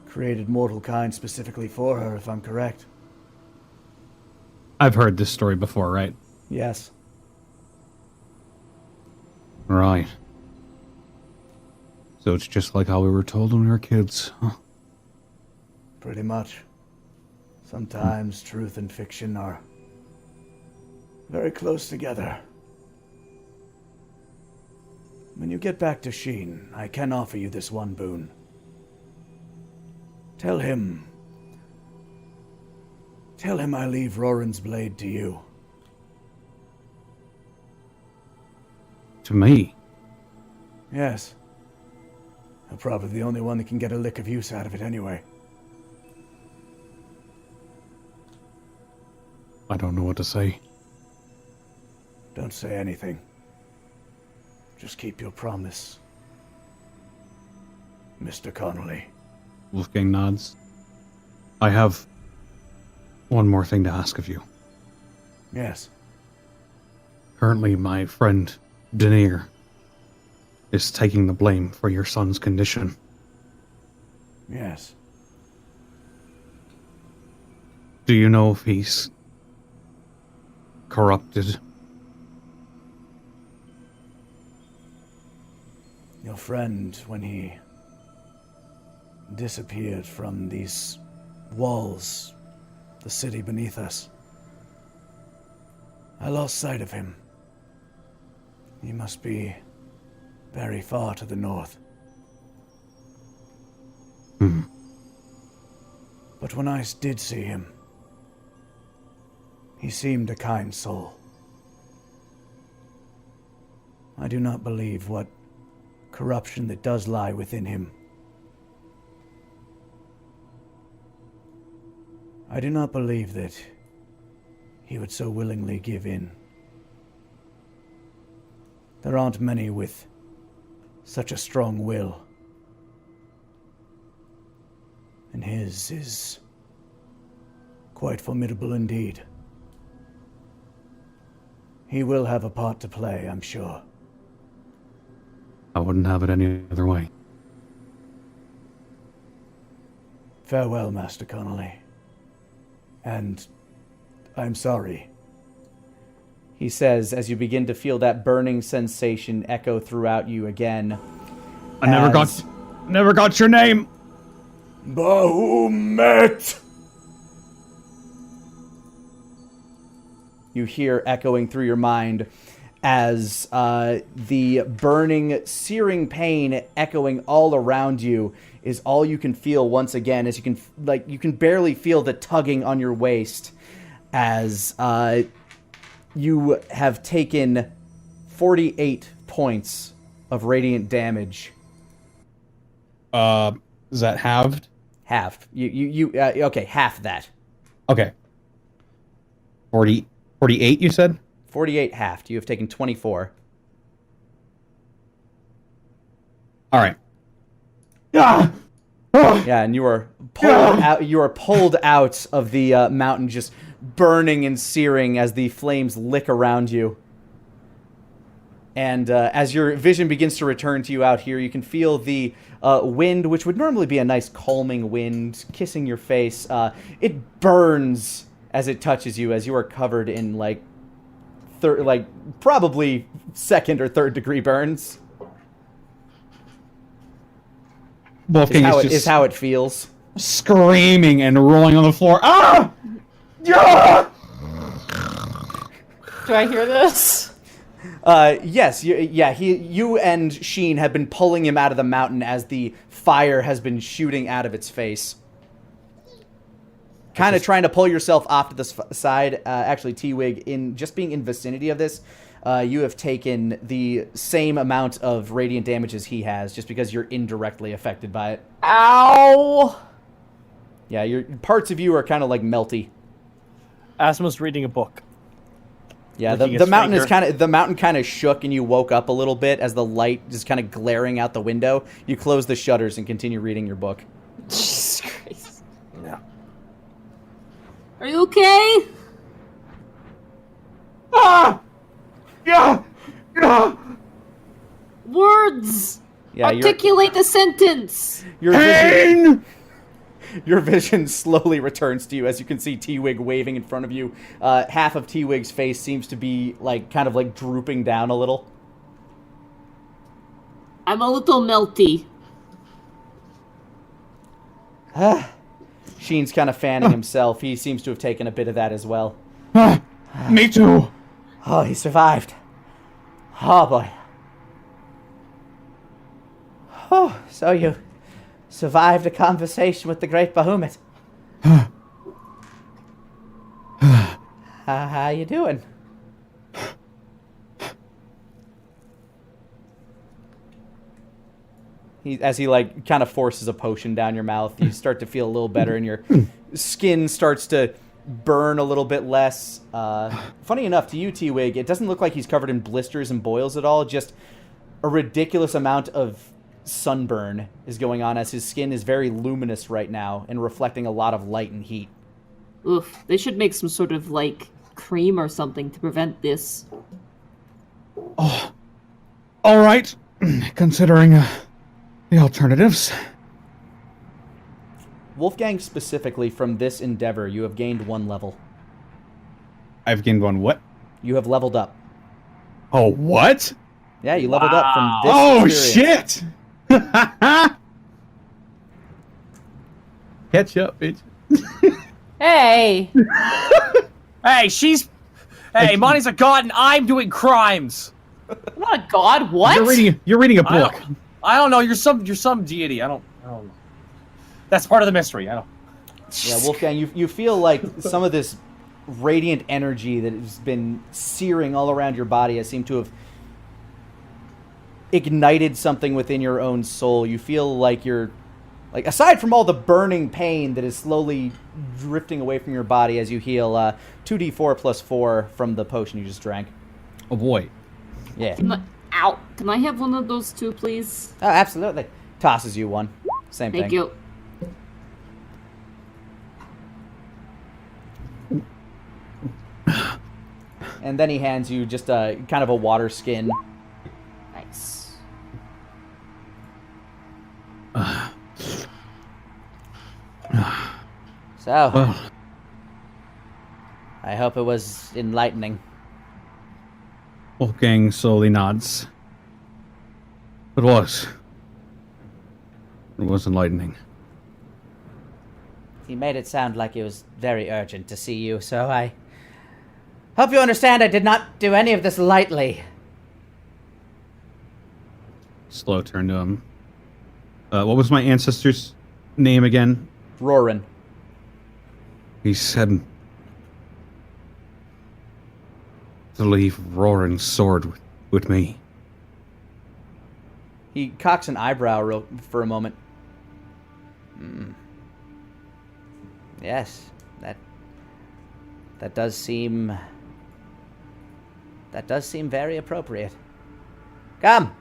Created mortal kind specifically for her, if I'm correct. I've heard this story before, right? Yes. Right. So it's just like how we were told when we were kids, huh? Pretty much. Sometimes truth and fiction are very close together. When you get back to Sheen, I can offer you this one boon. Tell him I leave Roran's blade to you. To me? Yes. I'm probably the only one that can get a lick of use out of it anyway. I don't know what to say. Don't say anything. Just keep your promise, Mr. Connolly. Wolfgang nods. I have one more thing to ask of you. Yes. Currently, my friend, Denier, is taking the blame for your son's condition. Yes. Do you know if he's corrupted? Your friend, when he disappeared from these walls, the city beneath us, I lost sight of him. He must be very far to the north. But when I did see him, he seemed a kind soul. I do not believe what corruption that does lie within him I do not believe that he would so willingly give in. There aren't many with such a strong will. And his is quite formidable indeed. He will have a part to play, I'm sure. I wouldn't have it any other way. Farewell, Master Connolly. And I'm sorry. He says as you begin to feel that burning sensation echo throughout you again. I never got your name. Bahumet! You hear echoing through your mind as the burning, searing pain echoing all around you is all you can feel once again, as you can barely feel the tugging on your waist as you have taken 48 points of radiant damage. Is that halved? Halved. Okay, half that. Okay. 48, you said? 48 halved. You have taken 24. All right. Yeah, and you are pulled out. You are pulled out of the mountain, just burning and searing as the flames lick around you. And as your vision begins to return to you out here, you can feel the wind, which would normally be a nice calming wind, kissing your face. It burns as it touches you, as you are covered in probably second or third degree burns. Wolfgang is how it feels. Screaming and rolling on the floor. Ah! Yeah! Do I hear this? Yes. You and Sheen have been pulling him out of the mountain as the fire has been shooting out of its face. Kind of trying to pull yourself off to the side. Actually, T-Wig, in just being in vicinity of this, you have taken the same amount of radiant damage as he has, just because you're indirectly affected by it. Ow! Yeah, parts of you are kind of like melty. Asmo's reading a book. Yeah, the mountain kind of shook, and you woke up a little bit as the light just kind of glaring out the window. You close the shutters and continue reading your book. Jesus Christ. Yeah. Are you okay? Ah! Yeah! Yeah! Words! Yeah, Articulate the sentence! Your vision slowly returns to you as you can see T-Wig waving in front of you. Half of T-Wig's face seems to be kind of drooping down a little. I'm a little melty. Sheen's kind of fanning himself. He seems to have taken a bit of that as well. Me too. Oh, he survived. Oh, boy. Oh, so you survived a conversation with the great Bahamut. How you doing? As he kind of forces a potion down your mouth, you start to feel a little better, and your skin starts to burn a little bit less. Funny enough, to you, T-Wig, it doesn't look like he's covered in blisters and boils at all. Just a ridiculous amount of sunburn is going on, as his skin is very luminous right now and reflecting a lot of light and heat. Oof, they should make some sort of, cream or something to prevent this. Oh, all right. Considering the alternatives. Wolfgang, specifically from this endeavor, you have gained 1 level. I've gained 1 what? You have leveled up. Oh, what? Yeah, you leveled up from this experience. Shit! Catch up, bitch. Hey! Hey, Monty's a god and I'm doing crimes! I'm not a god, what? You're reading a book. I don't know, you're some deity, I don't know. That's part of the mystery, I don't. Yeah, Wolfgang, you feel like some of this radiant energy that has been searing all around your body has seemed to have ignited something within your own soul. You feel like you're Like, aside from all the burning pain that is slowly drifting away from your body as you heal, 2d4 plus 4 from the potion you just drank. Oh boy. Yeah. Ow! Can I have one of those too, please? Oh, absolutely. Tosses you one. Same Thank thing. you. And then he hands you just a kind of a water skin. Nice. So, Well, I hope it was enlightening. Wolfgang slowly nods. It was. It was enlightening. He made it sound like it was very urgent to see you, so I hope you understand I did not do any of this lightly. Slow turn to him. What was my ancestor's name again? Rorin. He said to leave Roran's sword with me. He cocks an eyebrow for a moment. Yes, that does seem very appropriate. Come,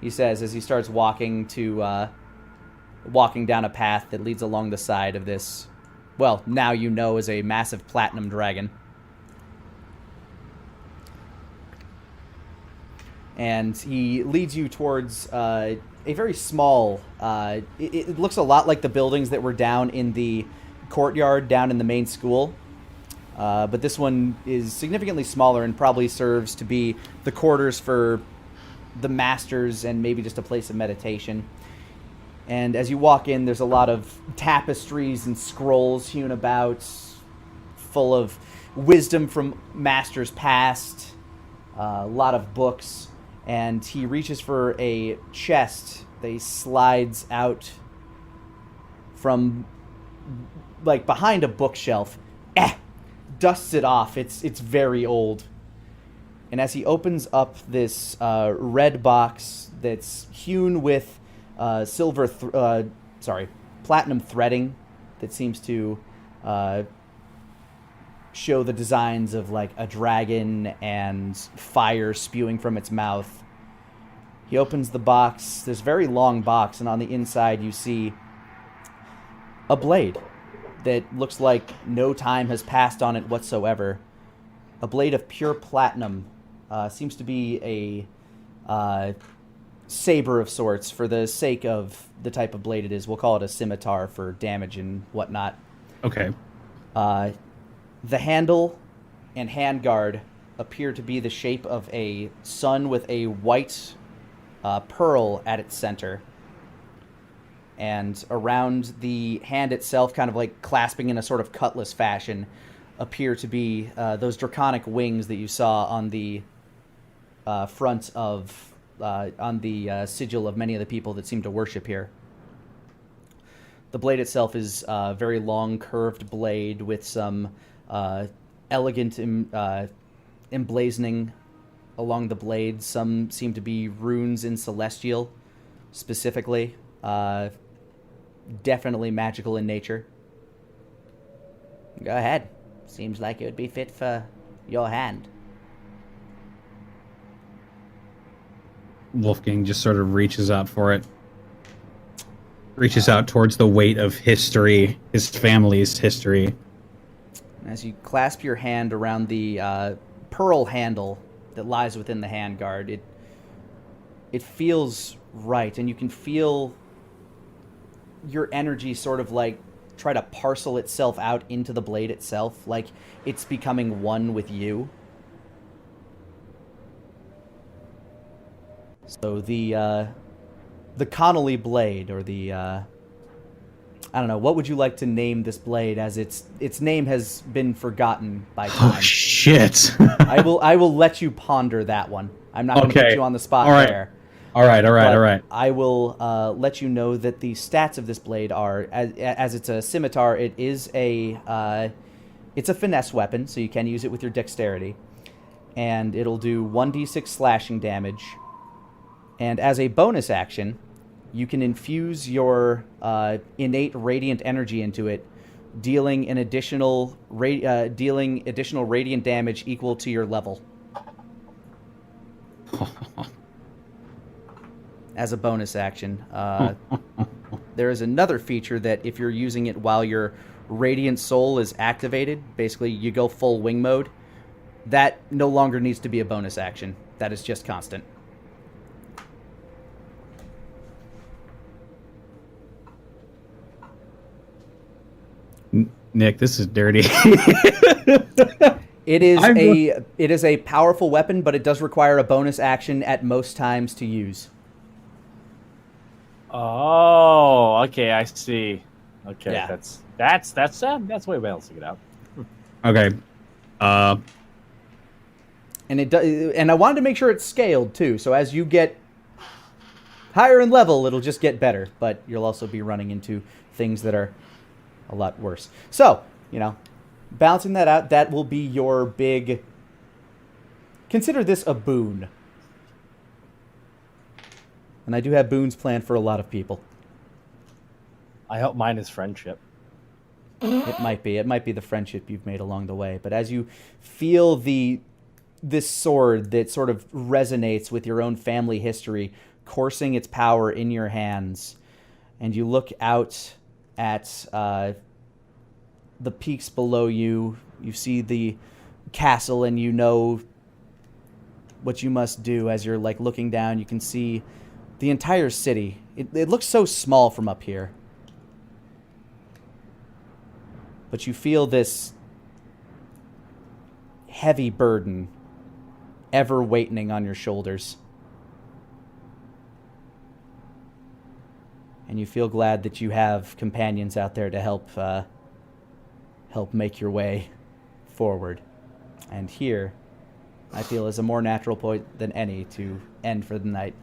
He says as he starts walking down a path that leads along the side of this, well, now you know is a massive platinum dragon. And he leads you towards a very small, it looks a lot like the buildings that were down in the courtyard down in the main school. But this one is significantly smaller and probably serves to be the quarters for the masters and maybe just a place of meditation. And as you walk in, there's a lot of tapestries and scrolls hewn about, full of wisdom from masters past, a lot of books. And he reaches for a chest that slides out from, like, behind a bookshelf. Dusts it off. It's very old. And as he opens up this red box that's hewn with platinum threading that seems to show the designs of, like, a dragon and fire spewing from its mouth. He opens the box, this very long box, and on the inside you see a blade that looks like no time has passed on it whatsoever. A blade of pure platinum. Seems to be a saber of sorts. For the sake of the type of blade it is, we'll call it a scimitar for damage and whatnot. Okay. The handle and handguard appear to be the shape of a sun with a white pearl at its center. And around the hand itself, kind of like clasping in a sort of cutlass fashion, appear to be those draconic wings that you saw on the front of, on the sigil of many of the people that seem to worship here. The blade itself is a very long, curved blade with some elegant emblazoning along the blade. Some seem to be runes in Celestial, specifically. Definitely magical in nature. Go ahead. Seems like it would be fit for your hand. Wolfgang just sort of reaches out for it. Reaches out towards the weight of history, his family's history. As you clasp your hand around the pearl handle that lies within the handguard, it feels right, and you can feel your energy sort of like try to parcel itself out into the blade itself, like it's becoming one with you. So the Connolly blade, or the I don't know, what would you like to name this blade, as its name has been forgotten by time? Oh shit! I will let you ponder that one. I'm not going to put you on the spot there. All right. I will let you know that the stats of this blade are, as it's a scimitar, it is it's a finesse weapon, so you can use it with your dexterity, and it'll do 1d6 slashing damage. And as a bonus action, you can infuse your innate radiant energy into it, dealing additional radiant damage equal to your level. As a bonus action. There is another feature that if you're using it while your Radiant Soul is activated, basically you go full wing mode, that no longer needs to be a bonus action. That is just constant. Nick, this is dirty. It is a powerful weapon, but it does require a bonus action at most times to use. Oh, okay, I see. Okay, Yeah. that's way balancing it out. Okay. And I wanted to make sure it's scaled too. So as you get higher in level, it'll just get better, but you'll also be running into things that are a lot worse. So, balancing that out, that will be your big... Consider this a boon. And I do have boons planned for a lot of people. I hope mine is friendship. It might be. It might be the friendship you've made along the way. But as you feel this sword that sort of resonates with your own family history, coursing its power in your hands, and you look out at the peaks below you, you see the castle, and you know what you must do. As you're looking down, you can see the entire city. It looks so small from up here. But you feel this heavy burden ever weighting on your shoulders. And you feel glad that you have companions out there to help make your way forward. And here, I feel, is a more natural point than any to end for the night.